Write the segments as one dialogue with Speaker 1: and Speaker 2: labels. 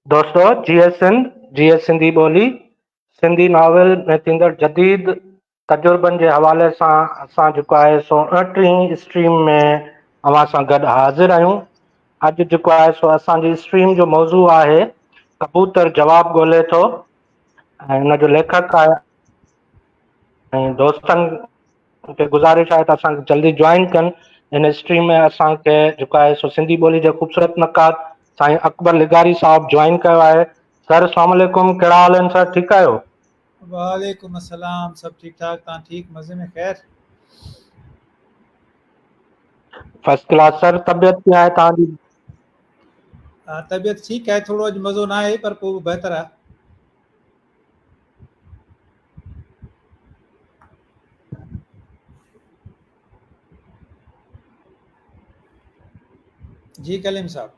Speaker 1: दोस्तों, जीएस सिंधी ॿोली सिंधी नॉवेल में थींदड़ जदीद तजुर्बनि जे हवाले सां असां जेको आहे सो 29 स्ट्रीम में अव्हां सां गॾु हाज़िर आहियूं। अॼु जेको आहे सो असांजी स्ट्रीम जो मौज़ू आहे कबूतर जवाब ॻोल्हे थो ऐं हुन जो लेखक आहे ऐं दोस्तनि खे गुज़ारिश आहे त असांखे जल्दी ज्वाइन कनि। इन स्ट्रीम में असांखे जेको आहे सो सिंधी ॿोली जे ख़ूबसूरत नक़ाद साईं अकबर लिगारी साहब ज्वाइन कयो आहे। सर अस्सलाम वालेकुम, कहिड़ा हाल आहिनि सर? ठीकु आहियो?
Speaker 2: वालेकुम अस्सलाम, सब ठीक ठाक, तव्हां ठीक, मज़े में? खैर,
Speaker 1: फर्स्ट क्लास सर। तबियत कीअं आहे तव्हांजी?
Speaker 2: तबियत ठीक है, थोड़ो अॼु मज़ो ना आहे पर पोइ बहितर आहे। जी कलीम साहब।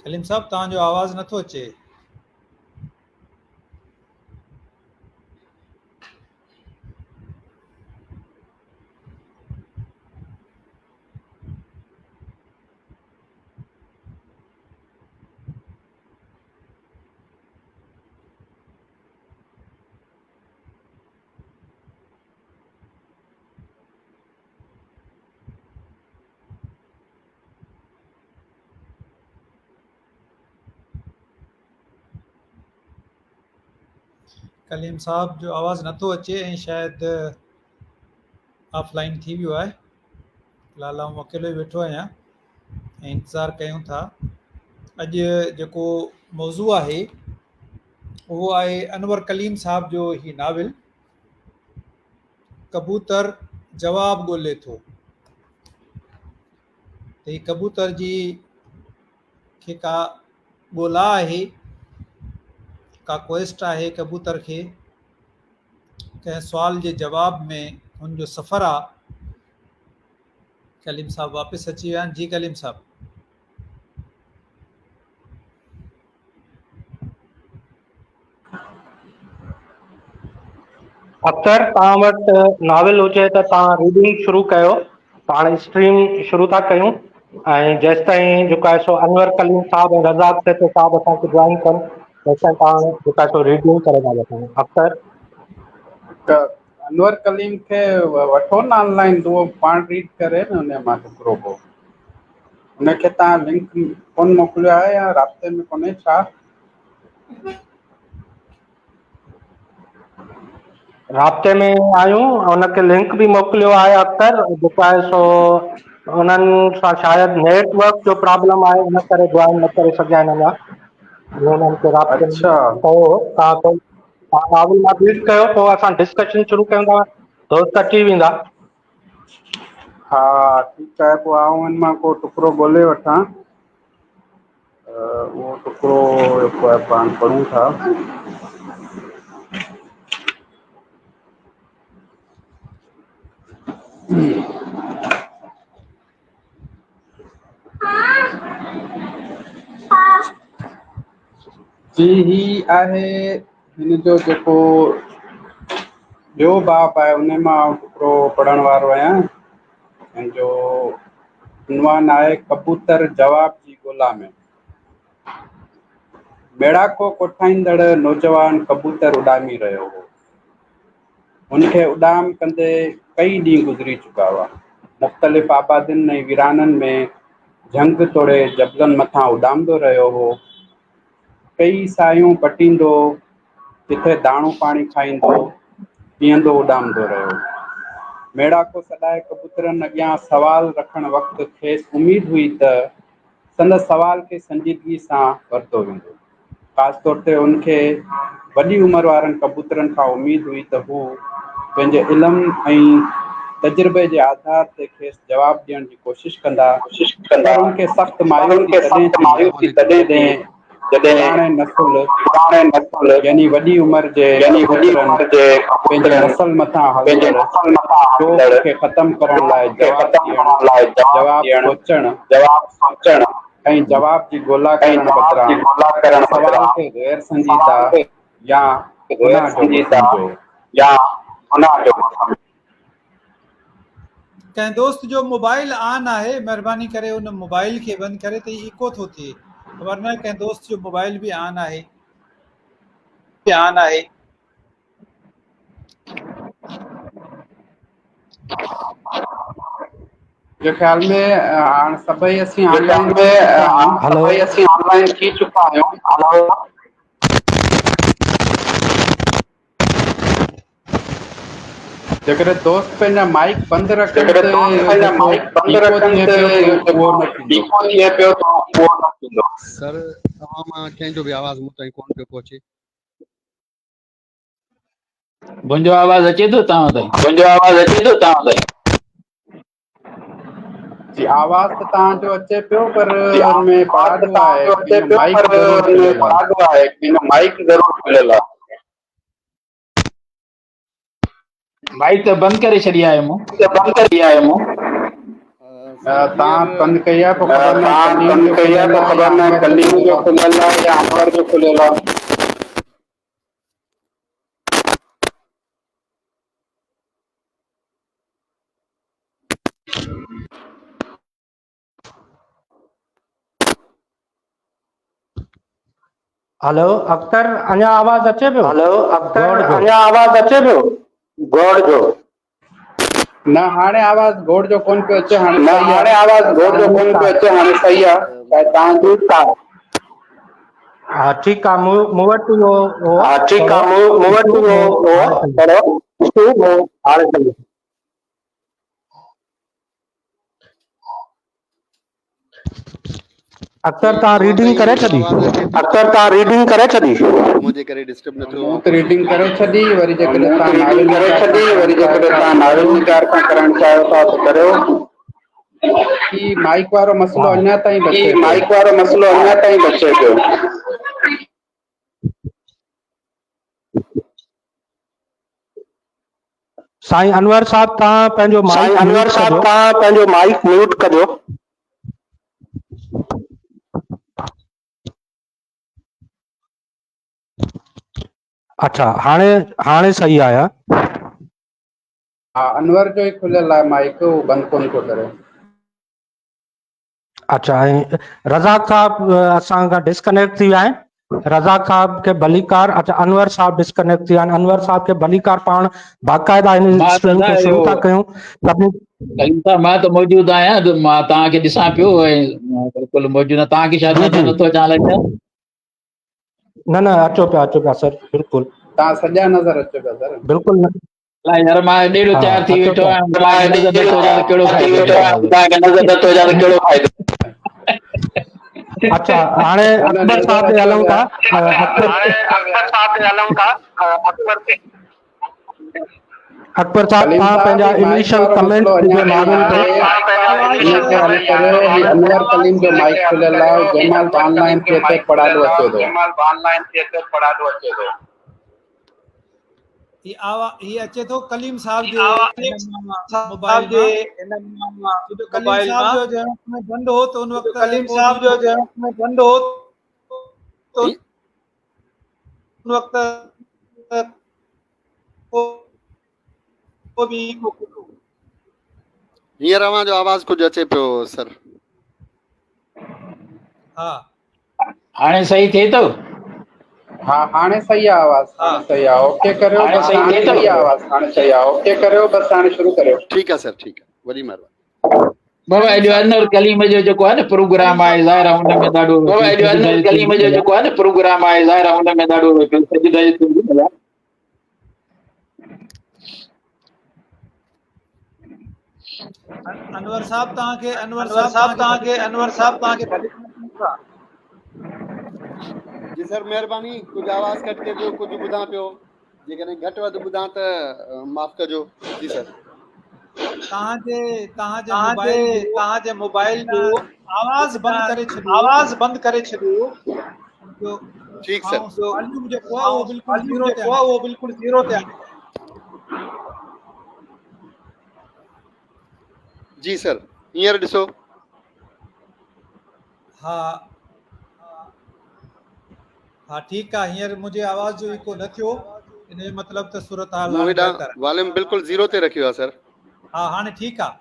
Speaker 2: कलीम साहब, तव्हांजो आवाज़ नथो अचे। कलीम साहब जो आवाज़ नथो अचे ऐं शायदि ऑफलाइन थी वियो आहे। फ़िलहाल आउं अकेलो ई वेठो आहियां ऐं इंतज़ारु कयूं था। अॼु जेको मौज़ू आहे उहो आहे अनवर कलीम साहब जो ही नाविल कबूतर जवाब ॻोल्हे थो। त ही कबूतर जी खे का ॻोल्हा आहे, का क्वेस्ट आहे कबूतर खे कंहिं सुवाल जे जवाब में हुन जो सफ़र आहे। कलीम साहब वापसि अची विया आहिनि। जी कलीम साहब।
Speaker 1: अख्तर, तव्हां वटि नॉवेल हुजे त तव्हां रीडिंग शुरू कयो। पाण स्ट्रीम शुरू था कयूं ऐं जेसि ताईं जेको आहे सो अनवर कलीम साहब ऐं रज़ाक सेठ साहब असांखे ज्वाइन कनि तेसि ताईं तव्हां जेको आहे सो रीडिंग करे था वठूं। अख्तर,
Speaker 3: त अनवर कलीम खे वठो न ऑनलाइन, त उहो पाण रीड करे न उन मां हिकिड़ो को उनखे तव्हां लिंक कोन मोकिलियो आहे या राब्ते में कोन्हे छा?
Speaker 1: राब्ते में आहियूं, हुनखे लिंक बि मोकिलियो आहे। अख्तर जेको आहे सो उन्हनि सां शायदि नेटवर्क जो प्रॉब्लम आहे, इन करे ज्वाइन न करे सघिया आहिनि अञा। उन्हनि खे राब्ते में
Speaker 3: अच्छा,
Speaker 1: कयो। तव्हां नॉवेल मां रीड कयो, पोइ असां डिस्कशन शुरू कयूं था। दोस्त अची वेंदा।
Speaker 3: हा ठीकु आहे। पोइ आउं हिन मां को टुकड़ो ॻोल्हे वठां। उहो टुकड़ो जेको आहे पाण पढ़ूं था। जी ही आहे हिन जो जेको ॿियो बाब आहे, उन मां आउं टुकड़ो पढ़ण वारो आहियां। हिन जो उनवान आहे कबूतर जवाब जी ॻोल्हा में। मेड़ाको कोठाईंदड़ नौजवान कबूतर उॾामी रहियो हो। उनखे उॾाम कंदे कई ॾींहं गुज़री चुका हुआ। मुख़्तलिफ़ आबादियुनि ऐं वीराननि में झंग तोड़े जबलनि मथां उॾामंदो रहियो हो। कई सायूं पटींदो, किथे दाणो पाणी खाईंदो, पीअंदो उॾामंदो रहियो। मेड़ाको सॾाए कबूतरनि अॻियां सवाल रखण वक़्तु खेसि उमेद हुई त संदसि सवाल खे संजीदगी सां वरितो वेंदो। ख़ासि तौर ते उनखे वॾी उमिरि वारनि कबूतरनि खां उमेद हुई त हू पंहिंजे इल्मु ऐं तजुर्बे जे आधार ते खेसि जवाबु ॾियण जी कोशिशि कंदा। पर उनखे सख़्तु मायूसी तॾहिं थी जॾहिं पुराणे नस्ल यानी वॾी उमिरि जे पंहिंजे नस्ल मथां हलंदड़ शौक़ खे ख़तमु करण लाइ जवाब सोचण ऐं जवाब जी ॻोल्हा करण बदिरां सवाल खे गैर संजीदा या गुनाह जो सम्झो।
Speaker 2: कंहिं दोस्त जो मोबाइल ऑन आहे, महिरबानी करे उन मोबाइल खे बंदि करे त इको थो थिए, वरना कंहिं दोस्त जो मोबाइल बि ऑन आहे।
Speaker 3: मुंहिंजे ख़्याल में हाणे सभई असीं ऑनलाइन थी चुका आहियूं। जेकॾहिं दोस्त पंहिंजा माइक बंदि रखनि
Speaker 4: सर तव्हां मां कंहिंजो बि आवाज़ मूं ताईं कोन पियो पहुचे।
Speaker 5: मुंहिंजो आवाज़ अचे थो तव्हां ताईं?
Speaker 3: जी आवाज़ त तव्हांजो अचे पियो पर हुनमें पढ़ाॾो आहे कि माइक ज़रूर खुलियल आहे।
Speaker 5: माइक त बंदि करे छॾी आहे मूं।
Speaker 3: तव्हां बंदि कई आहे पोइ ख़बर न कलीम जो खुलियल आहे या अनवर जो खुलियल आहे।
Speaker 1: हेलो अख्तर, अञा आवाज़ अचे पियो?
Speaker 3: गौड़ जो न हाणे आवाज़ गौड़ जो कोन पियो अचे। हाणे सही आहे। तव्हां ठीकु आहे?
Speaker 1: हा ठीकु आहे। मूं वटि अख्तर तव्हां रीडिंग करे छॾी?
Speaker 4: मुंहिंजे करे डिस्टर्ब न थियो।
Speaker 3: रीडिंग करे छॾी। वरी जेकॾहिं तव्हां नावेल निगार खां करणु चाहियो था त करियो। ही माइक वारो मसलो अञा ताईं बचे पियो।
Speaker 1: साईं अनवर साहब तव्हां पंहिंजो माइक म्यूट कजो। अच्छा हाणे सही आया।
Speaker 3: हा अनवर जो ई खुलियल आहे माइक, उहो बंदि कोन थो करे।
Speaker 1: अच्छा ऐं रज़ाक साहब असां खां डिस्कनेक्ट थी विया आहिनि। रज़ाक साहब खे भलीकार। अच्छा अनवर साहब डिस्कनेक्ट थी विया आहिनि। अनवर साहब खे भलीकार पाण बाक़ाइदा इन स्ट्रीम खे शुरू था कयूं।
Speaker 5: मां त मौजूद आहियां, मां तव्हांखे ॾिसां पियो ऐं बिल्कुलु मौजूद आहे। तव्हांखे शायदि नथो अचां लॻे।
Speaker 1: न अचो पिया सर, बिल्कुलु
Speaker 3: तव्हां सॼा नज़र अचो पिया सर।
Speaker 1: बिल्कुलु न
Speaker 5: यार मां ॾेढ तयार थी वेठो आहियां।
Speaker 1: अच्छा हाणे अकबर साहब ते हलूं था। अकबर साहब तव्हां पंहिंजा इनिशियल कमेंट जे नाविल ते
Speaker 3: इनखे हल करियो। ही अनवर कलीम जो माइक खुलियल आहे। जंहिं महिल ऑनलाइन थिए थो पढ़ाॾो अचे थो।
Speaker 2: ही अचे थो कलीम साहब जे मोबाइल में। कलीम साहब जो जंहिं वक़्त में बंदि हो त उन वक़्त
Speaker 4: हींअर अव्हां जो आवाज़ कुझु अचे पियो सर।
Speaker 2: हा
Speaker 5: हाणे सही थिए थो?
Speaker 3: हा हाणे सही आहे आवाज़। सही आहे। ओके करियो। बस हाणे शुरू करियो।
Speaker 4: ठीकु आहे सर, ठीकु आहे। वॾी महिरबानी।
Speaker 5: बाबा अॼु अनवर कलीम जो जेको आहे न प्रोग्राम आहे ज़ाहिर आहे हुन में ॾाढो
Speaker 2: अनवर साहब तव्हांखे
Speaker 4: जी सर महिरबानी। कुझु आवाज़ कटिजे पियो, कुझु ॿुधां पियो। जेकॾहिं घटि वधि ॿुधां त माफ़ कजो। जी सर।
Speaker 2: तव्हांजे मोबाइल जो आवाज़ बंदि करे छॾियो। जो
Speaker 4: ठीक सर।
Speaker 2: वॉल्यूम जेको आहे उहो बिल्कुलु ज़ीरो ते आहे।
Speaker 4: जी सर, हींअर ॾिसो।
Speaker 2: हा हा ठीकु आहे, हींअर मुंहिंजे आवाज़ जो इको न थियो, इन जो मतिलबु त सूरत हाल
Speaker 4: मूं
Speaker 2: हाणे
Speaker 4: हेॾां
Speaker 2: बहितर आहे।
Speaker 4: वॉल्यूम बिल्कुलु ज़ीरो ते रखियो आहे सर।
Speaker 2: हा हाणे ठीकु आहे।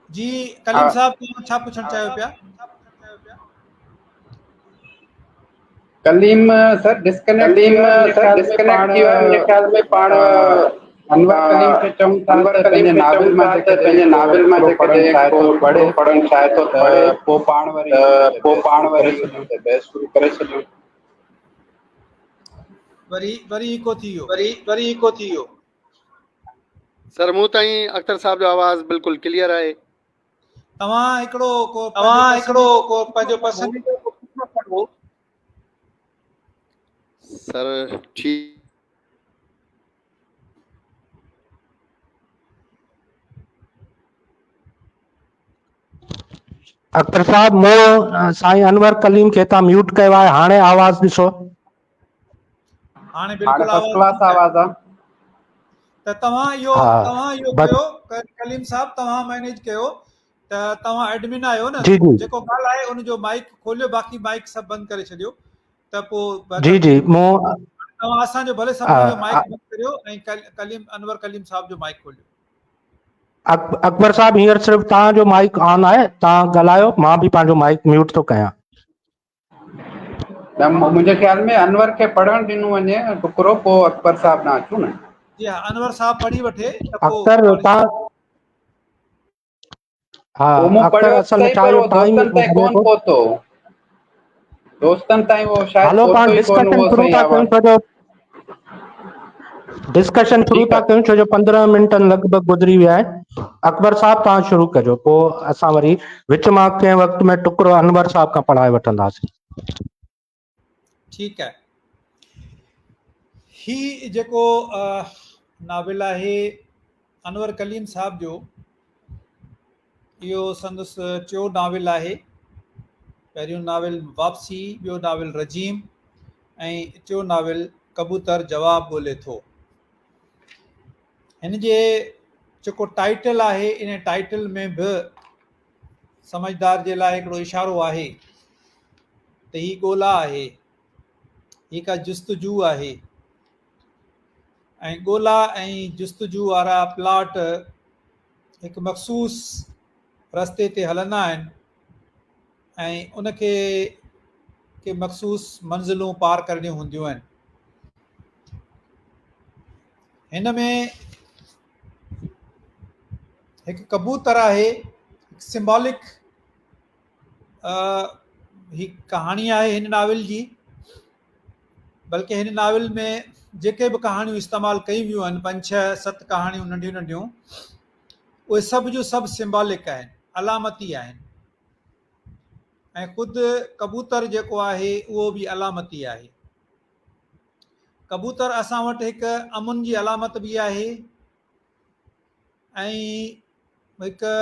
Speaker 2: जी कलीम साहब, तव्हां छा पुछणु चाहियो पिया?
Speaker 3: कलीम सर डिस्कनेक्ट थी वियो आहे, मुंहिंजे ख़्याल में पाण अनवर कलीम खे चऊं था त पंहिंजे नाविल मां जेकॾहिं हिकिड़ो पढ़णु चाहे थो पढ़े त पोइ पाण वरी
Speaker 5: बहस शुरू करे छॾियूं।
Speaker 2: वरी इको थी वियो।
Speaker 4: सर मूं ताईं अख्तर साहब जो आवाज़ बिल्कुलु क्लियर आहे।
Speaker 2: तव्हां हिकिड़ो को पंहिंजो पसंदीदा पढ़ो।
Speaker 4: सर ठीक।
Speaker 1: अख्तर साहब, मूं साईं अनवर कलीम खे तव्हां म्यूट कयो आहे, हाणे आवाज़ ॾिसो।
Speaker 2: हाणे
Speaker 3: हाणे
Speaker 2: बिल्कुलु
Speaker 3: फर्स्ट क्लास आवाज़ आहे।
Speaker 2: त तव्हां इहो
Speaker 1: बस
Speaker 2: कयो कलीम साहब, तव्हां मैनेज कयो त तव्हां एडमिन आहियो न,
Speaker 1: जी जी
Speaker 2: जेको ॻाल्हाए उनजो माइक खोलियो, बाक़ी माइक सभु बंदि करे छॾियो त पोइ
Speaker 1: जी
Speaker 2: बहितर
Speaker 1: जी
Speaker 2: थिए।
Speaker 1: मूं
Speaker 2: तव्हां असांजो भले सभिनी जो माइक बंदि करियो ऐं अनवर कलीम साहब जो माइक खोलियो।
Speaker 1: अकबर साहब, हींअर सिर्फ़ु तव्हांजो माइक ऑन आहे, तव्हां ॻाल्हायो, मां बि पंहिंजो माइक म्यूट थो कयां।
Speaker 3: त मुंहिंजे ख़्याल में अनवर खे पढ़णु ॾिनो वञे टुकड़ो, पोइ अकबर साहब ॾांहुं अचूं न।
Speaker 2: जी हा, अनवर साहब पढ़ी वठे त
Speaker 1: अख्तर
Speaker 2: पोइ
Speaker 1: तव्हां
Speaker 3: उहो मूं
Speaker 1: अख्तर
Speaker 3: पढ़ियो
Speaker 1: असल में
Speaker 3: सही,
Speaker 1: छा
Speaker 3: पर
Speaker 1: इहो
Speaker 3: उहो
Speaker 1: टाइम
Speaker 3: दोस्तनि ताईं
Speaker 1: हले
Speaker 3: कोन
Speaker 1: थो।
Speaker 3: पहुतो। दोस्तनि ताईं उहो शायदि
Speaker 1: हलो
Speaker 3: पहुतो
Speaker 1: पाण
Speaker 3: ई कोन उहो सही आवाज़।
Speaker 1: डिस्कशन शुरू
Speaker 3: ठीकु
Speaker 1: था
Speaker 3: आहे।
Speaker 1: कयूं, छो जो 15 मिंट लॻभॻि गुज़री विया आहिनि। अकबर साहब तव्हां शुरू कजो, पोइ असां वरी विच मां कंहिं वक़्त में टुकड़ो अनवर साहब खां पढ़ाए वठंदासीं।
Speaker 2: ठीकु आहे। ही जेको नाविल आहे अनवर कलीम साहब जो, इहो संदसि टियों नाविल आहे। पहिरियों नाविल वापसी, ॿियो नाविल रजीम ऐं टियों नाविल कबूतर जवाब ॻोल्हे थो। हिन जे जेको टाइटल आहे, इन टाइटल में बि समझदार जे लाइ हिकिड़ो इशारो आहे त ही ॻोल्हा आहे, ही का जुस्तजू आहे, ऐं ॻोल्हा ऐं जुस्तजू वारा प्लाट हिकु मख़सूस रस्ते ते हलंदा आहिनि ऐं उनखे के मख़सूस मंज़िलूं पार करणियूं हूंदियूं आहिनि। हिन में हिकु कबूतर आहे, सिंबॉलिक ही कहाणी आहे हिन नाविल जी। बल्कि हिन नाविल में जेके बि कहाणियूं इस्तेमालु कयूं वियूं आहिनि, 5-6-7 कहाणियूं नंढियूं नंढियूं, उहे सभु जो सभु सिंबॉलिक आहिनि, अलामती आहिनि। ऐं ख़ुदि कबूतर जेको आहे उहो बि अलामती आहे। कबूतर असां वटि हिकु अमुन जी अलामत बि आहे ऐं हिकु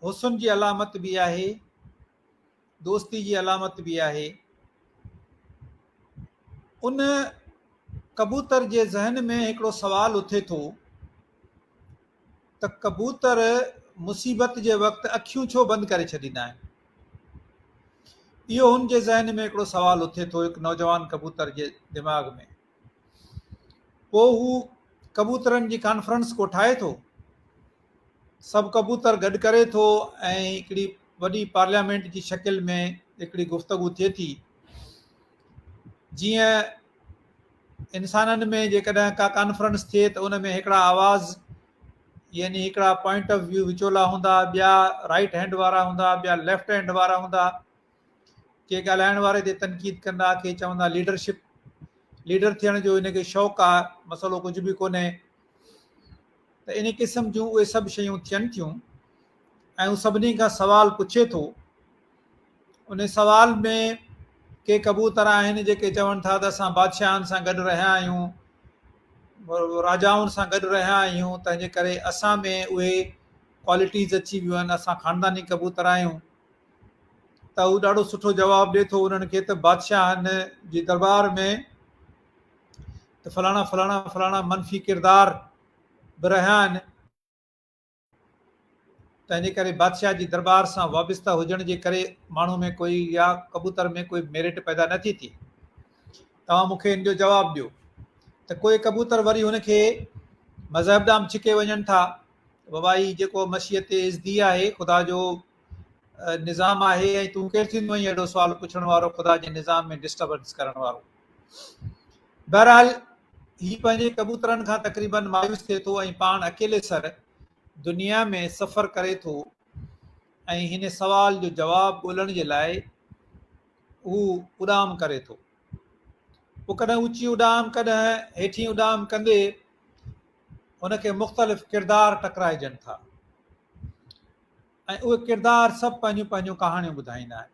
Speaker 2: हुस्न जी अलामत बि आहे, दोस्ती जी अलामत बि आहे। उन कबूतर जे ज़हन में हिकिड़ो सुवाल उथे थो त कबूतर मुसीबत जे वक़्तु अखियूं छो बंदि करे छॾींदा आहिनि। इहो हुन जे ज़हन में हिकिड़ो सुवाल उथे थो, हिकु नौजवान कबूतर जे दिमाग़ में। पोइ हू कबूतरनि जी कॉन्फ्रेंस को ठाहे थो, सभु कबूतर गॾु करे थो ऐं हिकिड़ी वॾी पार्लियामेंट जी शकिल में हिकिड़ी गुफ़्तगू थिए थी। जीअं इंसाननि में जेकॾहिं का कॉन्फ्रेंस थिए त उन में हिकिड़ा आवाज़, यानी हिकिड़ा पॉइंट ऑफ व्यू विचोला हूंदा, ॿिया राइट हैंड वारा हूंदा, ॿिया लेफ्ट हैंड वारा हूंदा। के ॻाल्हाइण वारे ते तनक़ीद कंदा, के चवंदा लीडर थियण जो हिनखे शौक़ु आहे, मसइलो कुझु बि कोन्हे। त इन क़िस्म जूं उहे सभु शयूं थियनि थियूं ऐं हू सभिनी खां सुवाल पुछे थो। उन सवाल में के कबूतर आहिनि जेके चवनि था त असां बादशाहनि सां गॾु रहिया आहियूं, राजाउनि सां गॾु रहिया आहियूं, तंहिंजे करे असां में उहे क्वालिटीज़ अची वियूं आहिनि, असां ख़ानदानी कबूतर आहियूं। त त हू ॾाढो सुठो जवाबु ॾिए थो उन्हनि खे त बादशाहनि जी दरबार में त फलाणा फलाणा फलाणा मनफ़ी किरदार बि रहिया आहिनि, तंहिंजे करे बादशाह जी दरबार सां वाबस्ता हुजण जे करे माण्हू में कोई या कबूतर में कोई मेरिट पैदा नथी थिए। तव्हां मूंखे इन जो जवाबु ॾियो त कोई कबूतर वरी हुनखे मज़हब ॾांहुं छिके वञनि था, बाबा ही जेको मसीह ते इज़दी आहे, ख़ुदा जो निज़ाम आहे, ऐं तूं केरु थींदो आहीं एॾो सुवाल पुछण वारो, ख़ुदा जे निज़ाम में डिस्टर्बेंस करण वारो। बहरहाल ही पंहिंजे कबूतरनि खां तक़रीबन मायूस थिए थो ऐं पाण अकेले सर दुनिया में सफ़र करे थो ऐं हिन सवाल जो जवाबु ॻोल्हण जे लाइ हू उॾाम करे थो। पोइ कॾहिं ऊची उॾाम कॾहिं हेठीं उॾाम कंदे हुनखे मुख़्तलिफ़ किरदार टकराइजनि था ऐं उहे किरदार सभु पंहिंजूं पंहिंजूं कहाणियूं ॿुधाईंदा आहिनि,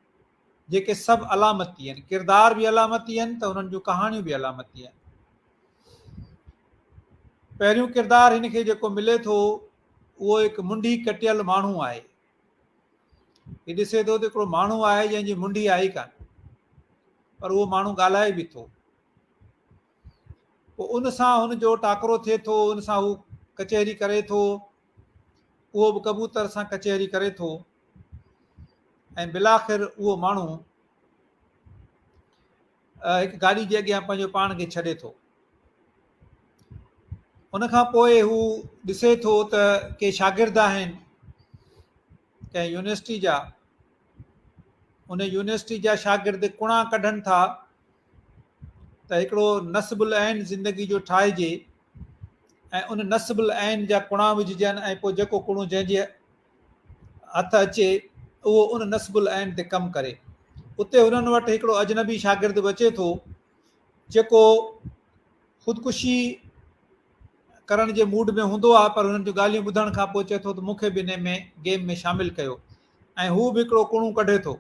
Speaker 2: जेके सभु अलामती आहिनि। किरदार बि अलामती आहिनि त हुननि जूं कहाणियूं बि अलामती आहिनि। पहिरियों किरदार हिन खे जेको मिले थो उहो हिकु मुंडी कटियल माण्हू आहे। हीउ ॾिसे थो त हिकिड़ो माण्हू आहे जंहिंजी मुंडी आहे ई कान, पर उहो माण्हू ॻाल्हाए बि थो। पोइ उन सां हुनजो टाकरो थिए थो, उन सां हू कचहरी करे थो, उहो बि कबूतर सां कचहरी करे थो ऐं बिलाख़िर उहो माण्हू हिकु गाॾी जे अॻियां पंहिंजो पाण खे छॾे थो। उनखां पोइ हू ॾिसे थो त के शागिर्द आहिनि कंहिं यूनिवर्सिटी जा, उन यूनिवर्सिटी जा शागिर्द कुणा कढनि था त हिकिड़ो नस्बुल ऐन ज़िंदगी जो ठाहिजे ऐं उन नस्बुल ऐन जा कुणा विझजनि ऐं पोइ जेको कुणो जंहिंजे हथ अचे उहो उन नस्बुल ऐन ते कमु करे। उते हुननि वटि हिकिड़ो अजनबी शागिर्द बि अचे थो जेको ख़ुदकुशी करण जे मूड में हूंदो आहे, पर हुननि जूं ॻाल्हियूं ॿुधण खां पोइ चए थो त मूंखे बि हिन में गेम में शामिलु कयो, ऐं हू बि हिकिड़ो कुणो कढे थो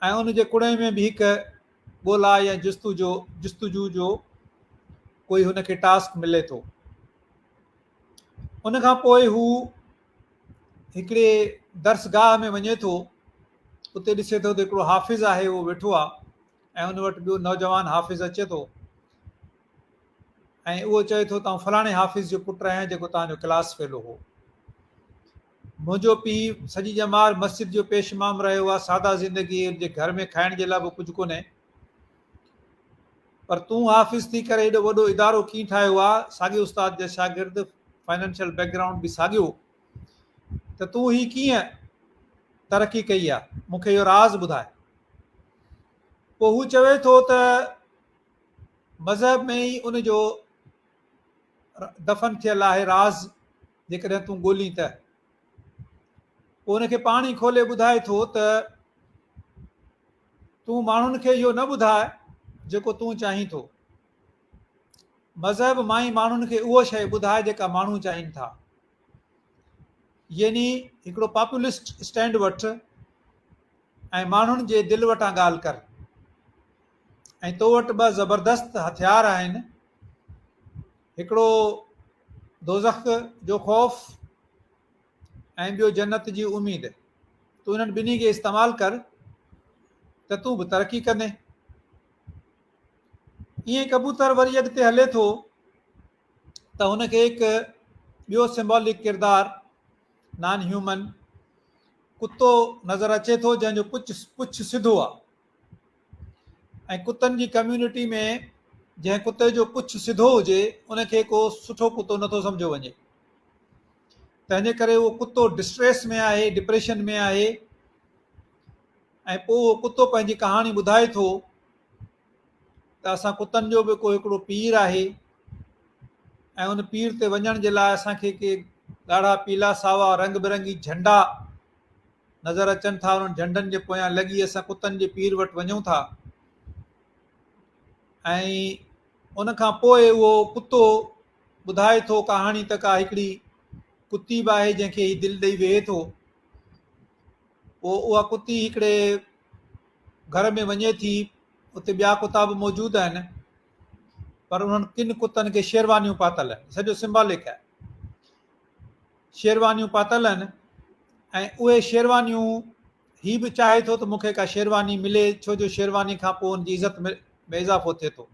Speaker 2: ऐं उन जे कुणे में बि हिकु ॻोल्हा या जस्तुजू जो कोई हुनखे टास्क मिले थो। उन खां पोइ हू हिकिड़े दर्सगाह में वञे थो, उते ॾिसे थो त हिकिड़ो हाफ़िज़ आहे उहो वेठो आहे ऐं उन वटि ॿियो नौजवान हाफ़िज़ अचे थो ऐं उहो चए थो तव्हां फलाणे हाफ़िज़ जो पुटु आहियां जेको तव्हांजो क्लास फेलो हो। मुंहिंजो पीउ सॼी ॼमार मस्जिद जो पेशमाम रहियो आहे, सादा ज़िंदगी जे घर में खाइण जे लाइ बि कुझु कोन्हे, पर तूं हाफ़िज़ थी करे एॾो वॾो इदारो कीअं ठाहियो आहे, साॻिए उस्ताद जा शागिर्द, फाइनेंशियल बैकग्राउंड बि साॻियो, त तूं ही कीअं तरक़ी कई आहे, मूंखे इहो राज़ ॿुधाए। पोइ हू चवे थो त मज़हब में ई उनजो दफ़न थियल आहे राज़, जेकॾहिं तूं ॻोल्हीं त। पोइ उनखे पाण ई खोले ॿुधाए थो त तूं माण्हुनि खे इहो न ॿुधाए जेको तूं चाहीं थो, मज़हब मां ई माण्हुनि खे उहो शइ ॿुधाए जेका माण्हू चाहिनि था। यानी हिकिड़ो पॉपुलिस्ट स्टैंड वठि ऐं माण्हुनि जे दिलि वटां ॻाल्हि कर, ऐं तो वटि ॿ ज़बरदस्त हथियार आहिनि, हिकिड़ो दोज़ख जो ख़ौफ़ ऐं ॿियो जन्नत जी उमेद। तूं इन्हनि ॿिन्ही खे इस्तेमालु कर त तूं बि तरक़ी कंदे। ईअं कबूतर वरी अॻिते हले थो त हुनखे हिकु ॿियो सिंबॉलिक किरदारु नॉन ह्यूमन कुतो नज़र अचे थो जंहिंजो पुछ सिधो आहे, ऐं कुतनि जी कम्यूनिटी में जंहिं कुते जो पुछ सिधो हुजे उनखे को सुठो कुतो नथो सम्झो वञे, तंहिंजे करे उहो कुतो डिस्ट्रेस में आहे, डिप्रेशन में आहे। ऐं पोइ उहो कुतो पंहिंजी कहाणी ॿुधाए थो त असां कुतनि जो बि को हिकिड़ो पीर आहे ऐं उन पीर ते वञण जे लाइ असांखे के ॻाढ़ा पीला सावा रंग बिरंगी झंडा नज़र अचनि था, उन्हनि झंडनि जे पोयां लॻी असां कुतनि जे पीर वटि वञूं था। ऐं उन खां पोइ उहो कुतो ॿुधाए थो कहाणी त का हिकिड़ी कुती बि आहे जंहिंखे ही दिलि ॾेई वेहे थो। पोइ उहा कुती हिकिड़े घर में वञे थी, उते ॿिया कुता बि मौजूदु आहिनि, पर उन्हनि किन कुतनि खे शेरवानियूं पातल आहिनि, सॼो सिंबॉलिक आहे, शेरवानियूं पातल आहिनि। ऐं उहे शेरवानियूं ही बि चाहे थो त मूंखे का शेरवानी मिले, छो जो शेरवानी खां पोइ हुनजी इज़त में इज़ाफ़ो थिए थो,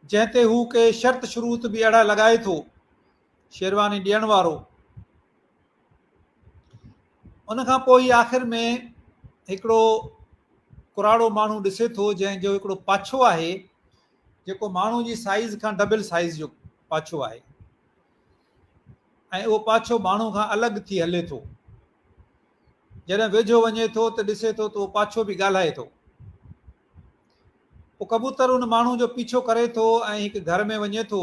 Speaker 2: जंहिं ते हू के शर्त शुरूत बि अहिड़ा लॻाए थो शेरवानी ॾियण वारो। उन खां पोइ ई आख़िर में हिकिड़ो कुराड़ो माण्हू ॾिसे थो जंहिंजो हिकिड़ो पाछो आहे जेको माण्हू जी साइज़ खां डबल साइज़ जो पाछो आहे, ऐं उहो पाछो माण्हू खां अलॻि थी हले थो। जॾहिं वेझो वञे थो त ॾिसे थो त उहो पाछो बि ॻाल्हाए थो। पोइ कबूतर उन माण्हू जो पीछो करे थो ऐं हिकु घर में वञे थो।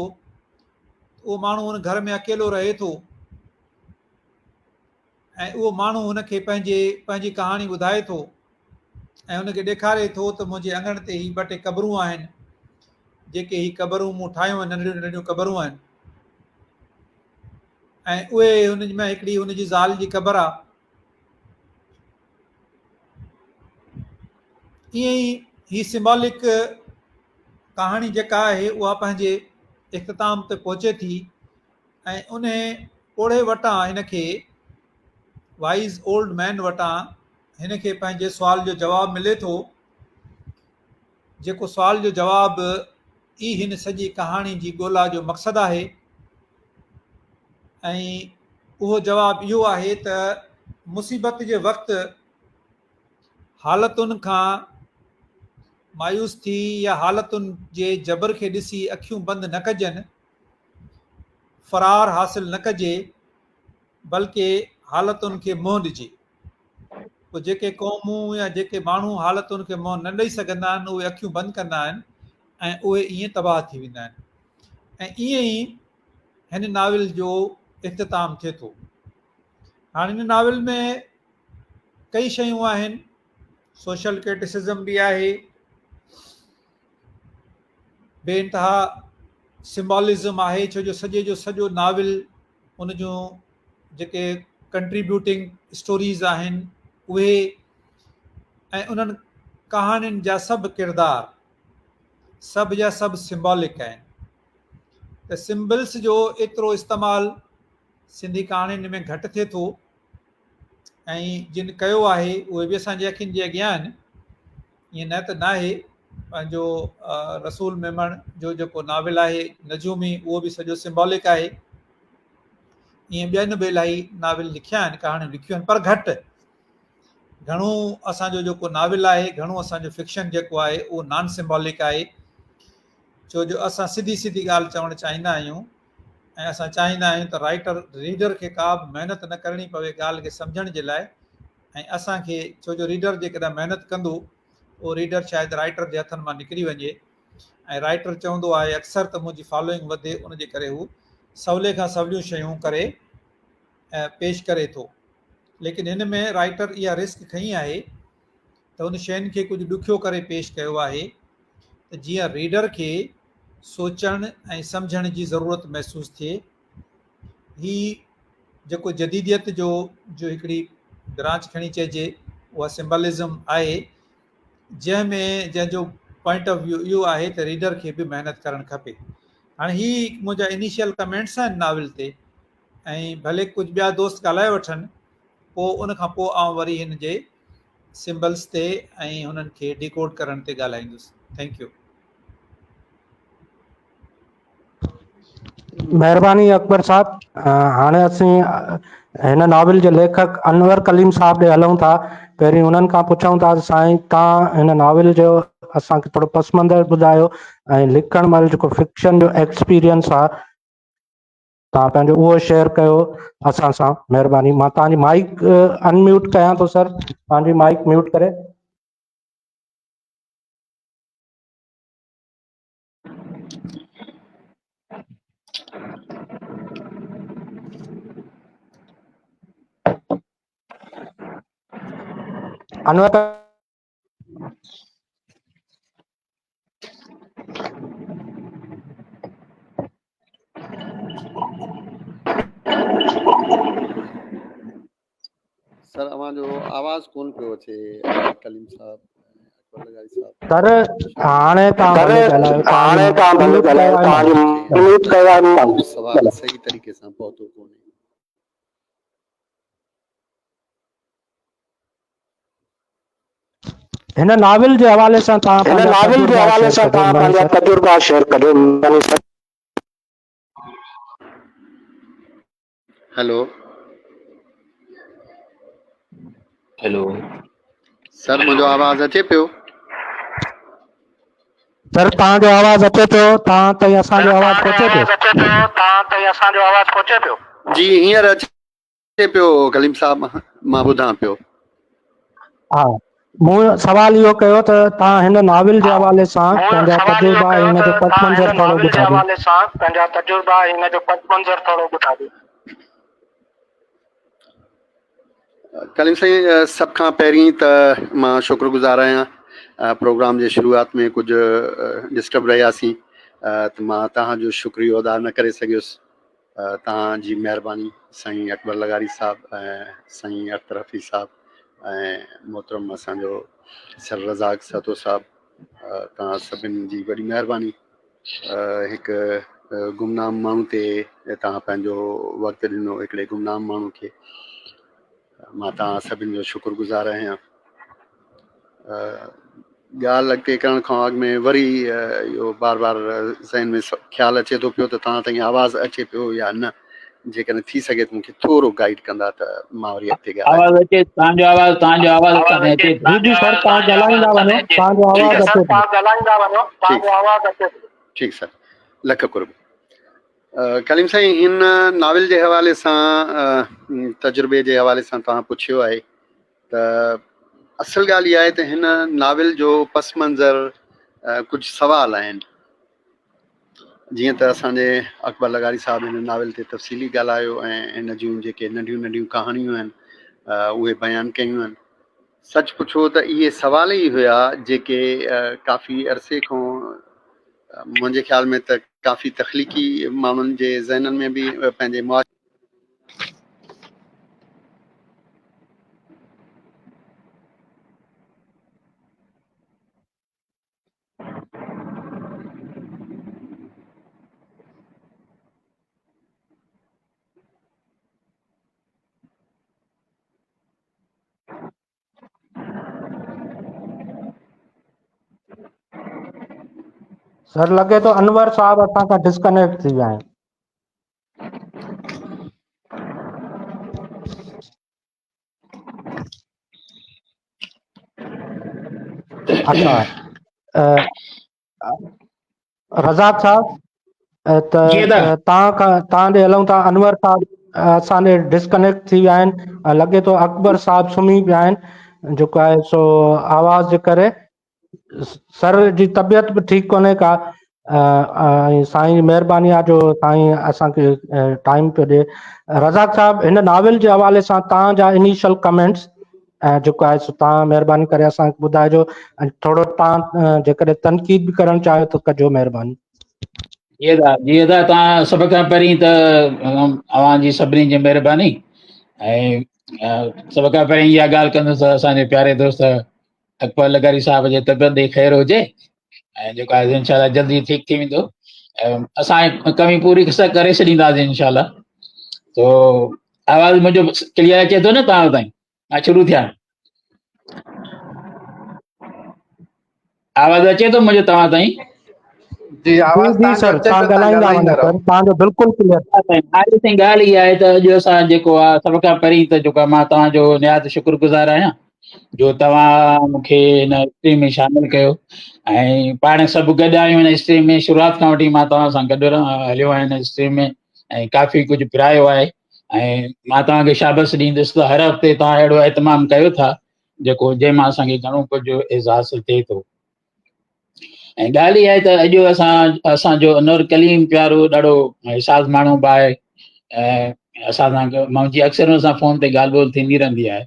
Speaker 2: उहो माण्हू हुन घर में अकेलो रहे थो ऐं उहो माण्हू हुनखे पंहिंजी कहाणी ॿुधाए थो ऐं हुनखे ॾेखारे थो त मुंहिंजे अङण ते ही 2 टे क़बरूं आहिनि, जेके ही क़बरूं मूं ठाहियूं आहिनि, नंढियूं नंढियूं क़बरूं आहिनि, ऐं उहे हुन में हिकिड़ी हुनजी ज़ाल जी क़बर आहे। ईअं ई ही सिंबॉलिक कहाणी जेका आहे उहा पंहिंजे इख़्तिताम ते पहुचे थी ऐं उन ओड़े वटां हिन खे वाइज़ ओल्ड मैन वटां हिन खे पंहिंजे सुवाल जो जवाबु मिले थो, जेको सुवाल जो जवाबु ई हिन सॼी कहाणी जी ॻोल्हा जो मक़सदु आहे। ऐं उहो जवाबु इहो आहे त मुसीबत जे वक़्तु हालतुनि खां मायूस थी या हालतुनि जे जबर खे ॾिसी अखियूं बंदि न कजनि, फ़रार हासिल न कजे, बल्कि हालतुनि खे मुंहुं ॾिजे। पोइ जेके क़ौमूं या जेके माण्हू हालतुनि खे मुंहुं न ॾेई सघंदा आहिनि उहे अखियूं बंदि कंदा आहिनि ऐं उहे ईअं तबाह थी वेंदा आहिनि। ऐं ईअं ई हिन नाविल जो इख़्तिताम थिए थो। हाणे हिन नाविल में कई शयूं आहिनि, सोशल क्रिटिसिज़म बि आहे, बेइंतहा सिंबॉलिज़म आहे, छो जो सॼे जो सॼो नाविल उन जूं जेके कंट्रीब्यूटिंग स्टोरीज़ आहिनि उहे ऐं उन्हनि कहाणियुनि जा सभु किरदार सभु जा सभु सिंबॉलिक आहिनि। त सिम्बल्स जो एतिरो इस्तेमालु सिंधी कहाणियुनि में घटि थिए थो ऐं जिन कयो आहे उहे बि असांजे अखियुनि जे अॻियां आहिनि। ईअं न त न आहे, पंहिंजो रसूल मेमण जो जेको नाविल आहे नजूमी उहो बि सॼो सिंबॉलिक आहे। ईअं ॿियनि बि इलाही नाविल लिखिया आहिनि, कहाणियूं लिखियूं आहिनि, पर घटि। घणो असांजो जेको नाविल आहे, घणो असांजो फिक्शन जेको आहे उहो नॉन सिंबॉलिक आहे, छो जो असां सिधी ॻाल्हि चवणु चाहींदा आहियूं ऐं असां चाहींदा आहियूं त रीडर खे का बि महिनत न करणी पवे ॻाल्हि खे सम्झण जे लाइ। ऐं असांखे छो जो रीडर जेकॾहिं महिनत कंदो उहो रीडर शायदि राइटर जे हथनि मां निकिरी वञे ऐं राइटर चवंदो आहे अक्सर त मुंहिंजी फॉलोइंग वधे, उनजे करे हू सवले खां सवलियूं शयूं करे पेश करे थो। लेकिन हिन में राइटर इहा रिस्क खई आहे त उन शयुनि खे कुझु ॾुखियो करे पेश कयो आहे त जीअं रीडर खे सोचण ऐं सम्झण जी ज़रूरत महसूसु थिए। ही जेको जदीदियत जो हिकिड़ी ब्रांच खणी चइजे उहा सिंबलिज़म आहे, जंहिंजो पॉइंट ऑफ व्यू इहो आहे त रीडर खे बि महिनत करणु खपे। हाणे ही मुंहिंजा इनिशियल कमेंट्स आहिनि नाविल ते, ऐं भले कुझु ॿिया दोस्त ॻाल्हाए वठनि, पोइ उन खां पोइ आउं वरी हिन जे सिंबल्स ते ऐं हुननि खे डिकोड करण ते ॻाल्हाईंदुसि। Thank U.
Speaker 1: महिरबानी अकबर साहब। हाणे असीं हिन नाविल जे लेखक अनवर कलीम साहब ॾे हलूं था। पहिरीं उन्हनि खां पुछूं था साईं तव्हां हिन नाविल जो असांखे थोरो पस मंज़र ॿुधायो ऐं लिखण महिल जेको फिक्शन जो एक्सपीरियंस आहे तव्हां पंहिंजो उहो शेयर कयो असां सां, महिरबानी। मां तव्हांजी माइक अनम्यूट कयां थो सर, तव्हांजी माइक म्यूट करे। अनवर
Speaker 4: सर अवांजो आवाज़ कोन पियो अचे, अनवर कलीम साहब, अकबर लगाई साहब।
Speaker 1: सर हाणे तव्हां भले ॻाल्हायो,
Speaker 4: सवाल सही तरीक़े सां पहुतो कोन्हे।
Speaker 1: हिन नाविल जे हवाले सां तव्हां पंहिंजा तजुर्बा शेयर कजो।
Speaker 4: हेलो
Speaker 5: हेलो
Speaker 4: सर, मुंहिंजो आवाज़ अचे पियो?
Speaker 1: सर तव्हांजो आवाज़ अचे पियो, तव्हां ताईं असांजो आवाज़ पहुचे पियो?
Speaker 4: जी हींअर अचे पियो कलीम साहब, मां ॿुधां पियो।
Speaker 1: हा, मूं सवाल इहो कयो त तव्हां हिन नाविल जे हवाले सां पंहिंजा तजुर्बा ऐं हिन जो पस मंज़र थोरो ॿुधायो।
Speaker 4: कलीम साईं, सभ खां पहिरीं त मां शुक्रगुज़ार आहियां। प्रोग्राम जे शुरूआत में कुझु डिस्टर्ब रहियासीं त मां तव्हांजो शुक्रियो अदा न करे सघियुसि। तव्हांजी महिरबानी साईं अकबर लगारी साहब ऐं साईं अख्तर हफ़ीज़ साहब ऐं मोहतरम असांजो सर रज़ाक सतो साहब, तव्हां सभिनी जी वॾी महिरबानी। हिकु गुमनाम माण्हू ते तव्हां पंहिंजो वक़्तु ॾिनो, हिकिड़े गुमनाम माण्हू खे। मां तव्हां सभिनी जो शुक्रगुज़ार आहियां। ॻाल्हि अॻिते करण खां अॻु में वरी इहो बार बार ज़हन में ख़्यालु अचे थो पियो त तव्हां ताईं आवाज़ु अचे पियो या न। जेकॾहिं थी सघे त मूंखे थोरो गाइड कंदा त मां वरी अॻिते ॻाल्हायां।
Speaker 5: आवाज़ अचे, तव्हांजो आवाज़ अचे थो।
Speaker 1: जी सर, तव्हां ॻाल्हाईंदा वञो, तव्हांजो आवाज़ अचे थो।
Speaker 4: ठीकु सर, लख कुर्ब। कलीम साईं, हिन नाविल जे हवाले सां, तजुर्बे जे हवाले सां तव्हां पुछियो आहे त असल ॻाल्हि इहा आहे त हिन नाविल जो पस मंज़र कुझु सवाल आहिनि। जीअं त असांजे अकबर लगारी साहब हिन नाविल ते तफ़सीली ॻाल्हायो ऐं हिन जूं जेके नंढियूं नंढियूं कहाणियूं आहिनि उहे बयानु कयूं आहिनि। सच पुछो त इहे सवाल ई हुया जेके काफ़ी अरसे खां मुंहिंजे ख़्याल में त काफ़ी तख़लीक़ी माण्हुनि जे ज़हननि में बि पंहिंजे
Speaker 1: सर लॻे थो अनवर साहब असां खां डिस्कनेक्ट थी विया आहिनि। अच्छा, रज़ाक साहब त तव्हां ॾे हलूं था। अनवर साहब असांजे डिस्कनेक्ट थी विया आहिनि। लॻे थो अकबर साहब सुम्ही पिया आहिनि जेको आहे सो आवाज़ जे करे। सर जी तबियत बि ठीकु कोन्हे का, ऐं साईं जी महिरबानी आहे जो साईं असांखे टाइम पियो ॾिए। रज़ाक साहब, हिन नाविल जे हवाले सां तव्हांजा इनिशियल कमेंट्स ऐं जेको आहे सो तव्हां महिरबानी करे असांखे ॿुधाइजो। ऐं थोरो तव्हां जेकॾहिं तनक़ीद बि करणु चाहियो त कजो, महिरबानी।
Speaker 5: जीअं त तव्हां सभ खां पहिरीं त अव्हांजी सभिनी जी महिरबानी ऐं सभ खां पहिरीं इहा ॻाल्हि कंदुसि असांजे प्यारे दोस्त अकबर लगारी साहब जे तबियत ॾे ख़ैरु हुजे ऐं जेको आहे इनशाला जल्दी ठीकु थी वेंदो। असां कमी पूरी करे छॾींदासीं इनशाला। तो आवाज़ मुंहिंजो क्लियर अचे थो न तव्हां ताईं? मां शुरू थियां? आवाज़ अचे थो मुंहिंजो तव्हां ताईं?
Speaker 3: जी आवाज़
Speaker 1: सर तव्हां ॻाल्हाईंदा वञो सर, तव्हांजो बिल्कुलु क्लियर।
Speaker 5: ॻाल्हि इहा आहे त अॼु असां जेको आहे सभ खां पहिरीं त जेको आहे मां तव्हांजो निहायत शुक्रगुज़ार आहियां जो तव्हां मूंखे हिन स्ट्रीम में शामिलु कयो ऐं पाण सभु गॾु आहियूं हिन स्ट्रीम में। शुरूआति खां वठी मां तव्हां सां गॾु हलियो आहियां हिन स्ट्रीम में ऐं काफ़ी कुझु पिरायो आहे ऐं मां तव्हांखे शाबसि ॾींदुसि त हर हफ़्ते तव्हां अहिड़ो एतमामु कयो था जेको जंहिंमां असांखे घणो कुझु एज़ाज़ु थिए थो। ऐं ॻाल्हि इहा आहे त अॼु असांजो अनवर कलीम प्यारो ॾाढो हिसाज़ माण्हू बि आहे ऐं असां सां मुंहिंजी अक्सर हुन सां फ़ोन ते ॻाल्हि ॿोल्हि थींदी रहंदी आहे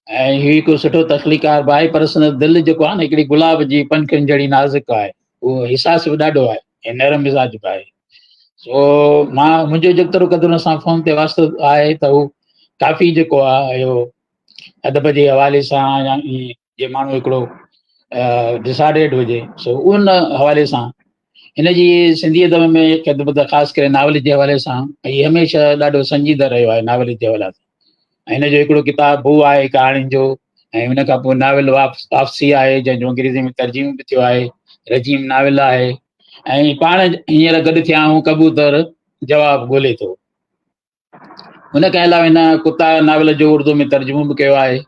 Speaker 5: ऐं हीउ हिकु सुठो तख़लीकार बि आहे। पर संदसि दिलि जेको आहे न हिकिड़ी गुलाब जी पनखियुनि जहिड़ी नाज़ुक आहे, उहो हिसास बि ॾाढो आहे ऐं नरम मिज़ाज बि आहे। सो मुंहिंजो जेतिरो क़दुरु हुन सां फ़ोन ते वास्तो आहे त उहो काफ़ी जेको आहे इहो अदब जे हवाले सां या जे माण्हू हिकिड़ो डिसाइडेड हुजे सो उन हवाले सां हिन जी सिंधीयत में ख़िदमत ख़ासि करे नावल जे हवाले सां हीउ हमेशह ॾाढो संजीदा रहियो आहे नावल जे हवाले सां। हिन जो हिकिड़ो किताबु हू आहे कहाणियुनि जो ऐं हुन खां पोइ नाविल वापसी आहे जंहिंजो अंग्रेज़ी में तर्जुमो बि थियो आहे, रजीम नाविल आहे। ऐं पाण हींअर गॾु थिया आहियूं कबूतर जवाब ॻोल्हे थो। हुन खां अलावा हिन कुता नाविल जो उर्दू में तर्जुमो बि कयो आहे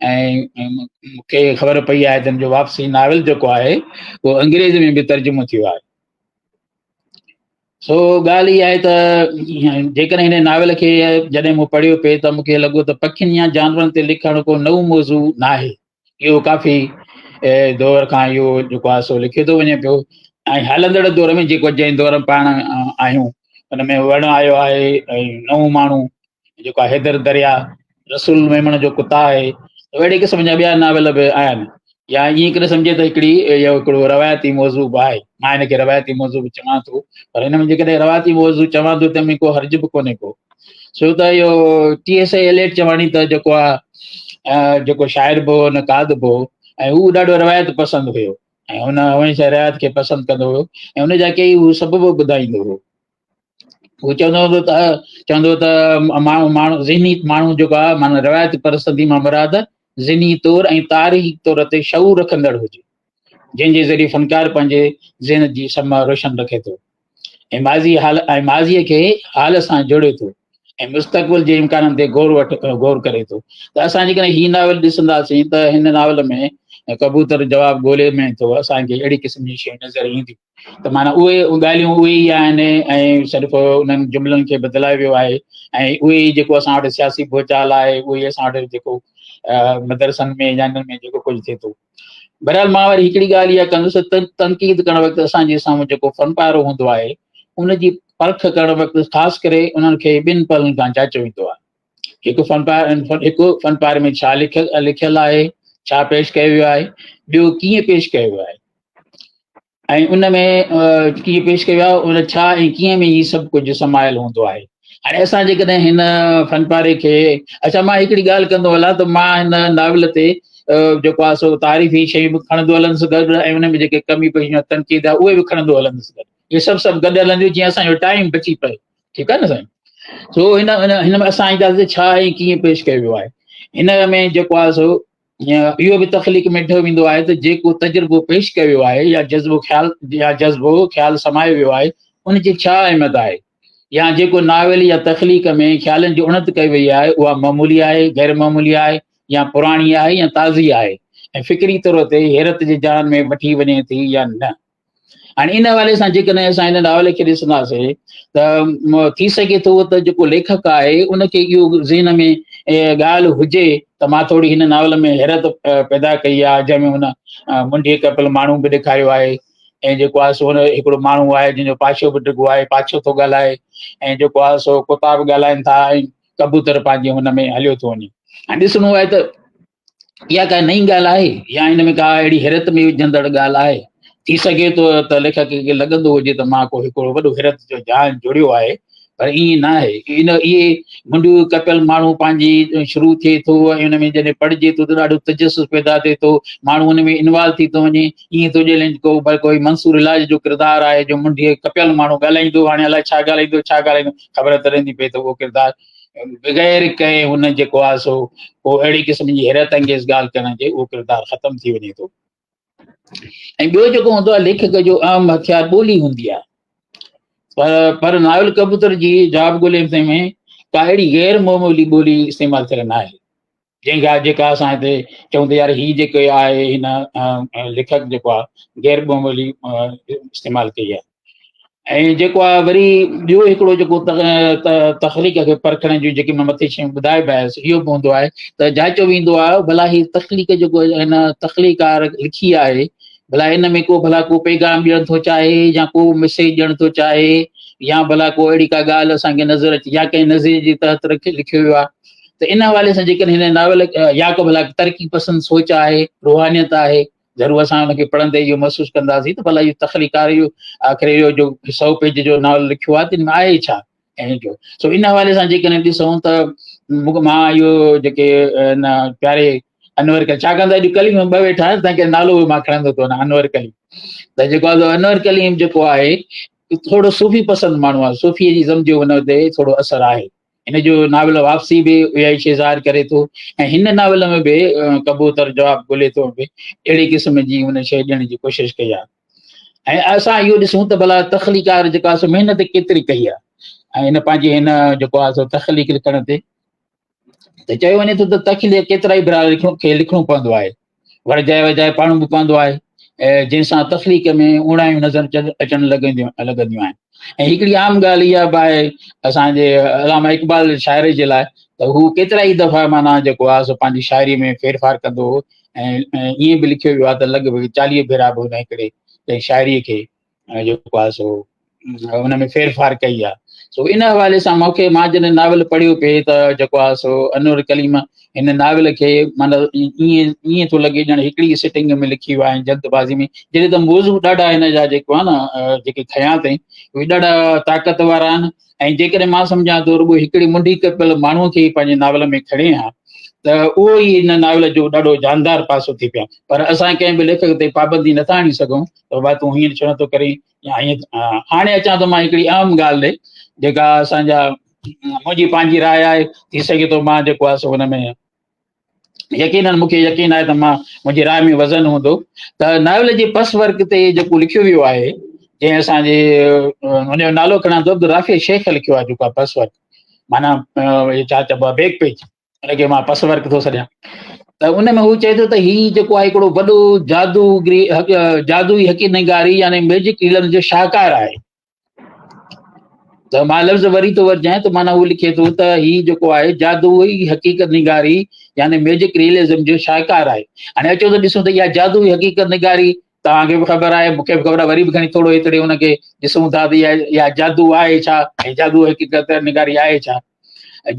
Speaker 5: ऐं मूंखे ख़बर पई आहे त हिन जो वापसी नाविल जेको आहे उहो अंग्रेज़ी में बि तर्जुमो थियो आहे। सो ॻाल्हि इहा आहे त जेकॾहिं हिन नाविल खे जॾहिं मूं पढ़ियो पिए त मूंखे लॻो त पखियुनि या जानवरनि ते लिखण को नओं मौज़ू न आहे। इहो काफ़ी दौर खां इहो जेको आहे सो लिखियो थो वञे पियो ऐं हलंदड़ दौर में जेको जंहिं दौर में पाण आहियूं हुन में वण आयो आहे ऐं नओं माण्हू जेको आहे हैदर दरिया, रसूल मेमण जो कुता आहे, अहिड़े क़िस्म जा ॿिया नाविल बि आहिनि। या ईअं करे सम्झे त हिकिड़ो रवायती मौज़ू बि आहे। मां हिनखे रवायती मौज़ू बि चवां थो, पर हिन में जेकॾहिं रवायती मौज़ू चवां थो त में को हर्ज बि कोन्हे को, छो त इहो TS एलियट चवाणी त जेको आहे जेको शाइर बि हो, नक़ाद बि हो ऐं हू ॾाढो रवायत पसंदि हुयो ऐं हुन हमेशह रिवायत खे पसंदि कंदो हुयो ऐं हुनजा कई हू सबब ॿुधाईंदो हुयो। हू चवंदो त माण्हू ज़हनी माण्हू जेको आहे माना रवायत परसंदी मां मुराद ज़हनी तौर ऐं तारीख़ी तौर ते शऊर रखंदड़ हुजे, जंहिंजे ज़रिए फनकार पंहिंजे ज़हन जी समा रोशन रखे थो ऐं माज़ीअ खे हाल सां जोड़े थो ऐं मुस्तक़बिल जे इम्काननि ते गौर करे थो। त असां जेकॾहिं हीउ नाविल ॾिसंदासीं त हिन नाविल में कबूतर जवाब ॻोल्हे में थो असांखे अहिड़ी क़िस्म जी शयूं नज़र ईंदियूं त माना उहे ॻाल्हियूं उहे ई आहिनि ऐं सिर्फ़ु उन्हनि जुमिलनि खे बदिलायो वियो आहे ऐं उहे ई जेको असां वटि सियासी भूचाल आहे उहे ई असां वटि जेको मदरसनि में या हिननि में जेको कुझु थिए थो। बहरहाल मां वरी हिकिड़ी ॻाल्हि इहा कंदुसि तनक़ीद करण वक़्तु असांजे साम्हूं जेको फनपारो हूंदो आहे उनजी परख करण वक़्तु ख़ासि करे उन्हनि खे ॿिनि पलनि खां जाचो वेंदो आहे। हिकु फनपारे में छा लिखियलु आहे, छा पेश कयो वियो आहे, ॿियो कीअं पेश कयो वियो आहे ऐं उन में कीअं पेश कयो आहे, उन छा ऐं कीअं में हीउ सभु कुझु समायल हूंदो आहे। हाणे असां जेकॾहिं हिन फनपारे खे अच्छा मां हिकिड़ी ॻाल्हि कंदो हलां त मां हिन नाविल ते जेको आहे सो तारीफ़ी शयूं बि खणंदो हलंदुसि गॾु ऐं उन में जेके कमी पेशियूं तनक़ीद आहे उहे बि खणंदो हलंदुसि गॾु। इहे सभु गॾु हलंदियूं जीअं असांजो टाइम बची पए, ठीकु आहे न साईं। सो हिन में असां ईंदासीं छा ऐं कीअं पेश कयो वियो आहे। हिन में जेको आहे सो इहो बि तख़लीक़ में ॾिठो वेंदो आहे त जेको तजुर्बो पेश कयो वियो आहे या जज़्बो ख़्यालु समायो वियो आहे उनजी छा अहमियत आहे, या जेको नाविल या तख़लीक़ में ख़्यालनि जी उणत कई वई आहे उहा मामूली आहे, गैर मामूली आहे या पुराणी आहे या ताज़ी आहे ऐं फ़िक्री तौर ते हैरत जे जान में वठी वञे थी या न। हाणे इन हवाले सां जेकॾहिं असां हिन नाविल खे ॾिसंदासीं त थी सघे थो त जेको लेखक आहे उनखे इहो ज़हन में ॻाल्हि हुजे त मां थोरी हिन नाविल में हैरत पैदा कई आहे जंहिंमें हुन मुंडी कपिल माण्हू बि ॾेखारियो आहे ऐं जेको आहे सो हुन हिकिड़ो माण्हू आहे जंहिंजो पाछो बि डिघो आहे, पाछो थो ॻाल्हाए ऐं जेको आहे सो कुता बि ॻाल्हाइनि था ऐं कबूतर पंहिंजे हुन में हलियो थो वञे। हाणे ॾिसणो आहे त इहा का नई ॻाल्हि आहे या हिन में का अहिड़ी हैरत में विझंदड़ ॻाल्हि आहे। थी सघे थो त लेखक खे लॻंदो हुजे त मां को हिकिड़ो वॾो हैरत जो जान जोड़ियो आहे, पर ईअं न आहे। इहे मुंडियूं कपियल माण्हू पंहिंजी शुरू थिए थो ऐं हुन में जॾहिं पढ़िजे थो त ॾाढो तजसुस पैदा थिए थो, माण्हू हुन में इन्वॉल्व थी थो वञे। ईअं थो ॼणे को भई कोई मंसूर इलाज जो किरदारु आहे जो मुंडी कपियल माण्हू ॻाल्हाईंदो, हाणे अलाए छा ॻाल्हाईंदो ख़बर त रहंदी पए त उहो किरदारु बग़ैर कंहिं हुन जेको आहे सो पोइ अहिड़ी क़िस्म जी हैरत अंगेज़ ॻाल्हि करण जे उहो किरदारु ख़तमु थी वञे थो। ऐं ॿियो जेको हूंदो आहे लेखक जो आम हथियार ॿोली हूंदी आहे, पर नाविल कबूतर जी जवाब ॻोल्हे में का अहिड़ी गैर मामूली ॿोली इस्तेमालु थियल न आहे जेका असां हिते चऊं था यार हीअ जेको आहे हिन लेखक जेको आहे गैर मामूली इस्तेमालु कई आहे। ऐं जेको आहे वरी ॿियो हिकिड़ो जेको तख़लीक़ खे परखण जूं जेकी मां मथे शयूं ॿुधाए पिया इहो बि हूंदो आहे त जाचो वेंदो आहे भला हीअ तख़लीक़ जेको हिन तख़लीकार लिखी आहे भला हिन में को भला को पैगाम ॾियणु थो चाहे या को मैसेज ॾियणु थो चाहे या भला को अहिड़ी का ॻाल्हि असांखे नज़र अचे या कंहिं नज़र जे तहत लिखियो वियो आहे। त इन हवाले सां जेकॾहिं हिन नाविल या को भला तरक़ी पसंदि सोच आहे, रुहानियत आहे, ज़रूरु असां हुनखे पढ़ंदे इहो महसूसु कंदासीं त भला इहो तख़लीकार इहो आख़िर इहो जो 100 पेज जो नाविल लिखियो आहे त हिन में आहे छा ऐं जो सो इन हवाले सां जेकॾहिं ॾिसूं त मां इहो जेके न प्यारे अनवर कलीम छाकाणि त अॼु कलीम 2 वेठा आहिनि तंहिंखे नालो बि मां खणंदो थो वञा अनवर कलीम। त जेको आहे अनवर कलीम जेको आहे थोरो सूफ़ी पसंदि माण्हू आहे, सूफ़ीअ जी सम्झो हुन ते थोरो असरु आहे हिन जो नावल वापसी बि इहा ई शइ ज़ाहिर करे थो ऐं हिन नावल में बि कबूतर जवाबु ॻोल्हे थो बि अहिड़ी क़िस्म जी हुन शइ ॾियण जी कोशिशि कई आहे। ऐं असां इहो ॾिसूं त भला तख़लीकार जेका सो महिनत केतिरी कई आहे ऐं हिन पंहिंजे हिन जेको आहे सो तख़लीक लिखण ते त चयो वञे थो त तख़लीक केतिरा ई भेरा खे लिखणो पवंदो आहे, वरजाए वजाए पाणो बि पवंदो आहे ऐं जंहिंसां तख़लीक में उणायूं नज़र अचणु लॻंदियूं आहिनि। ऐं हिकिड़ी आम ॻाल्हि इहा बि आहे असांजे अलामा इक़बाल शाइरी जे लाइ त हू केतिरा ई दफ़ा माना जेको आहे सो पंहिंजी शाइरी में फेरफार कंदो हो ऐं ईअं बि लिखियो वियो आहे त लॻभॻि 40 भेरा बि हुन हिकिड़े शाइरीअ खे जेको आहे सो हुन में फेरफार कई आहे। सो इन हवाले सां मूंखे मां जॾहिं नावल पढ़ियो पिए त जेको आहे सो अनवर कलीम हिन नावल खे माना ईअं थो लॻे ॼण हिकिड़ी सिटिंग में लिखी वियो आहे जल्दबाज़ी में, जॾहिं त मौज़ू ॾाढा हिन जा जेको आहे न जेके खयां अथई उहे ॾाढा ताक़त वारा आहिनि। ऐं जेकॾहिं मां सम्झां थो रुॻो हिकिड़ी मुंडी कपियल माण्हूअ खे पंहिंजे नावल में खणे हा त उहो ई हिन नावल जो ॾाढो जानदार पासो थी पिया। पर असां कंहिं बि लेखक ते पाबंदी नथा आणे सघूं त भाई तूं हीअं छो नथो करे या हीअं। हाणे अचां थो मां हिकिड़ी आम ॻाल्हि जेका असांजा मुंहिंजी पंहिंजी राय आहे, थी सघे थो मां जेको आहे सो हुन में यकीननि मूंखे यकीन आहे त मां मुंहिंजी राय में वज़न हूंदो त नावल जे पस वर्क ते जेको लिखियो वियो आहे जंहिं असांजे हुनजो नालो खणां थो राफ़ी शेख लिखियो आहे जेको आहे पस वर्क माना छा चइबो आहे बैक पेज, हुनखे मां पस वर्क थो सॾियां त उन में हू चए थो त हीउ जेको आहे हिकिड़ो वॾो जादूई हकीनगारी यानी मैजिक इलम जो शाहकार आहे। त मां लफ़्ज़ वरी थो वरिजांइ त माना उहो लिखे थो त हीउ जेको आहे जादूई हक़ीक़त निगारी यानी मैजिक रियलिज़म जो शाहकार आहे। हाणे अचो त ॾिसूं त इहा जादूई हक़ीक़त निगारी तव्हांखे बि ख़बर आहे, मूंखे बि ख़बर आहे, वरी बि खणी थोरो हेतिरे हुनखे ॾिसूं था त इहा जादू आहे छा ऐं जादू हक़ीक़त निगारी आहे छा।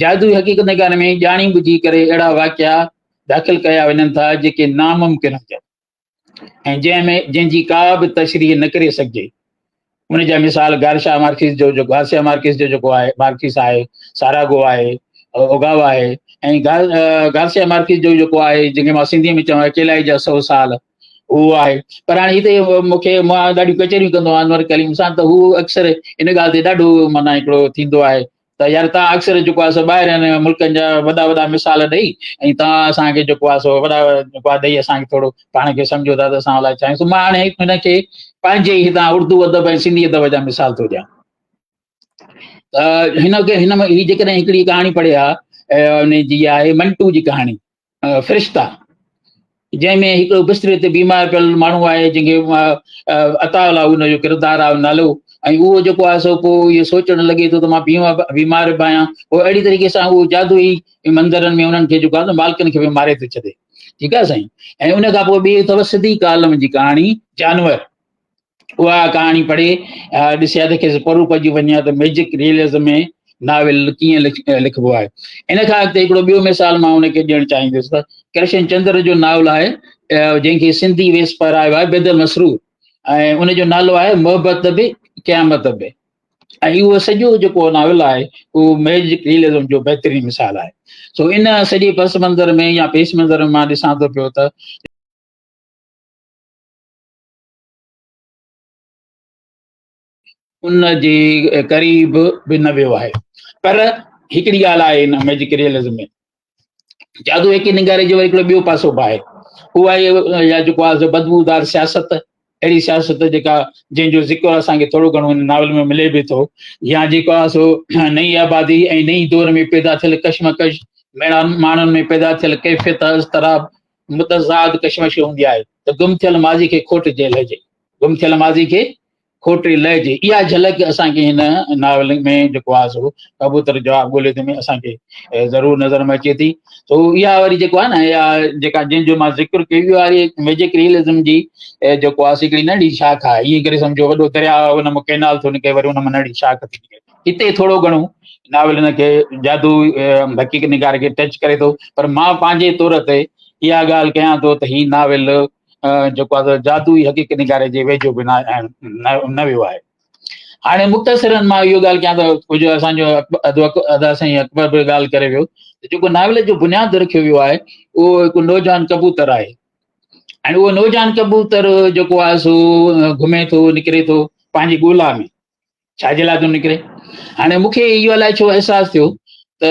Speaker 5: जादूई हक़ीक़त निगारी में ॼाणी बुझी करे अहिड़ा वाक़िया दाख़िल कया वञनि था जेके नामुमकिन हुजनि ऐं जंहिंजी का बि तशरीह न करे सघिजे। उन जा मिसाल गार्सिया मार्किस जो जेको आहे मार्किस आहे, सारागो आहे, ओगावा आहे ऐं गार्सिया मार्किस जो जेको आहे जंहिंखे मां सिंधीअ में चवां अकेलाई जा 100 साल उहो आहे। पर हाणे हिते मूंखे मां ॾाढियूं कचरियूं कंदो आहियां अनवर कलीम सां त हू अक्सर इन ॻाल्हि ते ॾाढो माना हिकिड़ो थींदो आहे त यार तव्हां अक्सर जेको आहे सो ॿाहिरि मुल्कनि जा वॾा वॾा मिसाल ॾेई ऐं तव्हां असांखे जेको आहे सो वॾा जेको आहे ॾेई असांखे थोरो पाण खे सम्झो था त असां अलाए चाहियूं। मां हाणे हिनखे पंहिंजे ई हितां उर्दू अदब ऐं सिंधी अदब जा मिसाल थो ॾियां त हिन में हीअ जेकॾहिं हिकिड़ी कहाणी पढ़े आहे उन जी आहे मंटू जी कहाणी फ़रिश्ता, जंहिंमें हिकिड़ो बिस्तरे ते बीमार पियल माण्हू आहे जंहिंखे अताउल्ला हुनजो किरदारु आहे नालो ऐं उहो जेको आहे सो पोइ इहो सोचणु लॻे थो त मां बीमार बि आहियां। पोइ अहिड़ी तरीक़े सां उहो जादूई मंदरनि में उन्हनि खे जेको आहे न मालिकनि खे बि मारे थो छॾे। ठीकु आहे साईं। ऐं उन खां पोइ ॿी अथव सिद्दीक़ आलम जी कहाणी जानवर, उहा कहाणी पढ़े ॾिसे त खेसि परू पइजी वञे त मैजिक रियलिज़म में नाविल कीअं लिखिबो आहे। इन खां अॻिते हिकिड़ो ॿियो मिसाल मां हुनखे ॾियणु चाहींदुसि त कृष्ण चंद्र जो नावल आहे जंहिंखे सिंधी वेस पारायो आहे बेदल मसरूर ऐं उनजो नालो आहे मोहबत बि क़यामत बि। ऐं उहो सॼो जेको नावल आहे उहो मैजिक रियलिज़म जो बहितरीनु मिसाल आहे। सो इन सॼे पस मंज़र में या पेश मंज़र में मां ॾिसां थो पियो त उन जे क़रीब बि न वियो आहे। पर हिकिड़ी ॻाल्हि आहे हिन मैजिक रियलिज़म में जादू हकीनगारी जो हिकिड़ो ॿियो पासो बि आहे, उहा आहे जेको आहे बदबूदार सियासत, अहिड़ी सियासत जेका जंहिंजो ज़िक्र असांखे थोरो घणो हिन नावल में मिले बि थो, या जेको आहे सो नई आबादी ऐं नई दौर में पैदा थियल कशमकश माण्हुनि में पैदा थियल कैफ़ियत अज़तराब मुतज़ाद कशमश हूंदी आहे त गुम थियल माज़ी खे खोटिजे लहिजे, गुम थियल माज़ी खे खोटे लहिजे। इहा झलक असांखे हिन नावल में जेको आहे सो कबूतर जवाबु ॻोल्हे में असांखे ज़रूरु नज़र में अचे थी। सो इहा वरी जेको आहे न इहा जेका जंहिंजो मां ज़िक्र कयो आहे मैजिक रियलिज़म जी जेको आहे हिकिड़ी नंढी शाख आहे। ईअं करे सम्झो वॾो दरियाउ हुन मां कैनाल थो निकिरे, वरी हुन मां नंढी शाख थी निकिरे। हिते थोरो घणो नावल हिनखे जादू हक़ीक़त निगार खे टच करे थो, पर मां पंहिंजे तौर ते इहा ॻाल्हि कयां थो त हीउ नावल जेको आहे जादू हक़ीक़त निगारे जे वेझो बि न वियो आहे। हाणे मुख़्तसिरनि मां इहो ॻाल्हि कयां त कुझु असांजो अदा साईं अकबर बि ॻाल्हि करे वियो त जेको नावल जो बुनियादु रखियो वियो आहे उहो हिकु नौजवान कबूतर आहे ऐं उहो नौजवान कबूतर जेको आहे सो घुमे थो निकिरे थो पंहिंजी ॻोल्हा में, छाजे लाइ थो निकिरे। हाणे मूंखे इहो अलाए छो अहसासु थियो त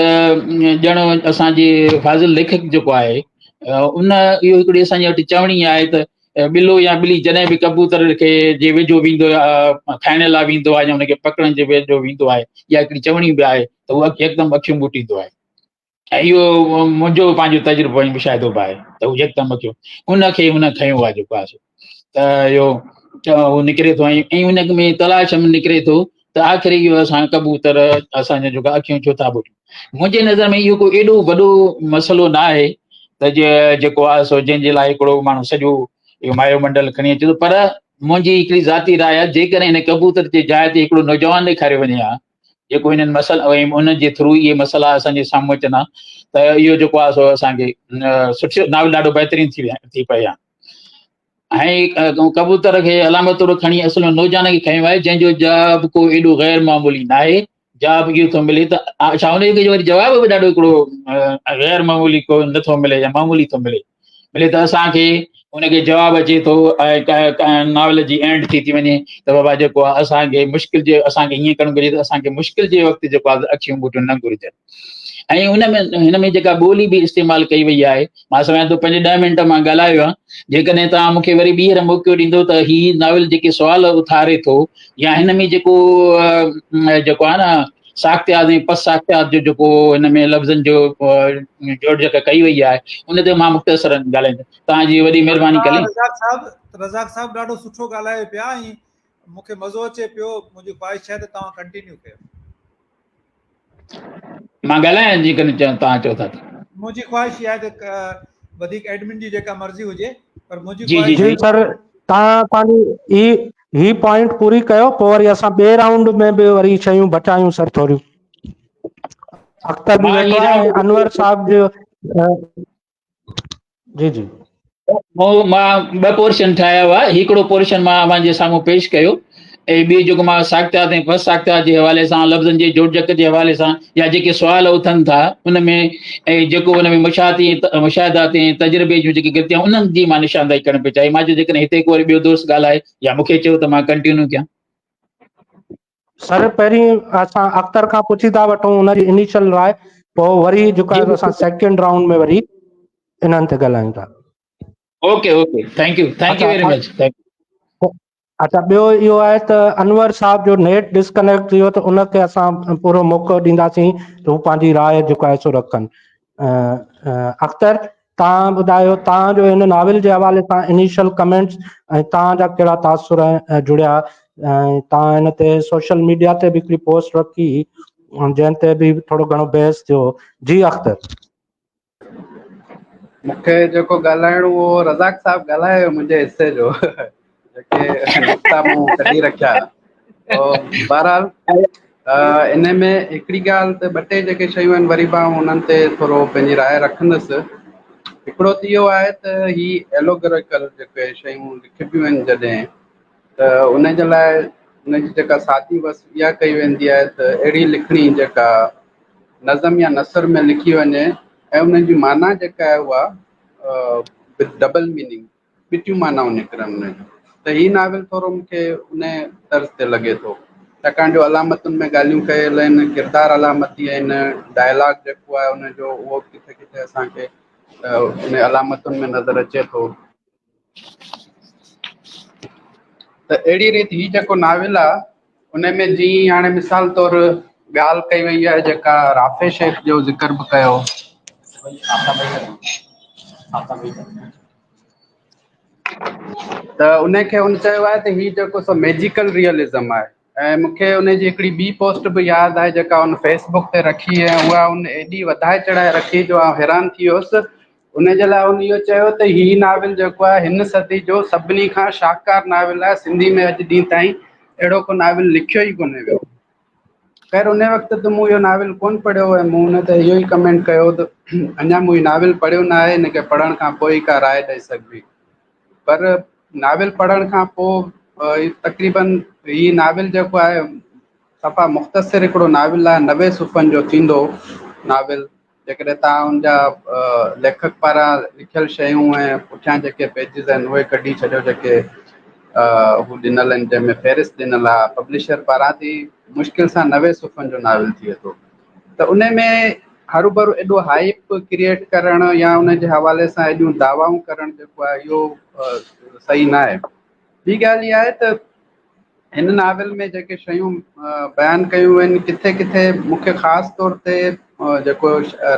Speaker 5: ॼण असांजे फाज़िल लेखक जेको आहे उन इहो हिकिड़ी असांजे वटि चवणी आहे त ॿिलो या ॿिली जॾहिं बि कबूतर खे जे वेझो वेंदो आहे खाइण लाइ वेंदो आहे या हुनखे पकड़ण जे वेझो वेंदो आहे या हिकिड़ी चवणी बि आहे त उहा हिकदमि अखियूं ॿूटींदो आहे। ऐं इहो मुंहिंजो पंहिंजो तजुर्बो ऐं मुशाहिदो बि आहे त उहो हिकदमि अखियूं हुनखे हुन खयो आहे जेको आहे त इहो उहो निकिरे थो ऐं हुन में तलाश में निकिरे थो त आख़िरी इहो असां कबूतर असांजा जेका अखियूं छो था ॿुटियूं। मुंहिंजे नज़र में इहो कोई एॾो वॾो मसइलो न आहे त जेको आहे सो जंहिंजे लाइ हिकिड़ो माण्हू सॼो इहो वायुमंडल खणी अचे थो। पर मुंहिंजी हिकिड़ी ज़ाती राय आहे जेकॾहिं हिन कबूतर जे जाइ ते हिकिड़ो नौजवान ॾेखारियो वञे हा जेको हिननि मसल ऐं उनजे थ्रू इहे मसइला असांजे साम्हूं अचनि हा त इहो जेको आहे सो असांखे सुठो नावल ॾाढो बहितरीनु थी पए हा। ऐं कबूतर खे अलामत तौरु खणी असल में नौजवान खे खयो आहे जंहिंजो जवाबु को एॾो गैर मामूली न आहे। जवाबु इहो थो मिले त छा हुनखे वरी जवाबु बि ॾाढो हिकिड़ो गैर मामूली को नथो मिले या मामूली थो मिले त असांखे हुनखे जवाबु अचे थो ऐं नावल जी एंड थी वञे त बाबा जेको आहे असांखे मुश्किल जे असांखे हीअं करणु घुरिजे त असांखे मुश्किल जे वक़्तु जेको आहे अखियूं ॿूटियूं न घुरिजनि। ऐं हिन में जेका ॿोली बि इस्तेमालु कई वई आहे मां सम्झां थो 5-10 मिंट मां ॻाल्हायो आहे। जेकॾहिं तव्हां मूंखे वरी ॿीहर मौक़ो ॾींदो त हीअ नावल जेके सुवाल उथारे थो या हिन में जेको आहे न साख्यात ऐं पस साख्यात जो जेको हिन में लफ़्ज़नि जो जोड़ कई वई आहे उन ते मां मुख़्तसर ॻाल्हाईंदुमि। तव्हांजी वॾी महिरबानी कली।
Speaker 2: रज़ाक साहब ॾाढो सुठो ॻाल्हायो पिया ऐं मूंखे मज़ो अचे पियो। मुंहिंजी ख़्वाहिश आहे त तव्हां कंटिन्यू कयो।
Speaker 5: मां ॻाल्हायां जेकॾहिं तव्हां चओ था त।
Speaker 2: मुंहिंजी ख़्वाहिश इहा आहे त वधीक एडमिन जी जेका मर्ज़ी हुजे पर मुंहिंजी
Speaker 5: जी जी
Speaker 2: ख़्वाहिश
Speaker 1: जी सर तव्हां पंहिंजी ही पॉइंट पूरी कयो पोइ वरी असां ॿिए राउंड में बि वरी शयूं बचायूं सर थोरियूं। अख्तर बि
Speaker 5: मां
Speaker 1: वेठो
Speaker 5: हीअ
Speaker 1: आहे ऐं
Speaker 5: राउंड
Speaker 1: अनवर साहब जो जी जी
Speaker 5: मां 2 पोर्शन ठाहिया हुआ। हिकिड़ो पोर्शन मां पंहिंजे साम्हूं पेश कयो ऐं ॿियो जेको मां साख्यात ऐं पस साख्यात जे हवाले सां लफ़्ज़नि जे जोड़जक जे हवाले सां या जेके सुवाल उथनि था उन में ऐं जेको हुन में मुशाहिदात ऐं तजुर्बे जूं जेके गिरतियूं उन्हनि जी मां निशानदाही करणु पियो चाहियां। मां चयो जेकॾहिं हिते को वरी ॿियो दोस्त ॻाल्हाए या मूंखे चयो त मां कंटिन्यू कयां।
Speaker 1: सर पहिरीं असां अख्तर खां पुछी था वठूं हुनजी इनिशियल राय पोइ वरी जेको
Speaker 5: जी
Speaker 1: आहे असां सेकेंड राउंड में वरी इन्हनि ते ॻाल्हायूं था।
Speaker 5: Okay okay thank U very much.
Speaker 1: अच्छा ॿियो इहो आहे त अनवर साहब जो नेट डिस्कनेक्ट थी वियो त उनखे असां पूरो मौक़ो ॾींदासीं त हू पंहिंजी राय जेको आहे सो रखनि। अख्तर तव्हां ॿुधायो तव्हांजो हिन नाविल जे हवाले सां इनिशियल कमेंट्स ऐं तव्हांजा कहिड़ा तासुर जुड़िया ऐं तव्हां हिन ते सोशल मीडिया ते बि हिकिड़ी पोस्ट रखी जंहिं ते बि थोरो घणो बहस थियो। जी अख्तर।
Speaker 3: मूंखे जेको ॻाल्हाइणो हो रज़ाक साहब ॻाल्हायो मुंहिंजे हिसे जो जेके नुक़्ता मूं कढी रखिया। बहरहाल इन में हिकिड़ी ॻाल्हि त 2 टे जेके शयूं आहिनि वरी मां हुननि ते थोरो पंहिंजी राय रखंदुसि। हिकिड़ो त इहो आहे त ही एलोग्राफिकल जेके शयूं लिखिबियूं आहिनि जॾहिं त उन जे लाइ उनजी जेका सादी बस इहा कई वेंदी आहे त अहिड़ी लिखणी जेका नज़म या नसर में लिखी वञे ऐं उन्हनि जी माना जेका आहे उहा डबल मीनिंग ॿिटियूं मानाऊं निकिरनि उन जूं। त हीउ नाविल थोरो मूंखे उन तर्ज़ ते लॻे थो छाकाणि जो अलामतुनि में ॻाल्हियूं कयल आहिनि किरदारु अलामती आहिनि डायलॉग जेको आहे उनजो उहो किथे किथे असांखे उन अलामतुनि में नज़र अचे थो। त अहिड़ी रीति हीउ जेको नाविल आहे उन में जीअं हाणे मिसाल तौरु ॻाल्हि कई वई आहे जेका राफ़े शेख जो ज़िक्र बि कयो। त उनखे उन चयो आहे त हीउ जेको सो मैजिकल रियलिज़म आहे। ऐं मूंखे उनजी हिकिड़ी ॿी पोस्ट बि यादि आहे जेका उन फेसबुक ते रखी ऐं उहा उन एॾी वधाए चढ़ाए रखी जो आउं हैरान थी वियुसि। उन जे लाइ उन इहो चयो त हीउ नाविल जेको आहे हिन सदी जो सभिनी खां शाहकार नाविल आहे। सिंधी में अॼु ॾींहुं ताईं अहिड़ो को नाविल लिखियो ई कोन्हे वियो। ख़ैर उन वक़्तु त मूं इहो नाविल कोन पढ़ियो ऐं मूं हुन ते इहो ई कमेंट कयो त अञा मूं हीउ नाविल पढ़ियो न आहे हिनखे पढ़ण खां पोइ ई का राय ॾेई सघिबी। पर नाविल पढ़ण खां पोइ तक़रीबन हीउ नाविल जेको आहे सफ़ा मुख़्तसिर हिकिड़ो नाविल आहे 90 सुफ़्हनि जो थींदो नाविल। जेकॾहिं तव्हां हुनजा लेखक पारां लिखियल शयूं ऐं पुठियां जेके पेजिस आहिनि उहे कढी छॾियो जेके हू ॾिनल आहिनि जंहिंमें फ़हिरिस्त ॾिनल आहे पब्लिशर पारां थी मुश्किल सां 90 सुफ़्हनि जो नाविल थिए थो। त उन में हरू भरू एॾो हाइप क्रिएट करणु या उन जे हवाले सां एॾियूं दावाऊं करणु जेको आहे इहो सही न आहे। ॿी ॻाल्हि इहा आहे त हिन नाविल में जेके शयूं बयानु कयूं आहिनि किथे किथे मूंखे ख़ासि तौर ते जेको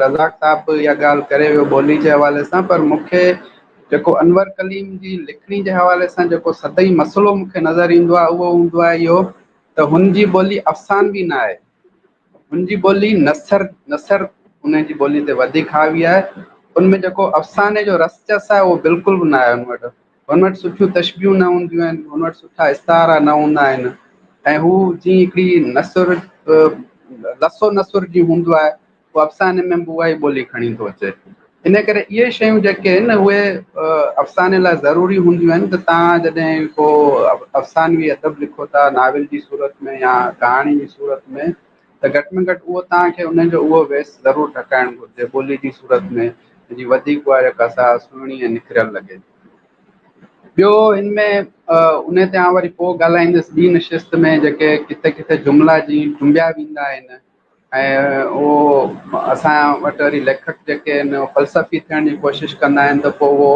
Speaker 3: रज़ाक साहब इहा ॻाल्हि करे वियो ॿोली जे हवाले सां, पर मूंखे जेको अनवर कलीम जी लिखणी जे हवाले सां जेको सदई मसइलो मूंखे नज़र ईंदो आहे उहो हूंदो आहे इहो त हुनजी ॿोली अफ़सानवी न आहे, हुनजी ॿोली नसर उन जी ॿोली ते वधीक हावी आहे। उनमें जेको अफ़साने जो रसचस आहे उहो बिल्कुलु बि न आहे हुन वटि सुठियूं तशबियूं न हूंदियूं आहिनि, हुन वटि सुठा इस्तारा न हूंदा आहिनि ऐं हू जीअं हिकिड़ी लसो नसुर जी हूंदो आहे उहो अफ़साने में बि उहा ई ॿोली खणी थो अचे। इन करे इहे शयूं जेके आहिनि उहे अफ़साने लाइ ज़रूरी हूंदियूं आहिनि। त तव्हां जॾहिं को अफ़सानवी अदब लिखो था नाविल जी सूरत में या कहाणी जी सूरत में त घटि में घटि उहो तव्हांखे उनजो उहो वेस ज़रूरु टकाइणु घुरिजे ॿोली जी सूरत में जी वधीक उहा जेका असां सुहिणी ऐं निखरियल लॻे। ॿियो हिन में उन ते आउं वरी पोइ ॻाल्हाईंदुसि ॿी नशिस्त में जेके किथे किथे जुमिला जीअं चुंबिया वेंदा आहिनि ऐं उहो असां वटि वरी लेखक जेके आहिनि फ़लसफ़ी थियण जी कोशिशि कंदा आहिनि त पोइ उहो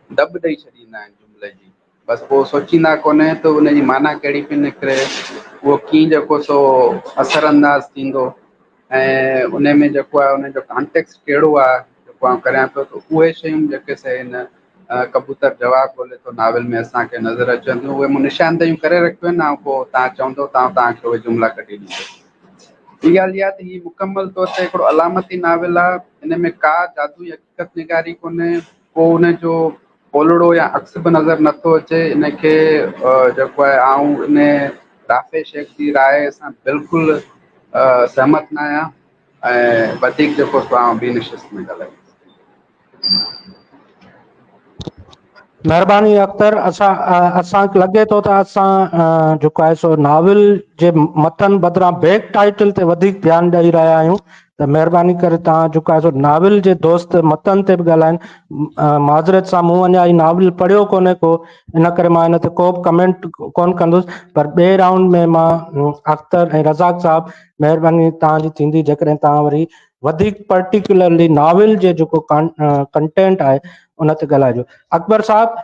Speaker 3: दॿ ॾेई छॾींदा आहिनि जुमिले जी, बसि पोइ सोचींदा कोन्हे त उनजी माना कहिड़ी पई निकिरे, उहो कीअं जेको सो असर अंदाज़ थींदो ऐं उन में जेको आहे उनजो कॉन्टेक्स्ट कहिड़ो आहे जेको आउं करियां पियो त उहे शयूं जेके से हिन कबूतर जवाबु ॻोल्हे थो नाविल में असांखे नज़र अचनि थियूं उहे मूं निशानदेहियूं करे रखियूं आहिनि ऐं पोइ तव्हां चवंदो तव्हांखे उहे जुमिला कढी ॾींदो। ॿी ॻाल्हि इहा त हीअ मुकमल तौर ते हिकिड़ो अलामती नाविल आहे, हिन में का जादू हक़ीक़त निगारी कोन्हे, को उनजो ओलड़ो या अक्स बि नज़र नथो अचे। इनखे जेको आहे आउं इन राफ़े शेख जी राय सां बिल्कुलु सहमत न आहियां ऐं वधीक जेको आउं ॿी नशिस्त में ॻाल्हाईंदुसि।
Speaker 1: महिरबानी अख्तर, असांखे लॻे थो त असां जेको आहे सो नाविल जे मतन बदिरां बैक टाइटल ते वधीक ध्यानु ॾेई रहिया आहियूं, त महिरबानी करे तव्हां जेको आहे सो नाविल जे दोस्त मतन ते बि ॻाल्हाइनि। माज़रत सां मूं अञा ई नाविल पढ़ियो कोन्हे को, इन करे मां हिन ते को बि कमेंट कोन कंदुसि, पर ॿिए राउंड में मां अख्तर ऐं रज़ाक साहब महिरबानी तव्हांजी थींदी जेकॾहिं तव्हां वरी वधीक पर्टिकुलरली नाविल जे जेको कंटेंट आहे उन ते ॻाल्हाइजो। अकबर साहब,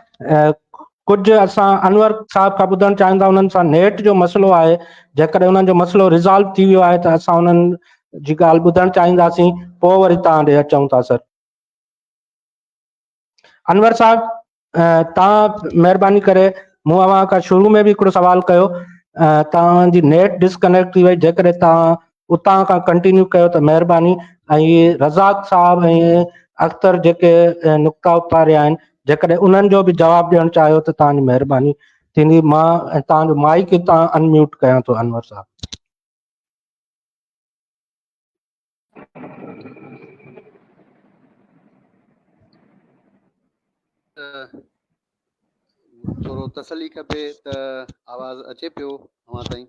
Speaker 1: कुझु असां अनवर साहब खां ॿुधणु चाहींदा उन्हनि सां नेट जो मसइलो आहे, जेकॾहिं उन्हनि जो मसइलो रिज़ॉल्व थी वियो आहे त असां उन्हनि जी ॻाल्हि ॿुधणु चाहींदासीं, पोइ वरी तव्हां ॾे अचूं था। सर अनवर साहब, तव्हां महिरबानी करे, मूं अव्हां खां शुरू में बि हिकिड़ो सुवाल कयो, तव्हांजी नेट डिस्कनेक्ट थी वई, जेकॾहिं तव्हां उतां खां कंटिन्यू कयो त महिरबानी। ऐं इहे रज़ाक साहब ऐं अख्तर जेके नुक़्ता उतारिया आहिनि, जेकॾहिं उन्हनि जो बि जवाबु ॾियणु चाहियो त तव्हांजी महिरबानी थींदी। मां तव्हांजो माइक हितां अनम्यूट कयां थो अनवर साहब।
Speaker 4: थोरो तसली खपे त आवाज़ अचे पियो अव्हां ताईं?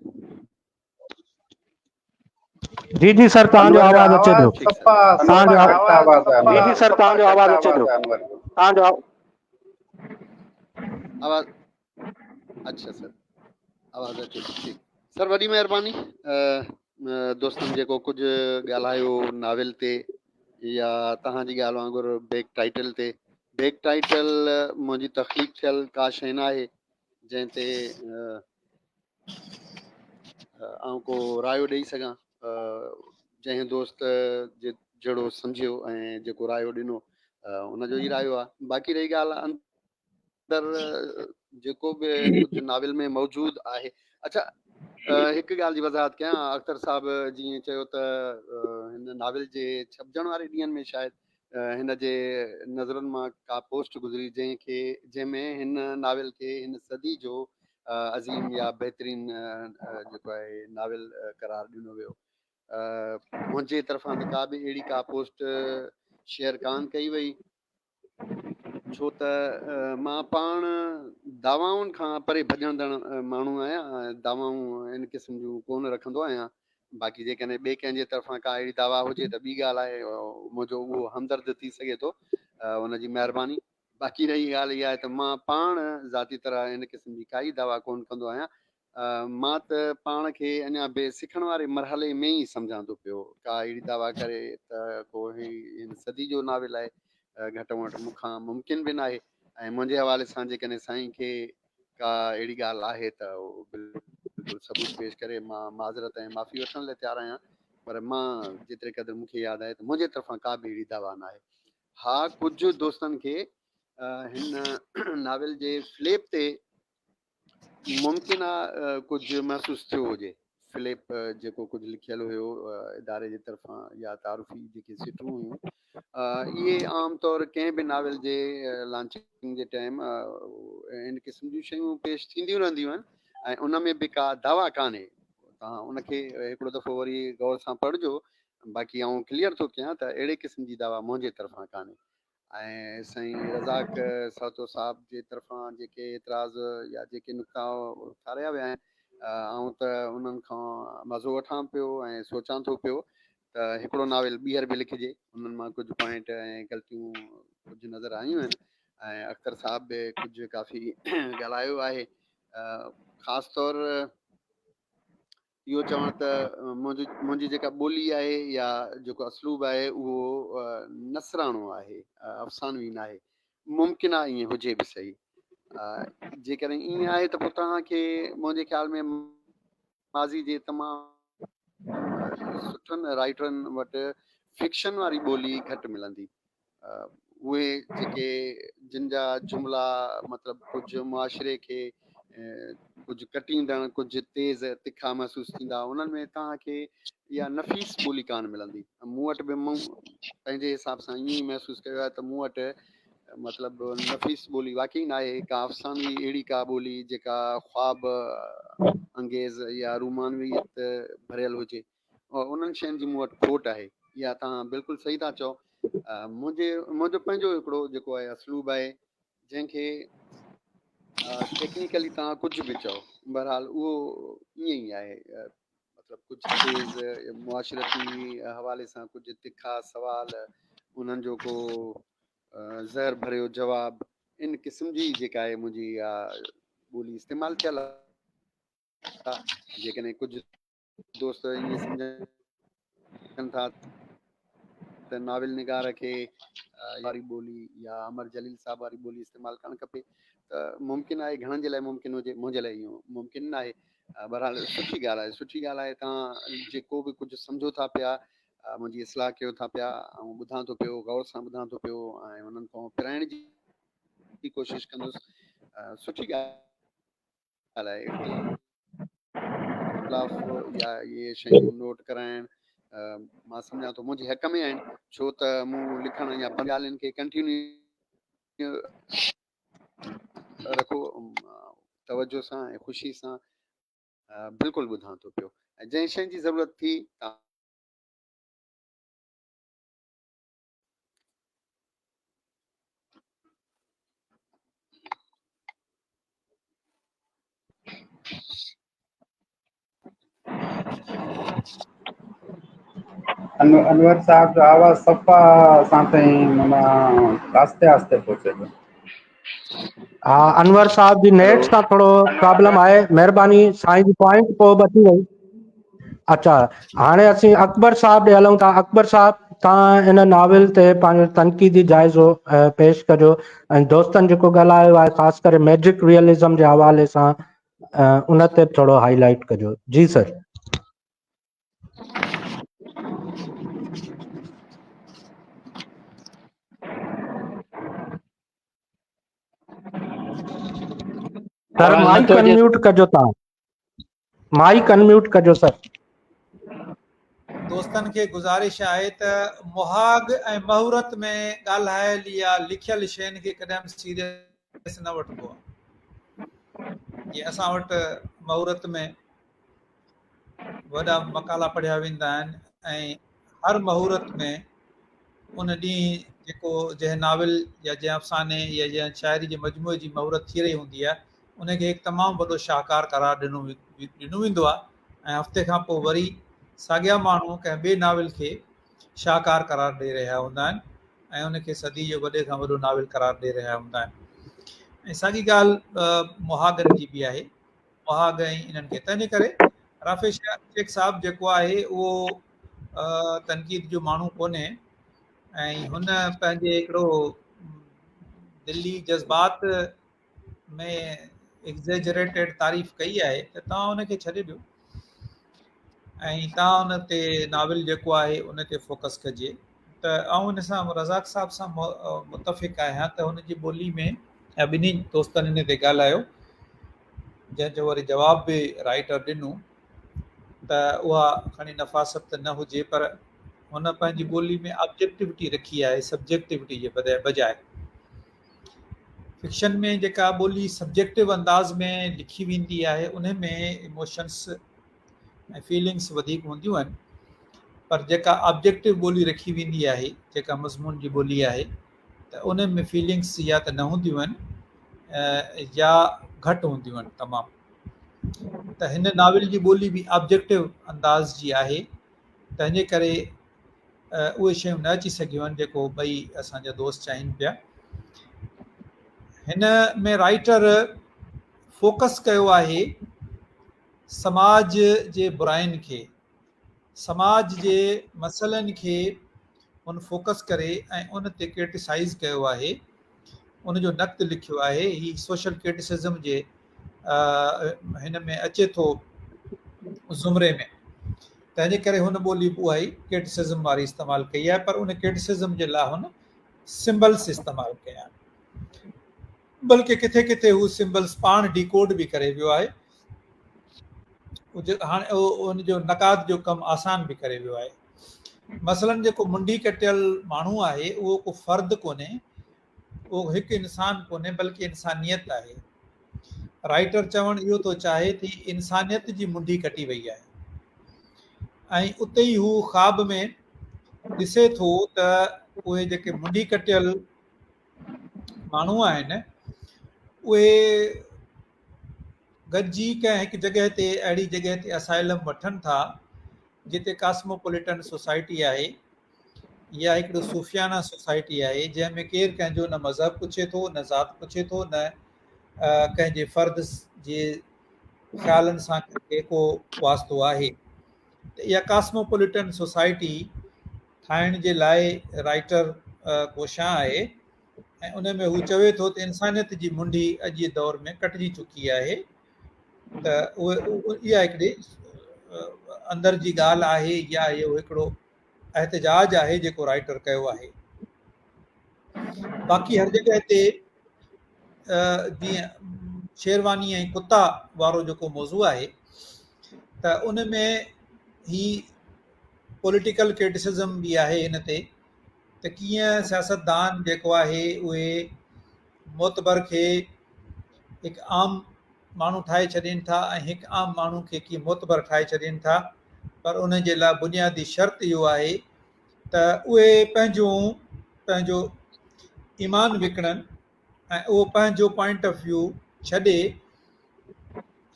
Speaker 1: जी जी सर, तव्हांजो
Speaker 3: अनवर
Speaker 1: आवाज़ अचे पियो।
Speaker 3: ठीकु सफ़ा
Speaker 1: तव्हांजो
Speaker 3: आवाज़
Speaker 1: जी जी सर, तव्हांजो आवाज़ अचे पियो। तव्हांजो
Speaker 4: आवाज़ अच्छा सर, आवाज़ अचे थी, ठीकु सर, वॾी महिरबानी। दोस्तनि जेको कुझु ॻाल्हायो नाविल ते या तव्हांजी ॻाल्हि वांगुरु बैक टाइटल ते, बैक टाइटल मुंहिंजी तख़लीक़ थियल का शइ न आहे जंहिं ते आउं को रायो ॾेई सघां। जंहिं दोस्त जे जहिड़ो सम्झियो ऐं जेको रायो ॾिनो उनजो ई रायो आहे। बाक़ी रही ॻाल्हि अंदरि जेको बि कुझु नाविल में मौजूदु आहे। अच्छा, हिकु ॻाल्हि जी वज़ाहत कयां, अख्तर साहिबु जीअं चयो त हिन नाविल जे छपजण वारे ॾींहंनि में शायदि हिन जे नज़रनि मां का पोस्ट गुज़री जंहिंमें हिन नाविल खे हिन सदी जो अज़ीम या बहितरीन जेको आहे नाविल करार ॾिनो वियो। मुंहिंजे तरफ़ां त का बि अहिड़ी का पोस्ट शेयर कान कई वई, छो त मां पाण दावाउनि खां परे भॼंदड़ माण्हू आहियां, दावाऊं इन क़िस्म जूं कोन रखंदो आहियां। बाक़ी जेकॾहिं ॿिए कंहिंजे तरफ़ां का अहिड़ी दावा हुजे त ॿी ॻाल्हि आहे, मुंहिंजो उहो हमदर्द थी सघे थो, उनजी महिरबानी। बाक़ी रही ॻाल्हि इहा आहे त मां पाण ज़ाती तरह इन क़िस्म जी काई दावा कोन कंदो आहियां। मां त पाण खे अञा बि सिखण वारे मरहले में ई सम्झां थो पियो। का अहिड़ी दावा करे त को हिन सदी जो नाविल आहे, घटि में घटि मूंखां मुमकिन बि न आहे। ऐं मुंहिंजे हवाले सां जेकॾहिं साईं खे का अहिड़ी ॻाल्हि आहे त उहो बिल्कुलु सबूत पेश करे, मां माज़रत ऐं माफ़ी वठण लाइ तयारु आहियां। पर मां जेतिरे क़दुरु मूंखे यादि आहे त मुंहिंजे तरफ़ां का बि अहिड़ी दावा न आहे। हा, कुझु दोस्तनि खे हिन नाविल जे फ्लेप ते मुमकिन आहे कुझु महसूसु थियो हुजे। फ्लेप जेको कुझु लिखियलु हुयो इदारे जे तरफ़ां या तारुफ़ी जेके सिटूं हुयूं, इहे आम तौरु कंहिं बि novel J launching J time in क़िस्म जूं शयूं पेश थींदियूं रहंदियूं आहिनि, ऐं उन में बि का दावा कान्हे। तव्हां उनखे हिकिड़ो दफ़ो वरी गौर सां पढ़िजो। बाक़ी आउं क्लियर थो कयां त अहिड़े क़िस्म जी दावा मुंहिंजे तरफ़ां कान्हे। ऐं साईं रज़ाक सातो साहब जे तरफ़ां जेके एतिराज़ या जेके नुक़्ता उथारिया विया आहिनि, आउं त उन्हनि खां मज़ो वठां पियो ऐं सोचां थो पियो त हिकिड़ो नाविल ॿीहर बि लिखिजे। उन्हनि मां कुझु पॉइंट ऐं ग़लतियूं कुझु नज़र आयूं आहिनि, ऐं अख़्तर साहब बि कुझु काफ़ी ॻाल्हायो आहे। ख़ासि तौर इहो चवणु त मुंहिंजी जेका ॿोली आहे या जेको असलूब आहे उहो नसराणो आहे, अफ़सानवी न आहे। मुमकिन आहे ईअं हुजे बि सही। जेकॾहिं ईअं आहे त पोइ तव्हांखे मुंहिंजे ख़्याल में माज़ी जे तमामु सुठनि राइटरनि वटि फिक्शन वारी ॿोली घटि मिलंदी। उहे जेके जिन जा जुमिला मतिलबु कुझु मुआशिरे खे कुझु कटींदड़, कुझु तेज़ तिखा महसूसु थींदा, उन्हनि में तव्हांखे इहा नफ़ीस ॿोली कान मिलंदी। मूं वटि बि पंहिंजे हिसाब सां ईअं ई महसूसु कयो आहे त मूं वटि मतिलबु नफ़ीस ॿोली वाक़ई न आहे। का अफ़सानवी अहिड़ी का ॿोली जेका ख़्वाब अंगेज़ या रूमानवियत भरियल हुजे, और उन्हनि शयुनि जी मूं वटि खोट आहे। इहा तव्हां बिल्कुलु सही था चओ। मुंहिंजो पंहिंजो हिकिड़ो जेको आहे असलूब आहे, जंहिंखे टेक्निकली तव्हां कुझु बि चओ, बहरहाल उहो ईअं ई आहे। मतिलबु कुझु तेज़ मुआशरती हवाले सां कुझु तिखा सवाल, उन्हनि जो को ज़हर भरियो जवाबु, इन क़िस्म जी जेका आहे मुंहिंजी इहा ॿोली इस्तेमालु थियल आहे। जेकॾहिं कुझु दोस्त ईअं सम्झनि था त नाविल निगार खे वारी ॿोली या अमर जलील साहब वारी ॿोली इस्तेमालु करणु खपे, त मुमकिन आहे। घणनि जे लाइ मुमकिन हुजे, मुंहिंजे लाइ इहो मुमकिन न आहे। बहरहाल सुठी ॻाल्हि आहे, सुठी ॻाल्हि आहे। तव्हां जेको बि कुझु सम्झो था पिया, मुंहिंजी इस्लाह कयो था पिया, ऐं ॿुधां थो पियो, गौर सां ॿुधां थो पियो, ऐं उन्हनि खां पिराइण जी कोशिशि कंदुसि। सुठी ॻाल्हि आहे। इख़्तिलाफ़ या इहे शयूं नोट कराइण मां सम्झां थो मुंहिंजे हक़ में आहिनि, छो त मूं लिखण या ॻाल्हियुनि खे कंटिन्यू रखो तवजो सां ऐं ख़ुशी सां, बिल्कुलु ॿुधां थो पियो। ऐं जंहिं शइ जी ज़रूरत थी
Speaker 3: अनवर साहब जो आवाज़ सफ़ा असां ताईं माना आस्ते आस्ते पहुचे थो।
Speaker 1: हा, अनवर साहब जी नेट सां थोरो प्रॉब्लम आहे। महिरबानी, साईं जी पॉइंट पोइ बची वई। अच्छा, हाणे असीं अकबर साहब ॾे हलूं था। अकबर साहब, तव्हां इन नाविल ते पंहिंजो तनक़ीदी जाइज़ो पेश कजो, ऐं दोस्तनि जेको ॻाल्हायो आहे ख़ासि करे मैजिक रियलिज़म जे हवाले सां उन ते थोरो हाईलाइट कजो। जी सर। सर,
Speaker 5: आवाज़
Speaker 1: माइक
Speaker 5: नथो अचे।
Speaker 1: अनम्यूट कजो, तव्हां माइक अनम्यूट कजो सर।
Speaker 2: दोस्तनि खे गुज़ारिश आहे त मुहाग ऐं महूरत में ॻाल्हायल या लिखियल शयुनि खे कॾहिं सीरियस न वठिबो आहे। जीअं असां वटि महूरत में वॾा मकाला पढ़िया वेंदा आहिनि, ऐं हर महूरत में उन ॾींहुं जेको जंहिं नाविल या जंहिं अफ़साने या जंहिं शाइरी जे मजमूए जी महूरत थी रही हूंदी आहे, उनखे हिकु तमामु वॾो शाहकार करार ॾिनो वेंदो आहे, ऐं हफ़्ते खां पोइ वरी साॻिया माण्हू कंहिं ॿिए नाविल खे शाहकार करार ॾेई रहिया हूंदा आहिनि, ऐं उनखे सदी जो वॾे खां वॾो नाविल करार ॾेई रहिया हूंदा आहिनि। ऐं साॻी ॻाल्हि मुहागनि जी बि आहे। वहाग ऐं इन्हनि खे। तंहिंजे करे राफेज शेख साहब जेको आहे उहो तनक़ीद जो माण्हू कोन्हे ऐं हुन पंहिंजे हिकिड़ो दिल्ली जज़्बात में एग्ज़ेजरेटेड तारीफ़ कई आहे त तव्हां हुनखे छॾे ॾियो ऐं तव्हां हुन ते नाविल जेको आहे उन ते फोकस कजे। त आउं हिन सां रज़ाक साहब सां मुतफ़िक़ आहियां त हुनजी ॿोली में ऐं ॿिन्ही दोस्तनि हिन ते ॻाल्हायो जंहिंजो वरी जवाब बि राइटर ॾिनो त उहा खणी नफ़ासत त न हुजे, पर हुन पंहिंजी ॿोली में ऑब्जेक्टिविटी रखी आहे सब्जेक्टिविटी जे बजाए। फिक्शन में जेका ॿोली सब्जेक्टिव अंदाज़ में लिखी वेंदी आहे उन में इमोशंस ऐं फीलिंग्स वधीक हूंदियूं आहिनि, पर जेका ऑब्जेक्टिव ॿोली रखी वेंदी आहे जेका मज़मून जी ॿोली आहे त उन में फीलिंग्स या त न हूंदियूं आहिनि या घटि हूंदियूं आहिनि तमामु। त हिन नाविल जी ॿोली बि ऑब्जेक्टिव अंदाज़ जी आहे, तंहिंजे करे उहे शयूं न अची सघियूं आहिनि जेको ॿई असांजा दोस्त चाहिनि पिया। हिन में राइटर फोकस कयो आहे समाज जे बुराइनि खे, समाज जे मसइलनि खे उन फोकस करे ऐं उन ते क्रिटिसाइज़ कयो आहे, उन जो नक़्द लिखियो आहे। ही सोशल क्रिटिसिज़म जे हिन में अचे थो ज़ुमरे में, तंहिंजे करे हुन ॿोली बि उहा ई क्रिटिसिज़म वारी इस्तेमालु कई आहे, पर उन क्रिटिसिज़म जे लाइ हुन सिम्बल्स इस्तेमालु कया आहिनि, बल्कि किथे किथे हू सिम्बल्स पाण डिकोड बि करे वियो आहे। हाणे उनजो नक़ाद जो कमु आसान बि करे वियो आहे। मसलन जेको मुंडी कटियल माण्हू आहे उहो को फ़र्द कोन्हे, उहो हिकु इंसान कोन्हे बल्कि इंसानियत आहे। राइटर चवणु इहो थो चाहे थी इंसानियत जी मुंडी कटी वई आहे ऐं उते ई हू ख़्वाब में ॾिसे थो त उहे जेके मुंडी कटियल माण्हू आहिनि उहे गॾिजी कंहिं हिकु जॻह ते अहिड़ी जॻह ते असाइलम वठनि था जिते कॉस्मोपॉलिटन सोसाइटी आहे या हिकिड़ो सूफ़ियाना सोसाइटी आहे जंहिंमें केरु कंहिंजो न मज़हब पुछे थो, न ज़ात पुछे थो, न कंहिंजे फ़र्द जे ख़्यालनि सां कंहिंखे को वास्तो आहे। त इहा कॉस्मोपॉलिटन सोसाइटी ठाहिण जे लाइ राइटर कोशां आहे ऐं उन में हू चवे थो त इंसानियत जी मुंडी अॼु जे दौर में कटिजी चुकी आहे। त उहे इहा हिकिड़ी अंदर जी ॻाल्हि आहे या इहो हिकिड़ो एहतजाज आहे जेको राइटर कयो आहे। बाक़ी हर जॻह ते जीअं शेरवानी ऐं कुता वारो जेको मौज़ू आहे त उन में ही पॉलिटिकल क्रिटिसिज़म बि आहे हिन ते त कीअं सियासतदान जेको आहे उहे मोतबर खे हिकु आम माण्हू ठाहे छॾनि था ऐं हिकु आम माण्हू खे कीअं मोतबर ठाहे छॾनि था, पर उन जे लाइ बुनियादी शर्त इहो आहे त उहे पंहिंजो ईमान विकिणनि ऐं उहो पंहिंजो पॉइंट ऑफ व्यू छॾे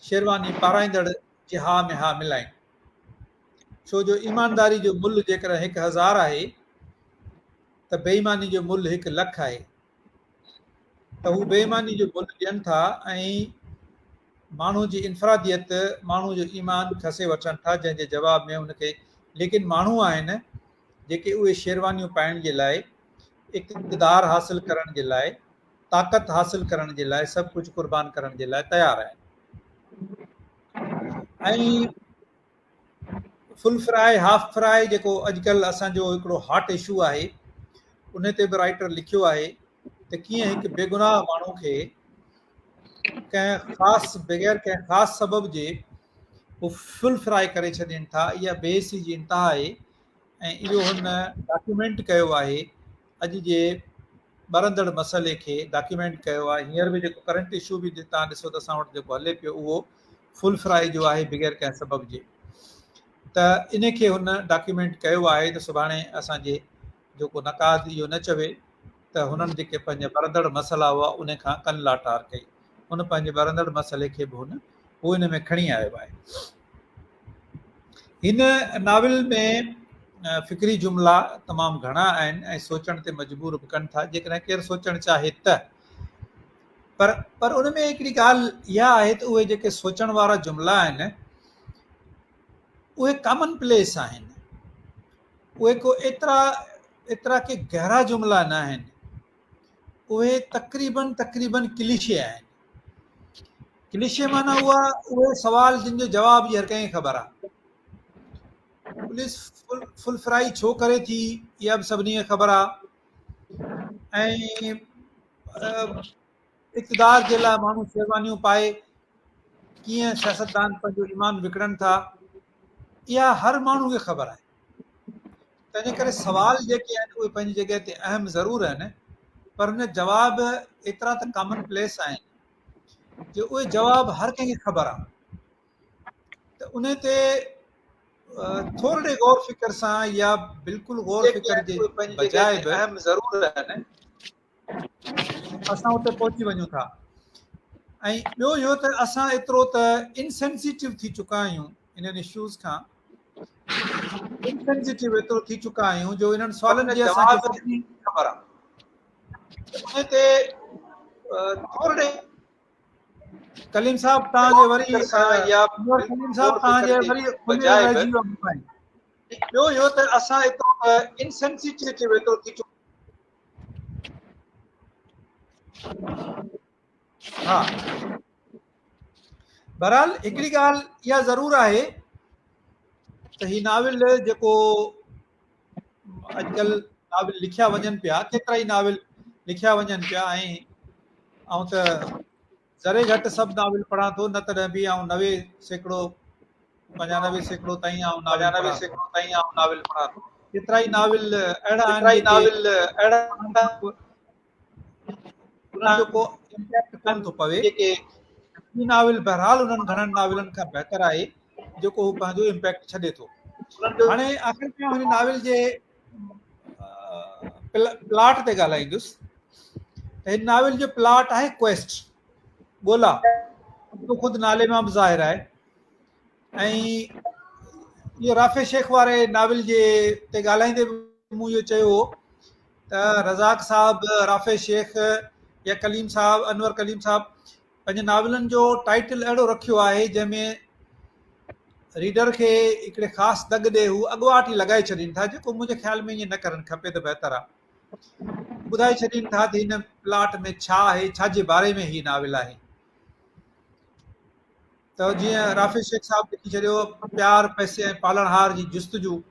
Speaker 2: शेरवानी पाराईंदड़ जे हा में हा मिलाइनि। छो जो ईमानदारी जो मुल्ह जेकर 1000 आहे त बेईमानी जो मुल्ह 1 लख आहे। त हू बेईमानी जो मुल्ह ॾियनि था ऐं माण्हू जी इनफ़रादियत, माण्हू जो ईमान खसे वठनि था, जंहिंजे जवाब में उनखे लेकिन माण्हू आहिनि जेके उहे शेरवानियूं पाइण जे लाइ, इक़्तिदार हासिल करण जे लाइ, ताक़त हासिल करण जे लाइ सभु कुझु क़ुर्बान करण जे लाइ तयारु आहिनि। ऐं फुल फ्राई हाफ फ्राई जेको अॼुकल्ह असांजो हिकिड़ो हॉट इशू आहे उन ते बि राइटर लिखियो आहे त कीअं हिकु बेगुनाह माण्हू खे कंहिं ख़ासि बग़ैर कंहिं ख़ासि सबब जे उहो फुल फ्राई करे छॾनि था। इहा बेइज़ती जी इंतिहा आहे ऐं इहो हुन डॉक्यूमेंट कयो आहे, अॼु जे ॿरंदड़ मसइले खे डॉक्यूमेंट कयो आहे। हींअर बि जेको करंट इशू बि तव्हां ॾिसो त असां वटि जेको हले पियो उहो फुल फ्राई जो आहे बग़ैर कंहिं सबब जे। त इन खे हुन डॉक्यूमेंट कयो आहे त सुभाणे असांजे जेको नक़ाद इहो न चवे त हुननि जेके पंहिंजा ॿरंदड़ मसइला हुआ उन खां कन लाटार कई। हुन पंहिंजे ॿरंदड़ मसइले खे बि उहो इन में खणी आयो आहे। हिन नाविल में फ़िक्री जुमिला तमामु घणा आहिनि ऐं सोचण ते मजबूर बि कनि था। जेकॾहिं केरु सोचणु चाहे त पर उन में हिकिड़ी ॻाल्हि इहा आहे त उहे जेके सोचण वारा जुमिला आहिनि उहे कॉमन प्लेस आहिनि, उहे को एतिरा के गहरा जुमिला न आहिनि, उहे तक़रीबन क्लिशे आहिनि। क्लिशे माना उहे सवाल जिन जो जवाब हर कंहिंखे ख़बर आहे। पुलिस फुल फ्राई छो करे थी इहा बि सभिनी खे ख़बर आहे। ऐं इक़्तिदार जे लाइ माण्हू शेरवानियूं पाए कीअं सियासतदान पंहिंजो ईमान विकिणनि था, इहा हर माण्हू खे ख़बर आहे। तंहिंजे करे सवाल जेके आहिनि उहे पंहिंजी जॻह ते अहम ज़रूरु आहिनि, पर हुन जवाब एतिरा त कॉमन प्लेस आहिनि जो उहे जवाब हर कंहिंखे ख़बर आहे। त उन ते थोरे गौर फिक्र सां या बिल्कुलु गौर फिक्र जे बजाए बि अहम ज़रूरु आहिनि, असां उते पहुची वञूं था। ऐं ॿियो इहो त असां एतिरो त इनसेंसिटिव थी चुका आहियूं इन्हनि इश्यूज़ खां, इनसेंसिटिव एतिरो थी चुका आहियूं जो इन्हनि सुवालनि जे असांखे ख़बर आहे। उन ते थोरे कलीम साहब तव्हांजे वरी कलीम साहब तव्हांजे वरी ॿियो इहो त असां एतिरो इनसेंसिटिव एतिरो थी चुका। हा, बहरहाल हिकिड़ी ॻाल्हि इहा ज़रूरु आहे त हीउ नाविल जेको अॼुकल्ह नाविल लिखिया वञनि पिया, केतिरा ई नाविल लिखिया वञनि पिया, ऐं त ज़रे घटि सभु नाविल पढ़ां थो, न तॾहिं बि 90% 95% ताईं नाविल पढ़ां थो। केतिरा ई नाविल अहिड़ा उन्हनि जो को इम्पैक्ट कोन थो पवे। हीउ नाविल बहरहाल उन्हनि घणनि नाविलनि खां बहितर आहे जेको हू पंहिंजो इम्पैक्ट छॾे थो। हाणे आख़िर में हिन नाविल जे प्लॉट ते ॻाल्हाईंदुसि त हिन नाविल जो प्लॉट आहे क्वेस्ट, ॻोल्हा, ख़ुदि नाले मां बि ज़ाहिर आहे। ऐं इहो राफ़े शेख वारे नाविल जे ते ॻाल्हाईंदे बि मूं इहो चयो हो त रज़ाक साहब, राफ़े शेख या कलीम साहब, अनवर कलीम साहब पंहिंजे नाविलनि जो टाइटल अहिड़ो रखियो आहे जंहिंमें रीडर खे हिकिड़े ख़ासि दग ॾे हू अॻुवाट ई लॻाए छॾीनि था, जेको मुंहिंजे ख़्याल में ईअं न करणु खपे त बहितर आहे। ॿुधाए छॾीनि था त हिन प्लॉट में छा आहे, छा जे बारे में हीउ नाविल आहे। त जीअं राफ़े शेख साहब लिखी छॾियो, प्यार, पैसे ऐं पालणहार जी जुस्तजू।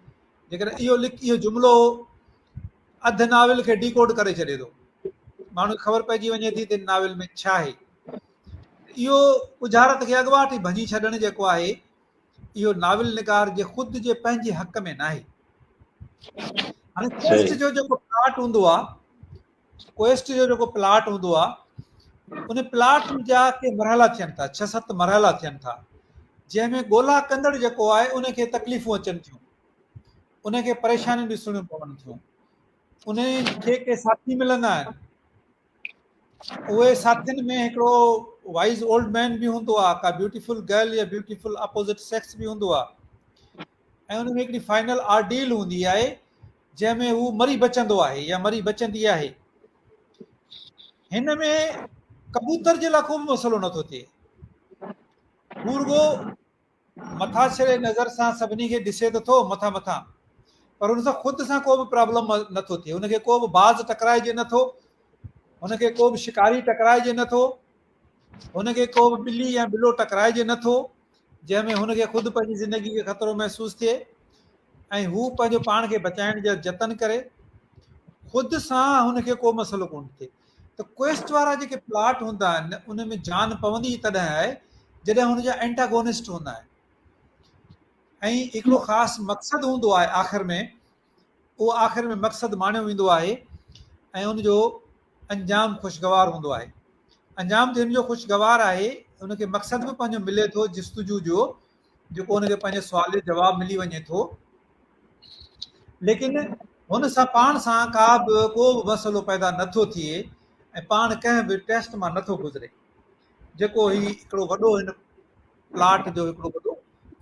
Speaker 2: जेकॾहिं इहो जुमिलो अधु नाविल खे डिकोड करे छॾे थो, माण्हू खे ख़बर पइजी वञे थी त नाविल में छा आहे। इहो बुझारत खे अॻुवाट ई भञी छॾणु जेको आहे, इहो नाविल निगार जे ख़ुदि जे पंहिंजे हक़ में न आहे। हाणे क्वेस्ट जो जेको प्लॉट हूंदो आहे, उन प्लॉट जा के मरहला थियनि था, 6-7 मरहला थियनि था, जंहिंमें ॻोल्हा कंदड़ जेको आहे उनखे तकलीफ़ूं अचनि थियूं, उनखे परेशानियूं ॾिसणियूं पवनि थियूं। उनखे के साथी मिलंदा आहिनि, उहे साथियुनि में हिकिड़ो वाइज़ ओल्ड मैन बि हूंदो आहे, का ब्यूटीफुल गर्ल या ब्यूटीफुल अपोजिट सेक्स बि हूंदो आहे, ऐं उन में हिकिड़ी फाइनल आर्डील हूंदी आहे जंहिंमें हू मरी बचंदो आहे या मरी बचंदी आहे। हिन में कबूतर जे लाइ को बि मसइलो नथो थिए, हू रुगो मथां छॾे नज़र सां सभिनी खे ॾिसे त थो मथां, पर हुन सां ख़ुदि सां को बि प्रॉब्लम नथो थिए। हुनखे को बि बाज़ टकराइजे नथो, हुनखे को बि शिकारी टकराइजे नथो, हुनखे को बि ॿिली या बिलो टकराइजे नथो जंहिंमें हुनखे ख़ुदि पंहिंजी ज़िंदगी खे ख़तरो महसूसु थिए ऐं हू पंहिंजो पाण खे बचाइण जा जतन करे। ख़ुदि सां हुनखे को मसइलो कोन थिए। त क्वेस्ट वारा जेके प्लॉट हूंदा आहिनि उन में जान पवंदी तॾहिं आहे जॾहिं हुनजा एंटागोनिस्ट हूंदा आहिनि ऐं हिकिड़ो ख़ासि मक़सदु हूंदो आहे आख़िर में, उहो आख़िर में मक़सदु माणियो वेंदो आहे ऐं उनजो अंजाम ख़ुशगवार हूंदो आहे। अंजाम त हिनजो ख़ुशगवार आहे, हुनखे मक़सदु बि पंहिंजो मिले थो जिस्तजू जो, जेको हुनखे पंहिंजे सुवाल जो जवाबु मिली वञे थो, लेकिन हुन सां पाण सां को बि मसइलो पैदा नथो थिए ऐं पाण कंहिं बि टेस्ट मां नथो गुज़रे, जेको ही हिकिड़ो वॾो हिन प्लॉट जो हिकिड़ो वॾो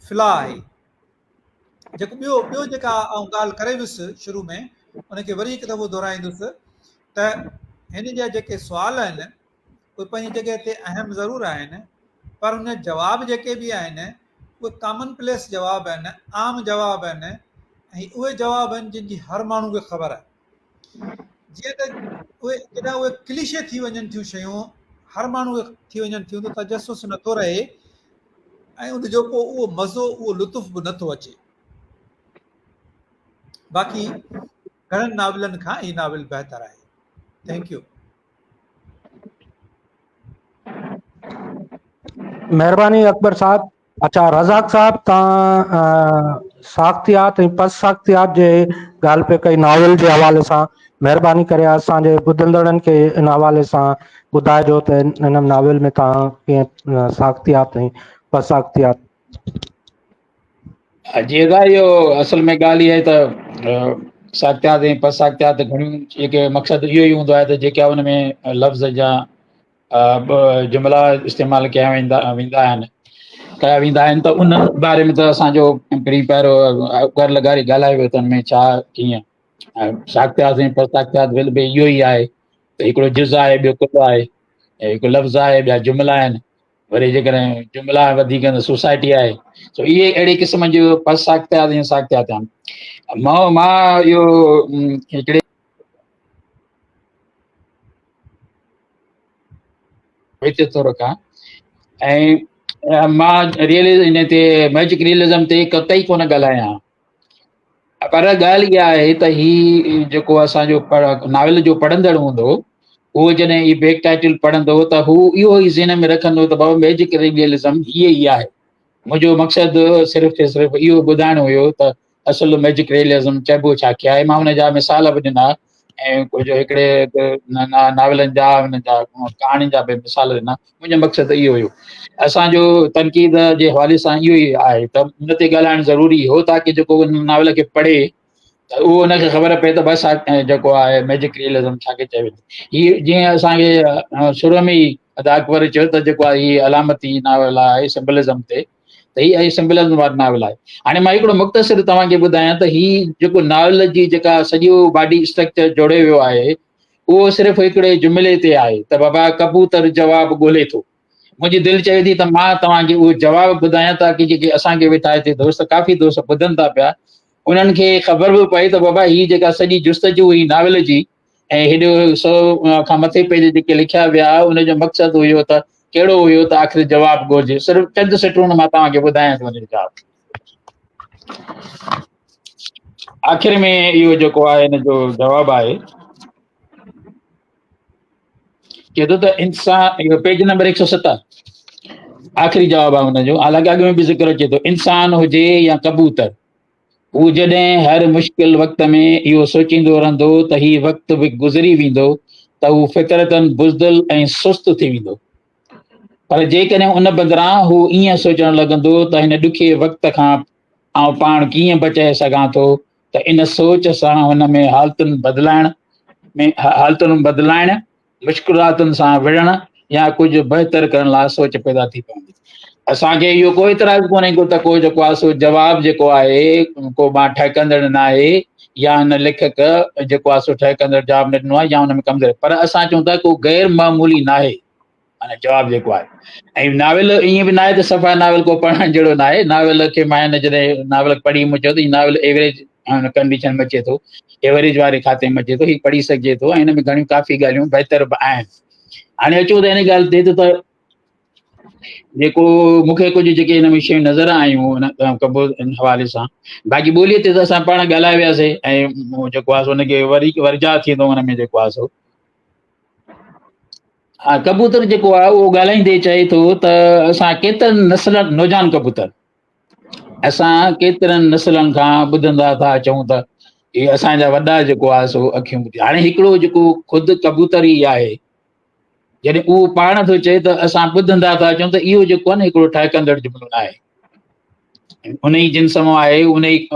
Speaker 2: फिला आहे। जेको ॿियो जेका आउं ॻाल्हि करे वियुसि शुरू में, उनखे वरी हिकु दफ़ो दोहराईंदुसि त हिन जा जेके सुवाल आहिनि उहे पंहिंजी जॻह ते अहम ज़रूरु आहिनि, पर हुन जवाब जेके बि आहिनि उहे कॉमन प्लेस जवाब आहिनि, आम जवाब आहिनि, ऐं उहे जवाब आहिनि जिन जी हर माण्हू खे ख़बर आहे। जीअं त उहे जॾहिं उहे क्लीशे थी वञनि थियूं शयूं, हर माण्हू खे थी वञनि थियूं, त तजसुस नथो रहे ऐं उनजो पोइ उहो मज़ो, उहो लुत्फ़ बि नथो अचे। बाक़ी घणनि नावलनि खां हीउ नावल बहितर आहे। Thank U.
Speaker 1: महिरबानी अकबर साहब। अच्छा रज़ाक साहब, तव्हां साख्तियात ऐं पस साख्तियात जे ॻाल्हि पे कई नावल जे हवाले सां महिरबानी करे असांजे ॿुधंदड़नि खे इन हवाले सां ॿुधाइजो त इन नावल में तव्हां कीअं साख्तियात ऐं पस साख्तियात।
Speaker 5: जीअं त इहो असल में ॻाल्हि इहा आहे त साख्तियात ऐं पस साख्तियात घणियूं जेके मक़सदु इहो ई हूंदो आहे त जेका हुन में लफ़्ज़ जा जुमिला इस्तेमालु कया वेंदा आहिनि त उन बारे में त असांजो पहिरियों घर लॻारे ॻाल्हाए वियो त हुन में छा कीअं साख्तियात ऐं पस साख्तियात बि इहो ई आहे त हिकिड़ो जुज़ आहे, ॿियो कुल आहे, हिकु लफ़्ज़ आहे, ॿिया जुमिला आहिनि, वरी जेकॾहिं जुमिला वधीक त सोसाइटी आहे। सो इहे अहिड़े क़िस्म जो पस साख्तियात ऐं साख्तियात आहिनि। मां इहो हिकिड़े हिते थो रखां ऐं मां इन ते मैजिक रियलिज़म ते कतई कोन ॻाल्हायां, पर ॻाल्हि इहा आहे त ही जेको असांजो नावल जो पढ़ंदड़ हूंदो उहो जॾहिं ही बैक टाइटल पढ़ंदो त हू इहो ई ज़हन में रखंदो त बाबा मैजिक रियलिज़म हीअ ई आहे। मुंहिंजो मक़सदु सिर्फ़ु इहो ॿुधाइणो हुयो त असुलु मैजिक रियलिज़म चइबो छा खे आहे। मां हुन जा मिसाल बि ॾिना ऐं कुझु हिकिड़े नावलनि जा हुन जा कहाणियुनि जा बि मिसाल ॾिना। मुंहिंजो मक़सदु इहो हुयो। असांजो तनक़ीद जे हवाले सां इहो ई आहे त हुन ते ॻाल्हाइणु ज़रूरी हो ताकी जेको उन नावल खे पढ़े त उहो हुनखे ख़बर पए त बसि जेको आहे मैजिक रियलिज़म छा खे चइबो। हीअ जीअं असांखे शुरू में ई अकबर चयो त जेको आहे हीअ अलामती नावल आहे सिम्बलिज़म ते, त हीअ सिम्बलिज़म वारो नावल आहे। हाणे मां हिकिड़ो मुख़्तसिर तव्हांखे ॿुधायां त हीअ जेको नावल जी जेका सॼो बॉडी स्ट्रक्चर जोड़ियो वियो आहे उहो सिर्फ़ु हिकिड़े जुमिले ते आहे त बाबा कबूतर जवाबु ॻोल्हे थो। मुंहिंजी दिलि चवे थी त मां तव्हांखे उहो जवाबु ॿुधायां ताकी जेके असांखे वेठा हिते दोस्त काफ़ी दोस्त ॿुधनि था पिया उन्हनि खे ख़बर बि पए त बाबा हीअ जेका सॼी जुस्तजू हुई नावल जी ऐं हेॾो 100 खां मथे पेज जेके लिखिया विया उनजो मक़सदु हुयो त कहिड़ो हुयो त आख़िर जवाबु ॻोल्हिजे। सिर्फ़ु चंद सिटूं मां तव्हांखे ॿुधायां थो हुनजो जवाबु। आख़िर में इहो जेको आहे हिन जो जवाबु आहे चए थो त इंसान, इहो पेज नंबर 107 आख़िरी जवाबु आहे हुनजो। हालांकि अॻु में बि ज़िक्र अचे थो, इंसान हुजे या कबूतर, हू जॾहिं हर मुश्किल वक़्त में इहो सोचींदो रहंदो त हीउ वक़्तु बि गुज़री वेंदो त हू फितरतन बुज़दिल ऐं सुस्त थी वेंदो। पर जेकॾहिं उन बदिरां हू ईअं सोचणु लॻंदो त हिन ॾुखे वक़्त खां आउं पाण कीअं बचाए सघां थो, त इन सोच सां हुन में हालतुनि बदिलाइण, मुश्किलातुनि सां विढ़ण या कुझु बहितर करण लाइ सोच पैदा थी पवंदी। असांखे इहो कोई इतराज़ कोन्हे को त को जेको आहे सो जवाबु जेको आहे को मां ठहकंदड़ न आहे या हिन लेखक जेको आहे सो ठहकंदड़ जवाबु न ॾिनो आहे या हुन में कमज़ोर, पर असां चऊं था को गैर मामूली न आहे हाणे जवाबु जेको आहे। ऐं नावल ईअं बि न आहे त सफ़ा नावल को पढ़ण जहिड़ो न आहे। नावल खे मां हिन जॾहिं नावल पढ़ी मूं चयो त हीउ नावल एवरेज कंडीशन में अचे थो, एवरेज वारे खाते में अचे थो, हीउ पढ़ी सघिजे थो ऐं हिन में घणियूं काफ़ी ॻाल्हियूं बहितर बि आहिनि। हाणे अचूं त हिन ॻाल्हि ते त जेको मूंखे कुझु जेके हिन में शयूं नज़र आयूं हिन हवाले सां, बाक़ी ॿोलीअ ते त असां पाण ॻाल्हाए वियासीं ऐं जेको आहे सो हुनखे वरी वर्जा थींदो हुन में जेको आहे सो। हा, कबूतर जेको आहे उहो ॻाल्हाईंदे चए थो त असां केतिरनि नस्लनि नौजान कबूतर असां केतिरनि नस्लनि खां ॿुधंदा था अचूं त इहे असांजा वॾा जेको आहे सो अखियूं। हाणे हिकिड़ो जेको ख़ुदि कबूतर ई आहे जॾहिं उहो पाण थो चए त असां ॿुधंदा था अचूं त इहो जेको आहे न हिकिड़ो ठहकंदड़ जुमिलो न आहे। उन ई जिन्स मां आहे, उन ई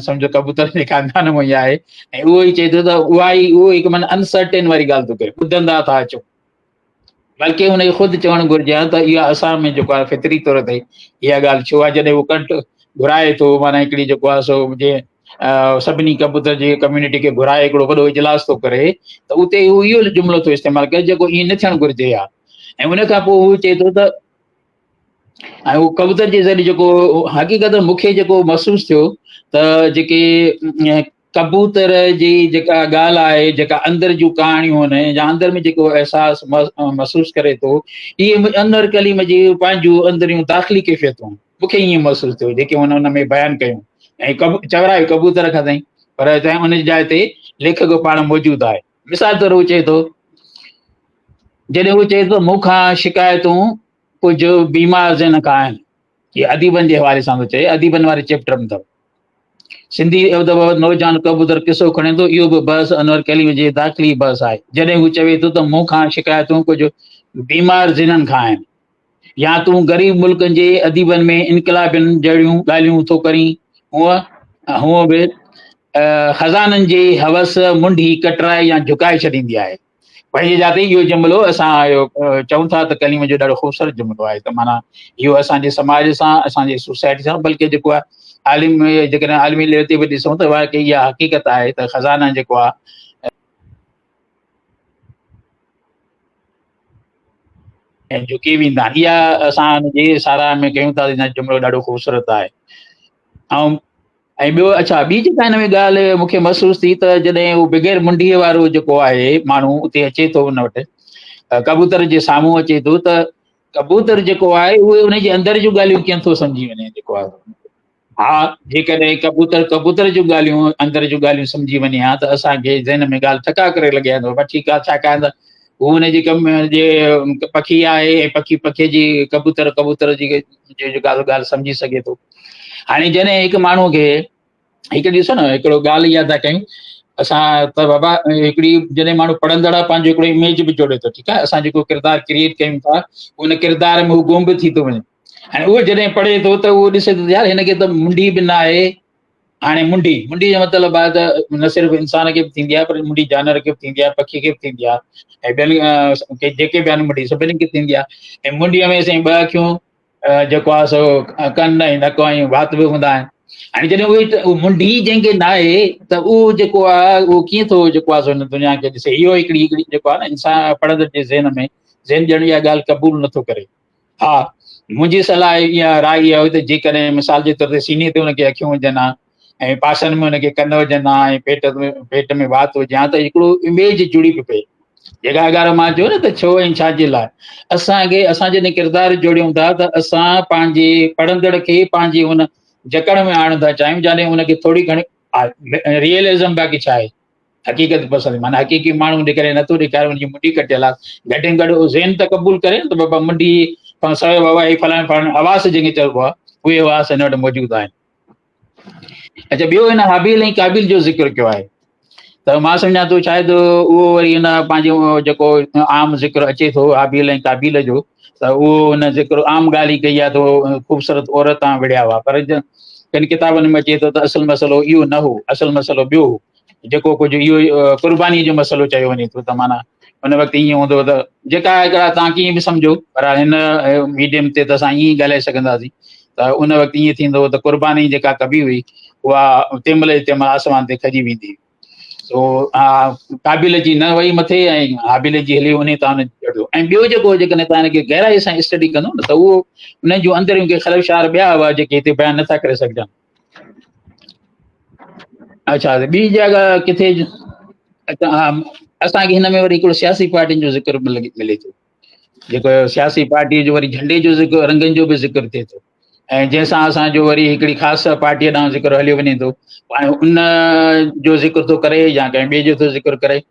Speaker 5: सम्झो कबूतर जे ख़ानदान मां ई आहे ऐं उहो ई चए थो त उहो हिकु माना अनसर्टेन वारी ॻाल्हि थो करे, ॿुधंदा था अचूं। बल्कि हुनखे ख़ुदि चवणु घुरिजे त इहा असां में जेको आहे फितरी तौर ते इहा ॻाल्हि छो आहे। जॾहिं उहो कंठ घुराए थो माना हिकिड़ी जेको आहे सो जीअं सभिनी कबूतर जी कम्युनिटी खे घुराए हिकिड़ो वॾो इजलास थो करे, त उते हू इहो जुमिलो थो इस्तेमालु करे जेको ईअं न थियणु घुरिजे हा। ऐं उन खां पोइ हू चए थो त ऐं उहो कबूतर जे ज़रिए जेको हक़ीक़त मूंखे जेको महसूसु थियो त जेके कबूतर जी जेका ॻाल्हि आहे, जेका अंदरि जूं कहाणियूं आहिनि या अंदरि में जेको अहसासु महसूसु करे थो, इहे अंदरि कलीम जी पंहिंजूं अंदरियूं दाख़िली कैफ़ियतूं मूंखे ईअं महसूसु थियो जेके हुन में बयानु कयूं। ऐं चवरायो कबूतर खां ताईं, पर तंहिं उन जाइ ते लेखक पाण मौजूदु आहे। मिसाल तौरु हू चए थो, जॾहिं हू चए थो मूंखां शिकायतूं कुझु बीमार ज़हन खां आहिनि, इहे अदीबनि जे हवाले सां थो चए, अदीबनि वारे चैप्टर में अथव। सिंधी नौजवान कबूतर किसो खणे थो, इहो बि बहस अनवर कलीम जे दाख़िली बहस आहे। जॾहिं हू चवे थो त मूंखां शिकायतूं कुझु बीमार ज़हननि खां आहिनि, या तूं ग़रीब मुल्कनि जे अदीबनि में इनकलाबियुनि जहिड़ियूं ॻाल्हियूं थो करीं, हूअं बि ख़ज़ाननि जी हवस मुंडी कटराए या झुकाए छॾींदी आहे। पंहिंजे जाते इहो जुमिलो असां चऊं था त कलीम जो ॾाढो ख़ूबसूरत जुमिलो आहे। त माना इहो असांजे समाज सां, असांजे सोसाइटी सां, बल्कि जेको आहे आलिम, जेकॾहिं आलिमी लेवल ते बि ॾिसूं त वाकई इहा हक़ीक़त आहे त ख़ज़ाना जेको आहे ऐं झुकी वेंदा आहिनि। इहा असां हुनजी साराह में कयूं था, हिन जुमिलो ॾाढो ख़ूबसूरत आहे। ऐं ॿियो, अच्छा, ॿी जेका हिन में ॻाल्हि मूंखे महसूसु थी त जॾहिं उहो बग़ैर मुंडीअ वारो जेको आहे माण्हू उते अचे थो, हुन वटि कबूतर जे साम्हूं अचे थो, त कबूतर जेको आहे उहे उनजे अंदरि जूं ॻाल्हियूं कीअं थो सम्झी वञे जेको आहे। हा, जेकॾहिं कबूतर जूं ॻाल्हियूं, अंदरि जूं ॻाल्हियूं सम्झी वञे हा त असांखे ज़हन में ॻाल्हि ठका करे लॻे वेंदो। पर ठीकु आहे, छाकाणि त हू हुनजी कम जे पखी आहे ऐं पखीअ जी कबूतर जी ॻाल्हि सम्झी सघे थो। हाणे जॾहिं हिकु माण्हूअ खे हिकु ॾिसो न, हिकिड़ो ॻाल्हि इहा था कयूं असां त बाबा, हिकिड़ी जॾहिं माण्हू पढ़ंदड़ आहे पंहिंजो हिकिड़ो इमेज बि जोड़े थो, ठीकु आहे, असां जेको किरदारु क्रिएट कयूं था उन किरदार में हू गुम बि थी थो वञे। हाणे उहो जॾहिं पढ़े थो त उहो ॾिसे थो यार हिनखे त मुंडी बि न आहे। हाणे मुंडी जो मतिलबु आहे त न सिर्फ़ु इंसान खे बि थींदी आहे, पर मुंडी जानवर खे बि थींदी आहे, पखी खे बि थींदी आहे, ऐं ॿियनि जेके बि आहिनि मुंडी सभिनी खे थींदी आहे। ऐं मुंडीअ में साईं ॿ अखियूं जेको आहे सो कन ऐं नक ऐं वात बि हूंदा आहिनि। हाणे जॾहिं उहे मुंडी जंहिंखे न आहे त उहो जेको आहे उहो कीअं थो जेको आहे सो हिन दुनिया खे ॾिसे। इहो हिकिड़ी जेको आहे न इंसान पढ़ंदड़ जे ज़हन में ज़हन ॼण इहा ॻाल्हि क़बूल नथो करे। हा, मुंहिंजी सलाह इहा राय इहा हुई त जेकॾहिं मिसाल जे तौर ते सीने ते हुनखे अखियूं हुजनि हा ऐं पासनि में हुनखे कन हुजनि हा ऐं पेट में वात हुजे हा, त हिकिड़ो इमेज जुड़ी पई पए। जेका ॻाल्हि मां चयो न त छो ऐं छाजे लाइ असां जॾहिं किरदारु जोड़ियूं था त असां पंहिंजे पढ़ंदड़ खे पंहिंजे हुन जकड़ में आणणु था चाहियूं, जॾहिं हुनखे थोरी घणी रियलिज़म बाक़ी छा आहे, हक़ीक़त पसंदि, माना हक़ीक़ी माण्हू ॾेखारे नथो ॾेखारे हुनजी मुंडी कटियल आहे। घटि में घटि उहो ज़हन त क़बूल करे न त बाबा मुंडी सयो बाबा ही फलाणे फलाणे आवास जंहिंखे चइबो आहे, उहे आवास हिन वटि मौजूदु आहिनि। अच्छा, ॿियो हिन हाबिल ऐं काबिल जो ज़िक्र कयो आहे त मां सम्झां थो शायदि उहो वरी हिन पंहिंजो जेको आम ज़िक्र अचे थो हाबिल ऐं काबिल जो, त उहो हुन ज़िक्र आम ॻाल्हि ई कई आहे त ख़ूबसूरत औरत तां विढ़िया हुआ, पर किन किताबनि में अचे थो त असुलु मसइलो इहो न हो, असुलु मसइलो ॿियो हो, जेको कुझु इहो क़ुर्बानी जो मसइलो चयो वञे थो। त माना हुन वक़्तु ईअं हूंदो त जेका हिकिड़ा तव्हां कीअं बि सम्झो, पर हिन मीडियम ते त असां ईअं ई ॻाल्हाए सघंदासीं। त उन वक़्तु ईअं थींदो त क़ुर्बानी जेका कबी हुई उहा तंहिंमहिल आसमान ते खजी वेंदी। सो काबिल जी न वई मथे ऐं हाबिल जी हली वञे त ऐं ॿियो जेको जेकॾहिं तव्हां हिनखे गहराई सां स्टडी कंदो न त उहो उन जूं अंदरियूं के ख़लफशार ॿिया हुआ जेके हिते बयानु नथा करे सघजनि। अच्छा, ॿी जॻह किथे असांखे हिन में वरी हिकिड़ो सियासी पार्टियुनि जो ज़िक्र मिले थो, जेको सियासी पार्टीअ जो वरी झंडे जो ज़िक्र, रंगनि जो बि ज़िक्र थिए थो, ऐं जंहिंसां असांजो वरी हिकिड़ी ख़ासि पार्टीअ ॾांहुं ज़िक्र हलियो वञे थो, हाणे उन जो ज़िक्र थो करे या कंहिं ॿिए जो थो ज़िक्र करे।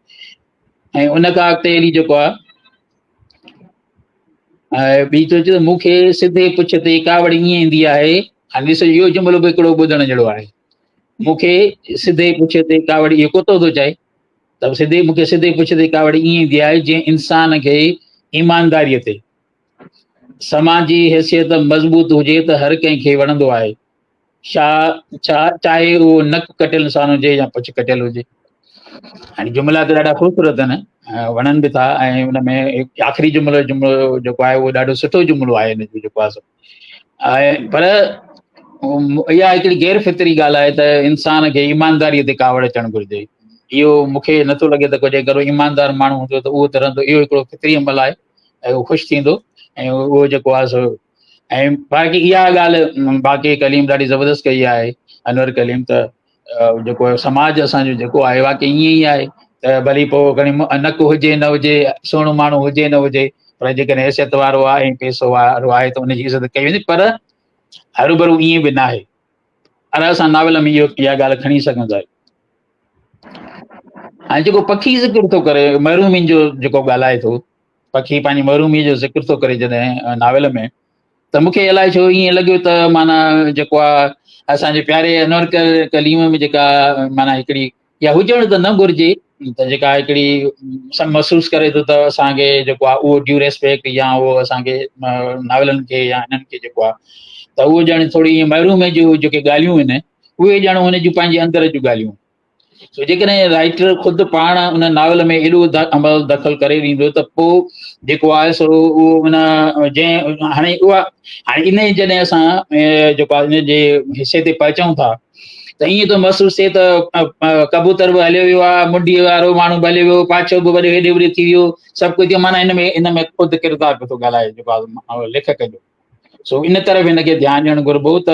Speaker 5: ऐं उन खां अॻिते वरी जेको आहे ॿी थो चए मूंखे सिधे पुछ ते कावड़ ईअं ईंदी आहे। हाणे ॾिसो, इहो जुमिलो बि हिकिड़ो ॿुधण जहिड़ो आहे। मूंखे सिधे पुछ ते कावड़, इहो कुतो थो चए त मूंखे सिधे पुछ ते कावड़ ईअं ईंदी आहे जीअं इंसान खे ईमानदारीअ ते समाजी हैसियत मज़बूत हुजे त हर कंहिंखे वणंदो आहे, चाहे उहो नक कटियल इंसान हुजे या पुछ कटियल हुजे। हाणे जुमिला त ॾाढा ख़ूबसूरत आहिनि, वणनि बि था, ऐं हुन में आख़िरी जुमिलो जेको आहे उहो ॾाढो सुठो जुमिलो आहे हिन जो जेको आहे। पर इहा हिकिड़ी गैर फितरी ॻाल्हि आहे त इंसान खे ईमानदारीअ ते कावड़ अचणु घुरिजे। इहो मूंखे नथो लॻे त कुझु अगरि ईमानदार माण्हू हूंदो त उहो तरंदो। इहो हिकिड़ो फितरी अमल आहे ऐं उहो ख़ुशि थींदो ऐं उहो जेको आहे सो। ऐं बाक़ी इहा ॻाल्हि बाक़ी कलीम ॾाढी ज़बरदस्त कई आहे अनवर कलीम, त जेको समाज असांजो जेको आहे वाक़ई ईअं ई आहे त भली पोइ घणी नक हुजे न हुजे, सुहिणो माण्हू हुजे न हुजे, पर जेकॾहिं हैसियत वारो आहे ऐं पैसो वारो आहे त उनजी इज़त कई वेंदी। पर हरूभरू ईअं बि न आहे। अरे असां नावल में इहा ॻाल्हि खणी सघूं था। हाणे जेको पखी ज़िक्र थो करे महरूमी जो जेको ॻाल्हाए थो, पखी पंहिंजी महरूमी जो ज़िक्र थो करे जॾहिं नावल में, त मूंखे अलाए छो ईअं लॻियो त माना जेको आहे असांजे प्यारे अनवर कलीम में जेका माना हिकिड़ी इहा हुजण त न घुरिजे, त जेका हिकिड़ी महसूसु करे थो त असांखे जेको आहे उहो ड्यू रेस्पेक्ट या उहो असांखे नावलनि खे या हिननि खे जेको आहे त उहो ॼण थोरी ईअं महरूम जूं जेके ॻाल्हियूं आहिनि उहे ॼण हुन जूं पंहिंजे अंदर जूं ॻाल्हियूं। सो जेकॾहिं राइटर ख़ुदि पाण उन नावल में एॾो अमल दख़ल करे ॾींदो त पोइ जेको आहे सो उहो उन जंहिं हाणे इन जॾहिं असां जेको आहे इन जे हिसे ते पहुचूं था त ईअं थो महसूसु थिए त कबूतर बि हलियो वियो आहे, मुंडीअ वारो माण्हू बि हलियो वियो, पाछो बि वॾे हेॾे होॾे थी वियो, सभु कुझु माना इन में ख़ुदि किरदारु पियो थो ॻाल्हाए जेको आहे लेखक जो। सो इन तरफ़ हिनखे ध्यानु ॾियणु घुरिबो त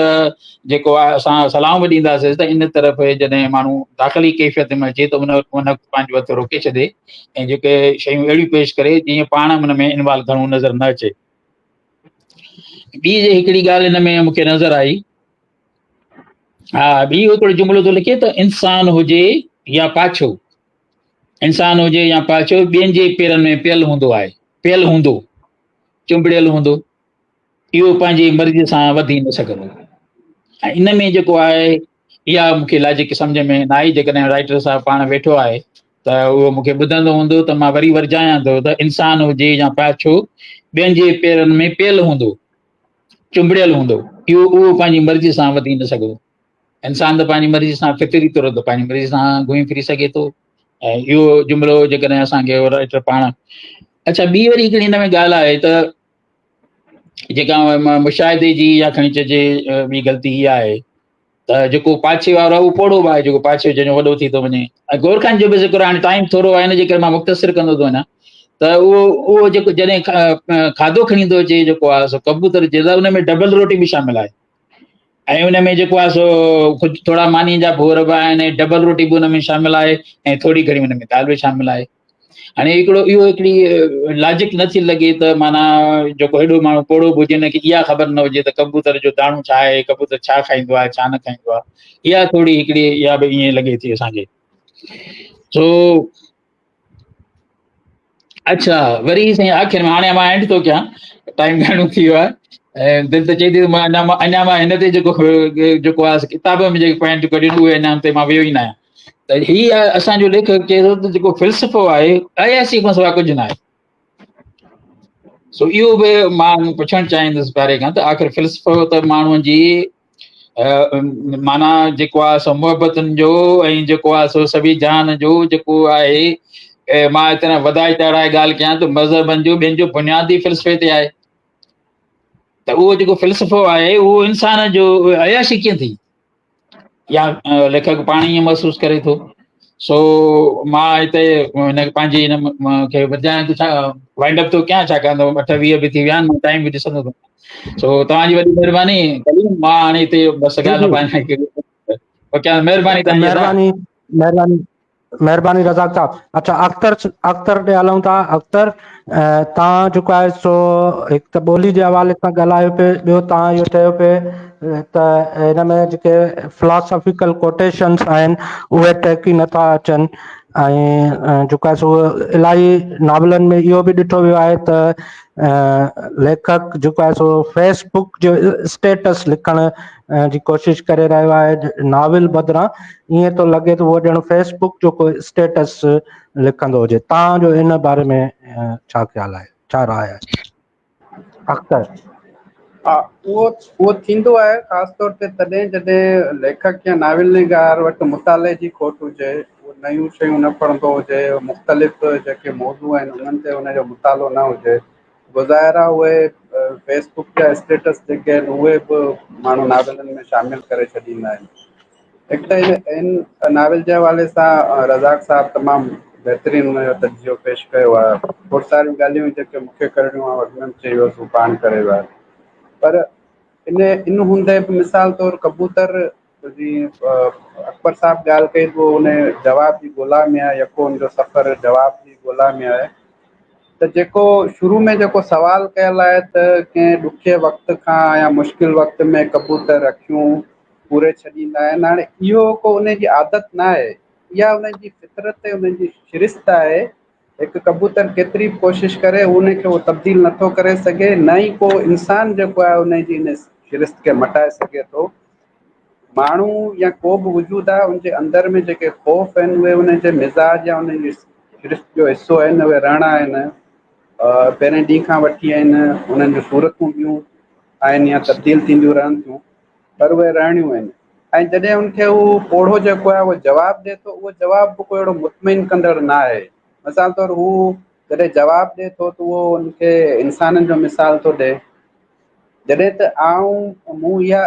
Speaker 5: जेको आहे असां सलाहूं बि ॾींदासीं त इन तरफ़ जॾहिं माण्हू दाख़िली कैफ़ियत में अचे त उन पंहिंजो हथु रोके छॾे ऐं जेके शयूं अहिड़ियूं पेश करे जीअं पाण हुन में इन्वॉल्व घणो नज़र न अचे। ॿी हिकिड़ी ॻाल्हि हिन में मूंखे नज़र आई, हा, ॿी हिकिड़ो जुमिलो थो लिखे त इंसान हुजे या पाछो, इंसान हुजे या पाछो ॿियनि जे पेरनि में पियल हूंदो आहे, पियल हूंदो, चुंबड़ियल हूंदो, इहो पंहिंजी मर्ज़ीअ सां वधी न सघंदो। ऐं इन में जेको आहे इहा मूंखे लॉजिक सम्झ में न आई। जेकॾहिं राइटर साहब पाण वेठो आहे त उहो मूंखे ॿुधंदो हूंदो त मां वरी वरजायां थो त इंसान हुजे या पाछो ॿियनि जे पेरनि में पियल हूंदो, चुंबड़ियल हूंदो, उहो पंहिंजी मर्ज़ीअ सां वधी न सघंदो। इंसान त पंहिंजी मर्ज़ी सां फितरी तौर ते पंहिंजी मर्ज़ी सां घुमी फिरी सघे थो। ऐं इहो जुमिलो जेकॾहिं असांखे राइटर पाण। अच्छा, ॿी वरी हिकिड़ी हिन में ॻाल्हि आहे त जेका मुशाहिदे जी या खणी चइजे ॿी ग़लती इहा आहे त जेको पाछे वारो आहे उहो पोड़ो बि आहे, जेको पाछे जंहिंजो वॾो थी थो वञे। ऐं गौर खान जो बि ज़िक्र, हाणे टाइम थोरो आहे, हिन जे करे मां मुख़्तसिर कंदो थो वञा त उहो जेको जॾहिं खाधो खणी थो अचे जेको आहे सो कबूतर जे लाइ, उन में डबल रोटी बि शामिल आहे ऐं उन में जेको आहे सो कुझु थोरा मानी जा भोर बि आहिनि, डबल रोटी बि उन में शामिल आहे ऐं थोरी घणी उन में दाल बि शामिल आहे। हाणे इहो हिकिड़ी लॉजिक नथी लॻे त माना जेको हेॾो माण्हू पोड़ो बि हुजे, हुनखे इहा ख़बर न हुजे त कबूतर जो दाणो छा आहे, कबूतर छा खाईंदो आहे छा न खाईंदो आहे। इहा थोरी हिकिड़ी इहा बि ईअं लॻे थी असांखे। सो अच्छा, वरी साईं आख़िर में हाणे मां एंड थो कयां, टाइम घणो थी वियो आहे ऐं दिलि त चए थी अञा मां हिन ते जेको आहे किताब में जेके पॉइंट कढियूं उहे अञा ते मां वियो ई न आहियां। त हीअ असांजो लेखक चए थो त जेको फ़िल्सफ़ो आहे अयासी खां सवाइ कुझु न आहे। सो इहो बि मां पुछणु चाहींदुसि पहिरें खां त आख़िर फ़िल्सफ़ो त माण्हूअ जी माना जेको आहे सो मुहबतुनि जो ऐं जेको आहे सो सभी जान जो जेको आहे, मां हिते वधाए चढ़ाए ॻाल्हि कयां त मज़हबनि जो ॿियनि जो बुनियादी फ़िल्सफ़े ते आहे। त उहो जेको फ़िल्सफ़ो आहे उहो इंसान जो अयाशी कीअं थी, या लेखक पाण ईअं महसूसु करे थो। सो मां हिते हिन पंहिंजी हिन खे वधाइण थो छा वाइंड अप थो कयां, छाकाणि त 28 बि थी विया आहिनि, टाइम बि ॾिसंदो थो। सो तव्हांजी वॾी महिरबानी, मां हाणे हिते बसि ॻाल्हि न पायां। महिरबानी तव्हांजी।
Speaker 1: महिरबानी महिरबानी महिरबानी रज़ाक साहब। अच्छा, अख्तर ॾे हलूं था। अख्तर, तव्हां जेको आहे सो हिकु त ॿोली जे हवाले सां ॻाल्हायो पिए, ॿियो तव्हां इहो चयो पिए त हिन में जेके फिलोसॉफिकल कोटेशन्स आहिनि उहे टहिकी नथा अचनि, ऐं जेको आहे सो इलाही नावलनि में इहो बि ॾिठो वियो आहे त लेखक जेको आहे सो फेसबुक जो स्टेटस लिखण जी कोशिशि करे रहियो आहे नाविल बदिरां। ईअं थो लॻे त उहो ॼण फेसबुक जो कोई स्टेटस लिखंदो हुजे। तव्हांजो इन बारे में छा ख़्यालु आहे, छा राय आहे? अख्तर।
Speaker 3: हा, उहो थींदो आहे ख़ासि तौर ते तॾहिं जॾहिं लेखक या नाविलनिगार वटि मुताले जी खोट हुजे, उहो नयूं शयूं न पढ़ंदो हुजे, मुख़्तलिफ़ जेके मौज़ू आहिनि उन्हनि ते हुनजो मुतालो न हुजे, गुज़ारा उहे फेसबुक जा स्टेटस जेके आहिनि उहे बि माण्हू नावेलनि में शामिलु करे छॾींदा आहिनि। हिकु त इन नावेल जे हवाले सां रज़ाक साहब तमामु बहितरीनु हुनजो तजियो पेश कयो आहे। खोड़ सारियूं ॻाल्हियूं जेके मूंखे करणियूं आहे उन्हनि चई वियो हू पाण करे वियो आहे। पर इन हूंदे बि मिसाल तौरु कबूतर जीअं अकबर साहब ॻाल्हि कई पोइ उन जवाब जी ॻोल्हा में आहे, यको हुनजो सफ़र जवाब जी ॻोल्हा में आहे। त जेको शुरू में जेको सुवालु कयल आहे त कंहिं ॾुखे वक़्त खां या मुश्किल वक़्त में कबूतर अखियूं पूरे छॾींदा आहिनि, हाणे इहो को उन जी आदत न आहे, इहा उन जी फितरत उन जी शिरिस्त आहे। हिकु कबूतर केतिरी बि कोशिशि करे उनखे उहो तब्दील नथो करे सघे, न ई को इंसानु जेको आहे उन जी इन शिरिस्त खे मटाए सघे थो। माण्हू या को बि वजूद आहे उनजे अंदरि में जेके ख़ौफ़ आहिनि उहे उनजे मिज़ाज या उन जी शिरिस्त जो हिसो आहिनि, उहे रहणा आहिनि। पहिरें ॾींहं खां वठी आहिनि, उन्हनि जूं सूरतूं ॿियूं आहिनि या तब्दील थींदियूं रहनि थियूं, पर उहे रहणियूं आहिनि। ऐं जॾहिं उनखे उहो पोढ़ो जेको आहे उहो जवाबु ॾिए थो, उहो जवाबु बि कोई अहिड़ो मुतमिन कंदड़ न आहे। मिसाल तौरु हू जॾहिं जवाबु ॾिए थो त उहो उनखे इंसाननि जो मिसाल थो ॾिए। जॾहिं त मूं इहा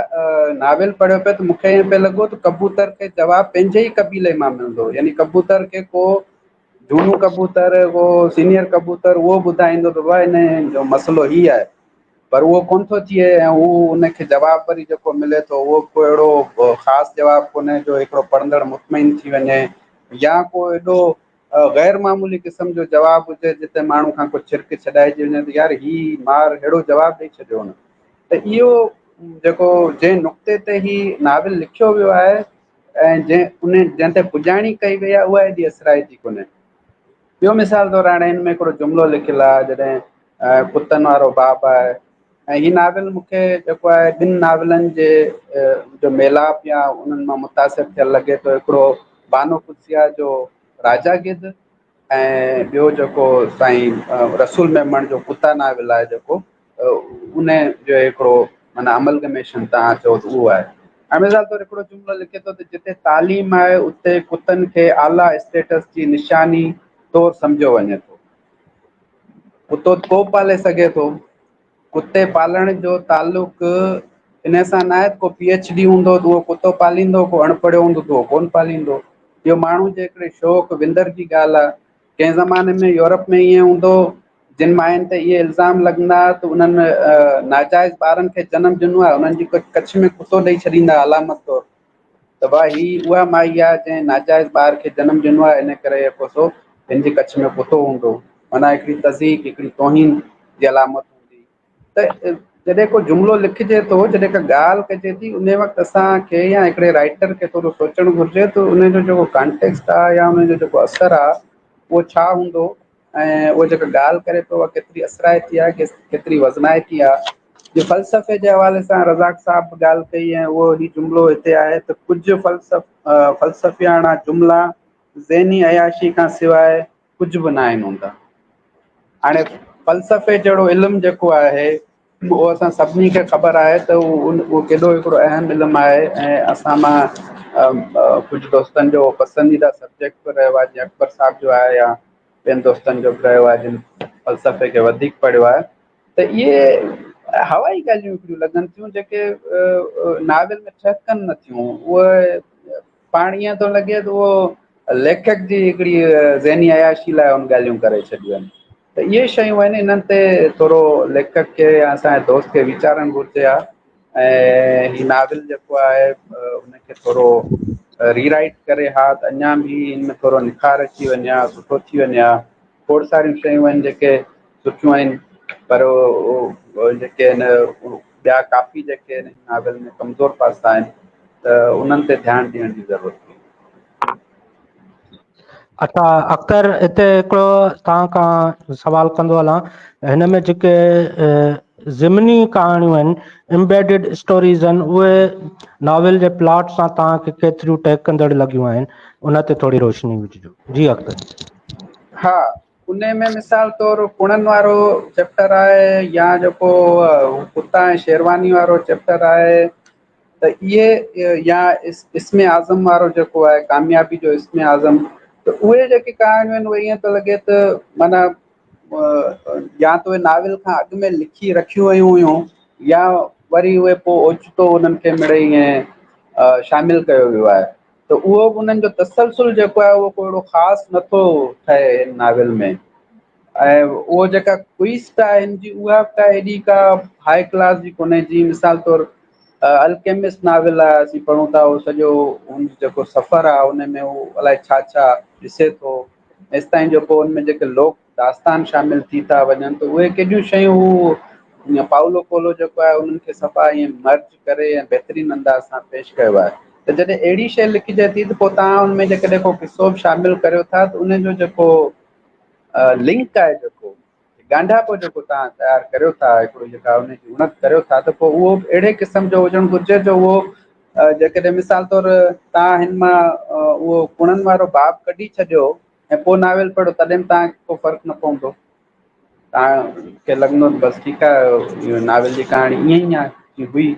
Speaker 3: नावेल पढ़ियो पियो त मूंखे ईअं पियो लॻो त कबूतर खे जवाबु पंहिंजे ई क़बीले मां मिलंदो, यानी कबूतर खे को झूनो कबूतर, को सीनियर कबूतर उहो ॿुधाईंदो त भाई हिन जो मसइलो हीअ आहे, पर उहो कोन थो थिए ऐं हू उनखे जवाबु वरी जेको मिले थो उहो को अहिड़ो ख़ासि जवाबु कोन्हे जो हिकिड़ो पढ़ंदड़ मुतमिन थी वञे, या को एॾो ग़ैर मामूली क़िस्म जो जवाबु हुजे जिते माण्हू खां कुझु छिरक छॾाइजी वञे त यार ही मार अहिड़ो जवाबु ॾेई छॾियो न। त इहो जेको जंहिं नुक़्ते ते ही नावेल लिखियो वियो आहे ऐं जंहिं ते पुॼाणी कई वई आहे उहा हेॾी असराइती कोन्हे। ॿियो मिसाल तौरु हाणे हिन में हिकिड़ो जुमिलो लिखियलु आहे, जॾहिं कुतनि वारो बाप आहे, ऐं हीअ नावेल मूंखे जेको आहे ॿिनि नावेलनि जे जो मेलाप या उन्हनि मां मुतासिर थियलु लॻे थो। हिकिड़ो बानो कुदसिया जो राजा गिद ऐं ॿियो जेको साईं रसूल मेमण जो कुता नावेल आहे जेको उन जो हिकिड़ो माना अमलगमेशन तव्हां चओ त उहो आहे। ऐं मिसाल तौरु हिकिड़ो जुमिलो लिखे थो त जिते तालीम आहे उते कुतनि खे आला स्टेटस जी निशानी तौरु सम्झो वञे थो। कुतो को पाले सघे थो, कुते पालण जो तालुक़ इन सां न आहे को PhD हूंदो त उहो कुतो पालींदो, को अणपढ़ियो हूंदो त उहो कोन पालींदो। इहो माण्हू जे हिकिड़े शौक़ु विंदर जी ॻाल्हि आहे। कंहिं ज़माने में यूरोप में ईअं हूंदो, जिन माइनि ते इहे इल्ज़ाम लॻंदा त उन्हनि नाजाइज़ ॿारनि खे जनमु ॾिनो आहे, उन्हनि जी कच्छ में कुतो ॾेई छॾींदा अलामत तौरु त भाई ही उहा माई आहे जंहिं नाजाइज़ ॿार खे जनमु ॾिनो आहे, इन करे को सो हिन जे कच्छ में कुतो हूंदो, माना हिकिड़ी तज़ीक हिकिड़ी तौहीन जी अलामत हूंदी। त जॾहिं को जुमिलो लिखिजे थो, जॾहिं का ॻाल्हि कजे थी, उन वक़्तु असांखे या हिकिड़े राइटर खे थोरो सोचणु घुरिजे त उनजो जेको कॉन्टेक्स्ट आहे या उनजो जेको असरु आहे उहो छा हूंदो, ऐं उहा जेका ॻाल्हि करे थो उहा केतिरी असराइती आहे, केतिरी वज़नाइती आहे। जे फ़लसफ़े जे हवाले सां रज़ाक साहब ॻाल्हि कई ऐं उहो ही जुमिलो हिते आहे त कुझु फ़लसफ़ियाणा जुमिला ज़हनी अयाशी खां सवाइ कुझु बि न आहिनि हूंदा। हाणे फ़लसफ़े जहिड़ो इल्मु जेको आहे उहो असां सभिनी खे ख़बर आहे त उहो केॾो हिकिड़ो अहम इल्मु आहे, ऐं असां मां कुझु दोस्तनि जो पसंदीदा सब्जेक्ट बि रहियो आहे, जीअं अकबर साहब जो आहे या ॿियनि दोस्तनि जो बि रहियो आहे जिन फ़लसफ़े खे वधीक पढ़ियो आहे। त इहे हवाई ॻाल्हियूं हिकिड़ियूं लॻनि थियूं जेके नावेल में ठहकनि नथियूं। उहे पाण ईअं थो लॻे त उहो लेखक जी हिकिड़ी ज़हनी अयाशी लाइ उन ॻाल्हियूं करे छॾियूं आहिनि। त इहे शयूं आहिनि, इन्हनि ते थोरो लेखक खे या असांजे दोस्त खे वीचारणु घुरिजे हा। ऐं ही नावेल जेको आहे उनखे थोरो रीराइट करे हा त अञा बि हिन में थोरो निखार अची वञे हा, सुठो थी वञे हा। खोड़ सारियूं शयूं आहिनि जेके सुठियूं आहिनि, पर जेके आहिनि ॿिया काफ़ी जेके आहिनि नावेल में कमज़ोर पासा आहिनि, त उन्हनि ते ध्यानु ॾियण जी ज़रूरत आहे।
Speaker 1: अच्छा अख्तर, हिते हिकिड़ो तव्हां खां सवाल कंदो हलां। हिन में जेके ज़िमनी कहाणियूं आहिनि, एम्बेडिड स्टोरीज़ आहिनि, उहे नॉवेल जे प्लॉट सां तव्हांखे केतिरियूं टैक कंदड़ लॻियूं आहिनि, उन ते थोरी रोशनी विझिजो। जी अख्तर।
Speaker 3: हा, उन में मिसाल तौरु कुणनि वारो चैप्टर आहे या जेको कुता ऐं शेरवानी वारो चैप्टर आहे, त इहे या इस्म आज़म वारो जेको आहे, कामयाबी जो इस्म आज़म, त उहे जेके कहाणियूं आहिनि उहे ईअं थो लॻे त माना या त उहे नाविल खां अॻु में लिखी रखियूं वयूं हुयूं या वरी उहे पोइ ओचितो उन्हनि खे मिड़ई ईअं शामिलु कयो वियो आहे। त उहो उन्हनि जो तसलसुल जेको आहे उहो को अहिड़ो ख़ासि नथो ठहे हिन नाविल में। ऐं उहो जेका ट्विस्ट आहे हिन जी उहा का एॾी का हाई क्लास जी कोन्हे। जी मिसाल तौरु अल्केमिस्ट नाविल आहे, असीं पढ़ूं था उहो सॼो हुन जेको सफ़र आहे उन में उहो अलाए छा छा ॾिसे थो। एसि ताईं जेको उनमें जेके लोक दास्तान शामिलु थी था वञनि त उहे केॾियूं शयूं हू पाउलो कोलो जेको आहे उन्हनि खे सफ़ा ईअं मर्ज करे ऐं बहितरीनु अंदाज़ सां पेश कयो आहे। त जॾहिं अहिड़ी शइ लिखिजे थी त पोइ तव्हां उनमें जेकॾहिं को किसो बि शामिलु करियो था त उनजो जेको लिंक आहे, जेको ॻांढापो जेको तव्हां तयारु करियो था, हिकिड़ो जेका उनजी उणक करियो था, त पोइ उहो अहिड़े क़िस्म जो हुजणु घुरिजे जो उहो जेकॾहिं मिसाल तौरु तव्हां हिन मां उहो कुणनि वारो बाब कढी छॾियो ऐं पोइ नाविल पढ़ो तॾहिं बि तव्हांखे को फ़र्क़ु न पवंदो। तव्हांखे लॻंदो बसि ठीकु आहे इहो नाविल जी कहाणी ईअं ई आहे हुई।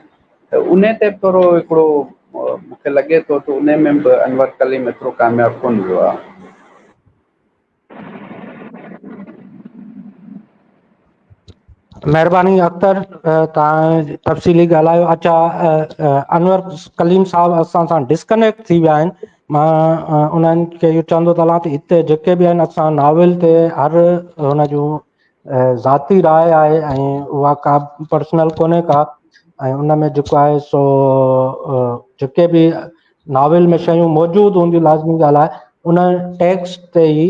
Speaker 3: त उन ते थोरो हिकिड़ो मूंखे लॻे थो त उन में बि अनवर कलीम एतिरो कामयाबु कोन वियो आहे।
Speaker 1: महिरबानी अख्तर, तव्हां तफ़सीली ॻाल्हायो। अच्छा, अनवर कलीम साहिबु असां सां डिस्कनेक्ट थी विया आहिनि। मां उन्हनि खे इहो चवंदो त हलां त हिते जेके बि आहिनि असां नाविल ते हर हुन जूं ज़ाती राय आहे ऐं उहा का पर्सनल कोन्हे का। ऐं उन में जेको आहे सो जेके बि नाविल में शयूं मौजूदु हूंदियूं लाज़मी ॻाल्हि आहे उन टेक्स्ट ते ई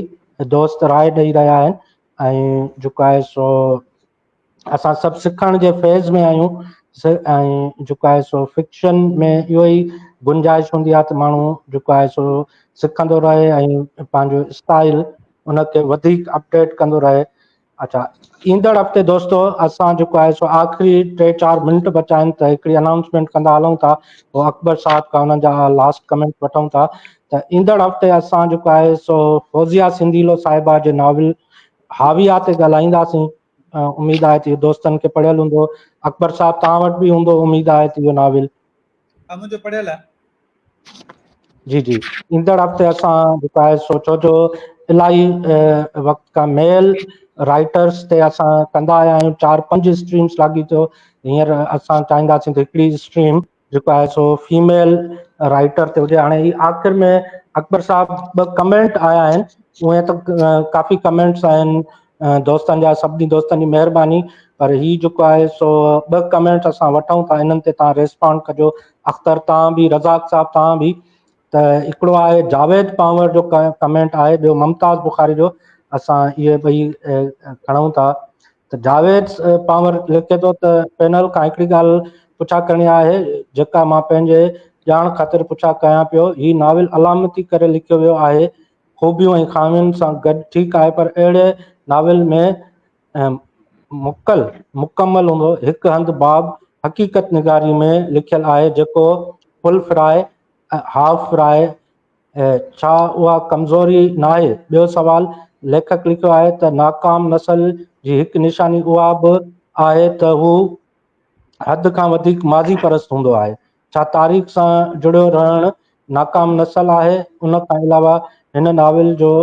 Speaker 1: दोस्त राय ॾेई रहिया आहिनि। ऐं जेको आहे सो असां सभु सिखण जे फेज़ में आहियूं। ऐं जेको आहे सो फिक्शन में इहो ई गुंजाइश हूंदी आहे त माण्हू जेको आहे सो सिखंदो रहे ऐं पंहिंजो स्टाइल उनखे वधीक अपडेट कंदो रहे। अच्छा, ईंदड़ हफ़्ते दोस्तो असां जेको आहे सो आख़िरी 3-4 मिंट बचा आहिनि त हिकिड़ी अनाउंसमेंट कंदा हलूं था। पोइ अकबर साहब खां उन्हनि जा लास्ट कमेंट वठूं था। त ईंदड़ हफ़्ते असां जेको आहे सो फौज़िया सिंधीलो साहिबा जे नाविल हाविया ते ॻाल्हाईंदासीं। उम्मीद आहे त इहो दोस्तनि खे पढ़ियल हूंदो। अकबर साहब तव्हां वटि बि हूंदो उम्मीद आहे त इहो नाविल।
Speaker 2: मुंहिंजो पढ़ियल आहे।
Speaker 1: जी जी, ईंदड़ हफ़्ते असां जेको आहे सोचो जो इलाही वक़्त खां मेल राइटर्स ते असां कंदा आया आहियूं। 4-5 स्ट्रीम्स लॻी थियो। हींअर असां चाहींदासीं त हिकिड़ी स्ट्रीम जेको आहे सो फीमेल राइटर ते हुजे। हाणे ही आख़िर में अकबर साहब 2 कमेंट आया आहिनि। उहे त काफ़ी कमेंट्स आहिनि दोस्तनि जा, सभिनी दोस्तनि जी महिरबानी। पर ही जेको आहे सो 2 कमेंट्स असां वठूं था, इन्हनि ते तव्हां रिस्पॉन्ड कजो। अख्तर तव्हां बि, रज़ाक साहब तव्हां बि। त हिकिड़ो आहे जावेद पावर जो कमेंट आहे, ॿियो मुमताज़ बुखारी जो। असां इहे ॿई खणूं था। त जावेद पावर लिखे थो त पैनल खां हिकिड़ी ॻाल्हि पुछा करणी आहे जेका मां पंहिंजे ॼाण ख़ातिर पुछा कयां पियो। ही नाविल अलामती करे लिखियो वियो आहे, ख़ूबियूं ऐं ख़ामियुनि सां गॾु, ठीकु आहे, पर अहिड़े नाविल में मुकमल हूंदो। हिकु हंधि बाब हक़ीक़त निगारी में लिखियलु आहे जेको फुल फ्राए हाफ फ्राए, छा उहा कमज़ोरी न आहे? ॿियो सवाल, लेखक लिखियो आहे त नाकाम नसल जी हिकु निशानी उहा बि आहे त हू हद खां वधीक माज़ी परस्त हूंदो आहे। छा तारीख़ सां जुड़ियो रहणु नाकाम नसल आहे? उन खां अलावा हिन नाविल जो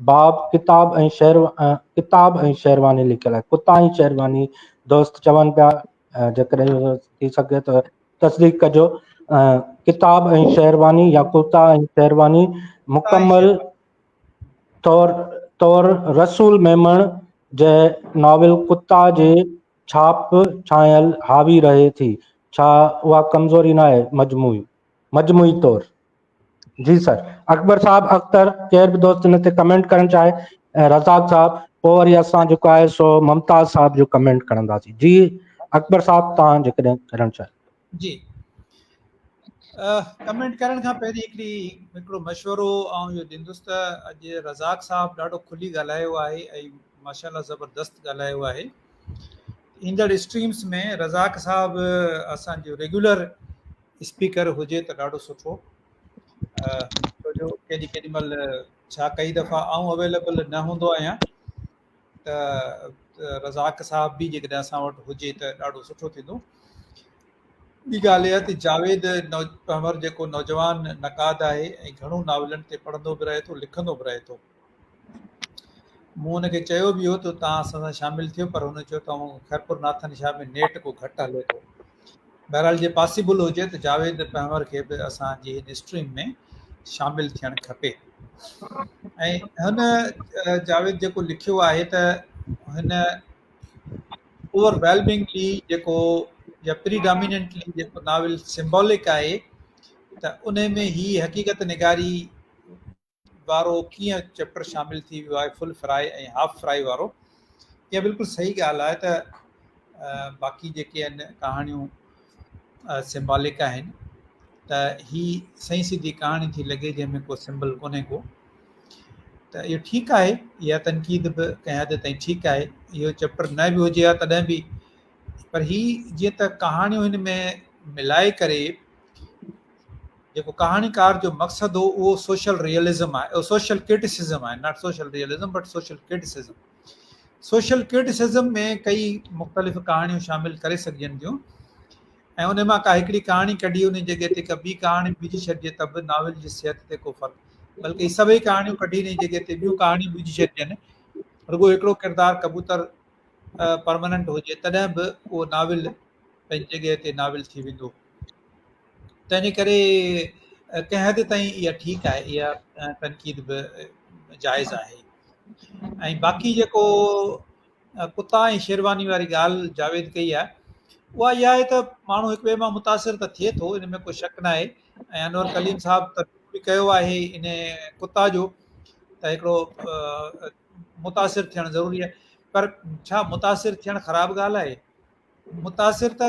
Speaker 1: बाब किताब ऐं शेरवानी लिखियलु आहे। कुता ऐं शेरवानी दोस्त चवनि पिया, जेकॾहिं थी सघे त तसदीक़ कजो। किताब ऐं शेरवानी या कुता ऐं शेरवानी मुकमल तौर रसूल मेमण जे नाविल कुता जे छाप छायल हावी रहे थी। छा उहा कमज़ोरी न आहे मजमूई तौर? जी सर। अकबर साहब, अख्तर, केर बि दोस्त हिन ते कमेंट करणु चाहे, रज़ाक साहब, पोइ वरी असां जेको आहे सो मुमताज़ साहब जो कमेंट खणंदासीं। जी अकबर साहब, तव्हां जेकॾहिं करणु चाहियो।
Speaker 2: जी, कमेंट करण खां पहिरीं हिकिड़ो मशवरो ऐं इहो ॾींदुसि त अॼु रज़ाक साहब ॾाढो खुली ॻाल्हायो आहे ऐं माशाल्लाह ज़बरदस्त ॻाल्हायो आहे। ईंदड़ स्ट्रीम्स में रज़ाक साहब असांजो रेगुलर स्पीकर हुजे त ॾाढो सुठो। छो जो केॾी महिल छा कई दफ़ा आउं अवेलेबल न हूंदो आहियां, त रज़ाक साहब बि जेकॾहिं असां वटि हुजे त ॾाढो सुठो थींदो। ॿी ॻाल्हि इहा त जावेद पंवर जेको नौजवान नक़ाद आहे ऐं घणो नाविलनि ते पढ़ंदो बि रहे थो, लिखंदो बि रहे थो। मूं हुनखे चयो बि हो त तव्हां असां सां शामिलु थियो, पर हुन चयो त खैरपुर नाथन शाह में नेट को घटि हले थो। बहरहाल जे पॉसिबल हुजे त जावेद पंवर खे बि असांजी हिन स्ट्रीम में शामिलु थियणु खपे। ऐं हुन जावेद जेको लिखियो आहे त हिन ओवरवेलमिंगली जेको या प्रीडोमिनेंटली जेको नावल सिंबॉलिक आहे, त उन में ही हक़ीक़त निगारी वारो कीअं चैप्टर शामिलु थी वियो आहे, फुल फ्राई ऐं हाफ फ्राई वारो। इहा बिल्कुलु सही ॻाल्हि आहे त बाक़ी जेके आहिनि कहाणियूं सिंबॉलिक आहिनि, त ही सही सिधी कहाणी थी लॻे जंहिंमें को सिंबल कोन्हे को। त इहो ठीकु आहे, इहा तनक़ीद बि कंहिं हद ताईं ठीकु आहे। इहो चैप्टर न बि हुजे हा तॾहिं बि, पर ही जीअं त कहाणियूं हिन में मिलाए करे, जेको कहाणीकार जो मक़सदु हो उहो सोशल रियलिज़म आहे, सोशल क्रिटिसिज़म आहे, not social realism but social criticism. Social criticism में कई मुख़्तलिफ़ कहाणियूं शामिलु करे सघजनि थियूं, ऐं उन मां का हिकिड़ी कहाणी कढी उन जॻह ते का ॿी कहाणी विझी छॾिजे त बि नावल जी सिहत ते को फ़र्क़ु, बल्कि सभई कहाणियूं कढी उन जॻह ते ॿियूं कहाणियूं विझी छॾिजनि, रुॻो हिकिड़ो किरदारु कबूतर परमानेंट हुजे तॾहिं बि उहो नावल पंहिंजी जॻह ते नावल थी वेंदो। तंहिंजे करे कंहिं हद ताईं इहा ठीकु आहे, इहा तनक़ीद बि जाइज़ आहे। ऐं बाक़ी जेको कुता ऐं शेरवानी वारी ॻाल्हि जावेद कई आहे, उहा इहा आहे त माण्हू हिक ॿिए मां मुतासिर त थिए थो, इन में को शक न आहे। ऐं अनवर कलीम साहब त बि कयो आहे इन कुता जो, त हिकिड़ो मुतासिर थियणु ज़रूरी आहे। पर छा मुतासिर थियणु ख़राबु ॻाल्हि आहे? मुतासिर त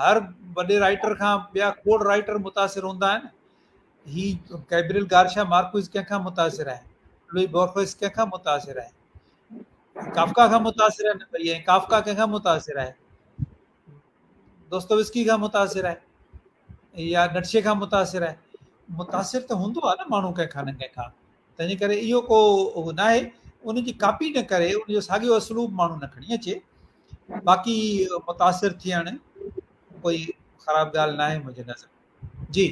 Speaker 2: हर वॾे राइटर खां ॿिया खोड़ राइटर मुतासिर हूंदा आहिनि। ही गैब्रियल गार्शिया मार्क्विस कंहिंखां मुतासिर आहे, लुई बोर्खेस कंहिंखां मुतासिर आहे, काफ़का खां मुतासिर आहिनि भई, ऐं काफ़का कंहिंखां मुतासिर आहे, दोस्तोवस्की खां मुतासिर आहे, या नट्शे खां मुतासिर आहे। मुतासिर त हूंदो आहे न माण्हू कंहिंखां न कंहिंखां। तंहिंजे करे इहो को न आहे, उनजी कापी न करे उनजो साॻियो असलूब माण्हू न खणी अचे। बाक़ी मुतासिर थियणु कोई ख़राबु ॻाल्हि न आहे मुंहिंजे नज़र। जी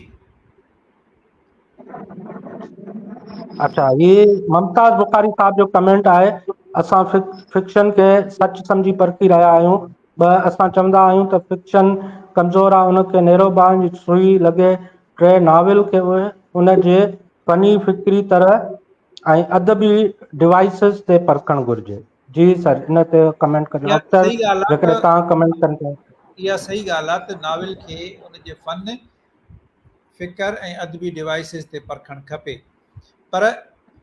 Speaker 1: अच्छा, ये मुमताज़ बुखारी साहब जो कमेंट आहे, असां फिक्शन खे सच सम्झी परखी रहिया आहियूं। असां चवंदा आहियूं त फिक्शन कमज़ोर आहे, उनखे नेरोबान जी सुई लॻे। टे नाविल खे उनजे फनी फिक्री तरह ऐं अदबी डिवाइसिस ते परखणु घुरिजे। जी सर, इन ते कमेंट कजो।
Speaker 2: इहा
Speaker 1: अक्सर
Speaker 2: सही ॻाल्हि आहे
Speaker 1: जेकॾहिं तव्हां कमेंट कनि था।
Speaker 2: इहा सही ॻाल्हि आहे त नाविल खे उनजे फ़न, फ़िकर ऐं अदबी डिवाइसिस ते परखणु खपे। पर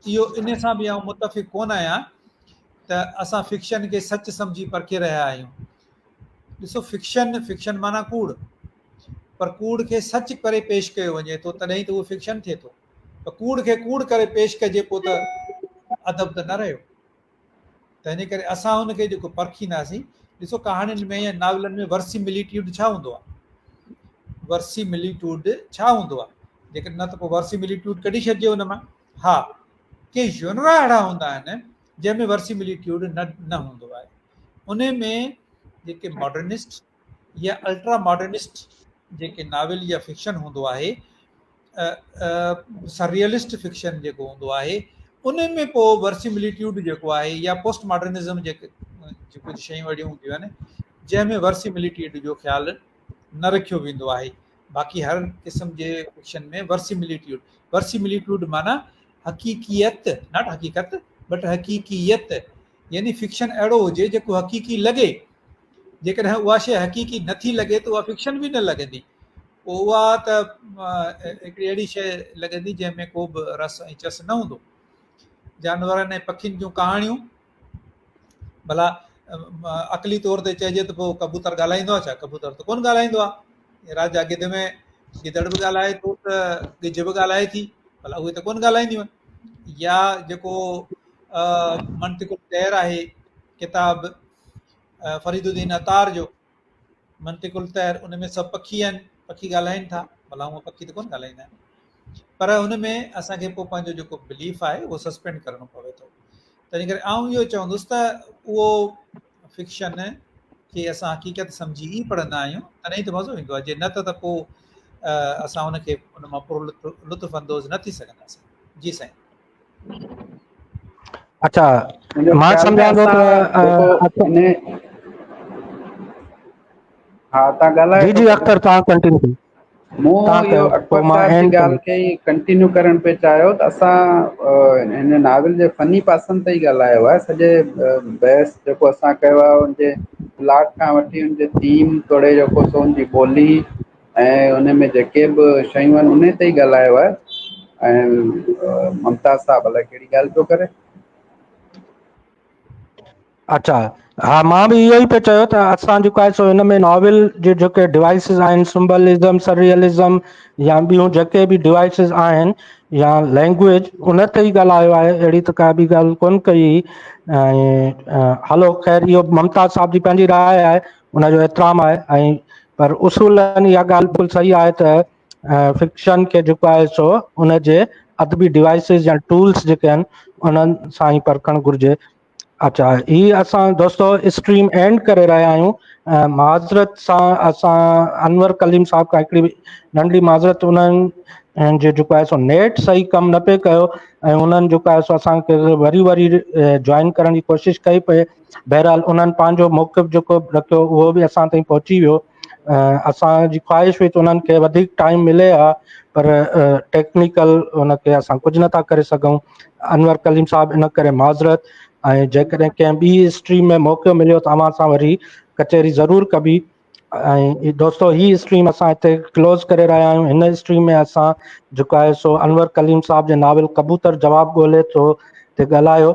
Speaker 2: इहो इन सां बि आउं मुतफ़िक़ कोन आहियां त असां फिक्शन खे सच सम्झी परखे रहिया आहियूं। ॾिसो, फिक्शन माना कूड़, पर कूड़ खे सच करे पेश कयो वञे थो तॾहिं त उहो फिक्शन थिए थो। त कूड़ खे कूड़ करे पेश कजे पोइ त अदब त न रहियो। तंहिंजे करे असां हुनखे जेको परखींदासीं, ॾिसो कहाणियुनि में या नावलनि में वर्सीमिलिट्यूड छा हूंदो आहे? वर्सीमिलिट्यूड छा हूंदो आहे? जेकॾहिं न त पोइ वर्सीमिलिट्यूड कढी छॾिजे हुन मां। हा, के जनरा अहिड़ा हूंदा आहिनि जंहिंमें वर्सीमिलिट्यूड न हूंदो आहे। उन में जेके मॉडर्निस्ट या अल्ट्रा मॉडर्निस्ट जेके नाविल या फिक्शन हूंदो आहे, सररियलिस्ट फिक्शन जेको हूंदो आहे, उन में पोइ वर्सीमिलिट्यूड जेको आहे, या पोस्ट मॉडर्निज़म जेके कुझु शयूं अहिड़ियूं हूंदियूं आहिनि जंहिंमें वर्सीमिलिट्यूड जो ख़्यालु न रखियो वेंदो आहे। बाक़ी हर क़िस्म जे फिक्शन में वर्सीमिलिट्यूड माना हक़ीक़ियत, नॉट हक़ीक़त बट हक़ीक़ियत, यानी फिक्शन अहिड़ो हुजे जेको हक़ीक़ी लॻे। जेकॾहिं उहा शइ हक़ीक़ी नथी लॻे त उहा फिक्शन बि न लॻंदी। पोइ उहा त हिकिड़ी अहिड़ी शइ लॻंदी जंहिंमें को बि रस ऐं चस न हूंदो। जानवरनि ऐं पखियुनि जूं कहाणियूं, भला अकली तौर ते चइजे त पोइ कबूतर ॻाल्हाईंदो आहे छा? कबूतर त कोन ॻाल्हाईंदो आहे। राजा गिद में गिदड़ बि ॻाल्हाए थो त गिज बि ॻाल्हाए थी, भला उहे त कोन ॻाल्हाईंदियूं आहिनि। या जेको मंतिकुल तैर आहे, किताब फरीदुद्दीन अतार जो मंतिकुल तैर, उन में सभु पखी आहिनि, पखी ॻाल्हाइनि था, भला उहे पखी त कोन ॻाल्हाईंदा आहिनि। पर हुन में असांखे पोइ पंहिंजो जेको बिलीफ आहे उहो सस्पेंड करिणो पवे थो। तंहिं करे आउं इहो चवंदुसि त उहो फिक्शन खे असां हक़ीक़त सम्झी ई पढ़ंदा आहियूं, तॾहिं त मज़ो ईंदो आहे। जे न त पोइ असां हुनखे उन मां पूरो लुत्फ़ अंदोज़ न थी सघंदासीं। जी साईं।
Speaker 1: अच्छा,
Speaker 3: मुंहिंजो
Speaker 1: मां
Speaker 3: ख़्याल में
Speaker 1: सम्झां थो
Speaker 3: असां
Speaker 1: त
Speaker 3: जेको इन हा तव्हां ॻाल्हाए
Speaker 1: जी
Speaker 3: थो
Speaker 1: जी
Speaker 3: सघो।
Speaker 1: अख्तर तव्हां कंटिन्यू कयो,
Speaker 3: मूं
Speaker 1: तव्हां
Speaker 3: इहो
Speaker 1: कयो,
Speaker 3: अकबर
Speaker 1: पोइ मां
Speaker 3: साहिब जी
Speaker 1: एंड
Speaker 3: ॻाल्हि खे ई कंटिन्यू करणु पिया चाहियो त असां हिन नाविल जे फ़नी पासनि ते ई ॻाल्हायो आहे। सॼे बहस जेको असां कयो आहे उनजे प्लाट खां वठी उनजे थीम तोड़े जेको सो उनजी ॿोली ऐं उन में जेके बि शयूं आहिनि उन ते ई ॻाल्हायो आहे। ऐं मुमताज़ साहब अलाए कहिड़ी ॻाल्हि पियो करे।
Speaker 1: अच्छा, हा मां बि इहो ई पियो चयो त असां जेको आहे सो हिन में नॉवल जे जेके डिवाइसिस आहिनि, सिंबलिज़म, सररियलिज़म या ॿियूं जेके बि डिवाइसिस आहिनि या लैंग्वेज, उन ते ई ॻाल्हायो आहे। अहिड़ी त का बि ॻाल्हि कोन कई। ऐं हलो ख़ैर, इहो मुमताज़ साहब जी पंहिंजी राय आहे, उनजो एतिराम आहे। ऐं पर उसूलन इहा ॻाल्हि बिल्कुलु सही आहे त फिक्शन खे जेको आहे सो उनजे अदबी डिवाइसिस या टूल्स जेके आहिनि उन्हनि सां ई परखणु घुरिजे। अच्छा, ही असां दोस्तो स्ट्रीम एंड करे रहिया आहियूं। माज़रत सां असां अनवर कलीम साहब खां हिकिड़ी नंढड़ी माज़रत, उन्हनि जो जेको आहे सो नेट सही कमु न पियो कयो ऐं उन्हनि जेको आहे सो असांखे वरी वरी जॉइन करण जी कोशिशि कई पई। बहरहाल उन्हनि पंहिंजो मौक़िफ़ जेको रखियो उहो बि असां ताईं पहुची वियो। असांजी ख़्वाहिश हुई त उन्हनि खे वधीक टाइम मिले हा, पर टेक्निकल उनखे असां कुझु नथा करे सघूं। अनवर कलीम साहब इन करे माज़रत। ऐं जेकॾहिं कंहिं ॿी स्ट्रीम में मौक़ो मिलियो त अव्हां सां वरी कचहरी ज़रूरु कबी। ऐं दोस्तो ही स्ट्रीम असां हिते क्लोज़ करे रहिया आहियूं। हिन स्ट्रीम में असां जेको आहे सो अनवर कलीम साहब जे नाविल कबूतर जवाबु ॻोल्हे थो ते ॻाल्हायो।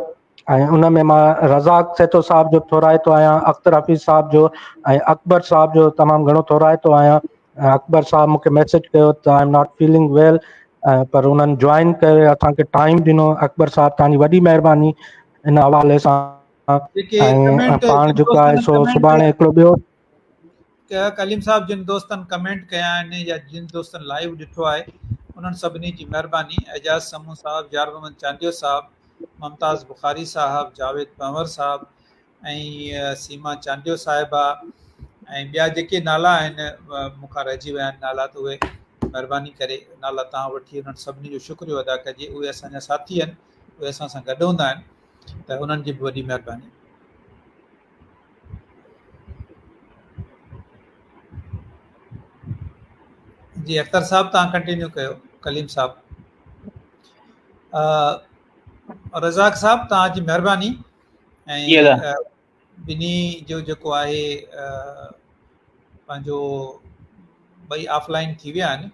Speaker 1: ऐं उन में मां रज़ाक सेतो साहब जो थोराइतो आहियां, अख्तर हफ़ीज़ साहब जो ऐं अकबर साहब जो तमामु घणो थोराइतो आहियां। अकबर साहब मूंखे मैसेज कयो त आई एम नॉट फीलिंग वेल, पर उन्हनि जॉइन करे असांखे टाइम ॾिनो। अकबर साहब तव्हांजी वॾी महिरबानी इन हवाले सां।
Speaker 2: जेके
Speaker 1: ऐं
Speaker 2: कमेंट
Speaker 1: पाण
Speaker 2: जिन
Speaker 1: जेको आहे
Speaker 2: दोस्तनि
Speaker 1: सो
Speaker 2: कमेंट
Speaker 1: सुभाणे
Speaker 2: कया,
Speaker 1: हिकिड़ो ॿियो
Speaker 2: कलीम साहब जिन दोस्तनि कमेंट कया आहिनि या जिन दोस्तनि लाइव ॾिठो आहे उन्हनि सभिनी जी महिरबानी। एजाज़ समूह साहब, यार मोहम्मद चांडियो साहब, मुमताज़ बुखारी साहब, जावेद पंवर साहब ऐं सीमा चांडियो साहिबा ऐं ॿिया जेके नाला आहिनि मूंखां रहिजी विया आहिनि नाला, त उहे महिरबानी करे नाला तव्हां वठी उन्हनि सभिनी जो शुक्रियो अदा कजे। उहे असांजा साथी आहिनि, उहे असां सां गॾु हूंदा आहिनि, त उन्हनि जी बि वॾी महिरबानी। जी अख्तर साहब तव्हां कंटिन्यू कयो। कलीम साहब, रज़ाक साहब तव्हांजी महिरबानी।
Speaker 5: जी दादा।
Speaker 2: ऐं ॿिन्ही जो जेको आहे पंहिंजो ॿई ऑफलाइन थी विया आहिनि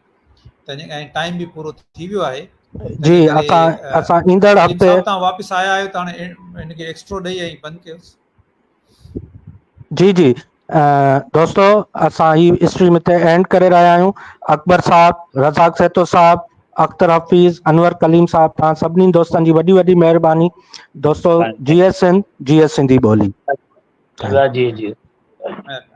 Speaker 2: त ऐं टाइम बि पूरो थी वियो आहे।
Speaker 1: जी।
Speaker 2: तंहिंजे करे
Speaker 1: असां ईंदड़
Speaker 2: कलीम
Speaker 1: हफ़्ते
Speaker 2: साहब तव्हां वापसि आया आहियो त हाणे हिनखे एक्स्ट्रो ॾेई ऐं बंदि कयोसि।
Speaker 1: जी जी दोस्तो, असां ही स्ट्रीम हिते एंड करे रहिया आहियूं। अकबर साहब, रज़ाक सेतो साहब, अख्तर हफ़ीज़, अनवर कलीम साहब, तव्हां सभिनी दोस्तनि जी वॾी वॾी महिरबानी। दोस्तो, GS सिंध, GS सिंधी ॿोली।
Speaker 5: जी जी।
Speaker 2: महिरबानी।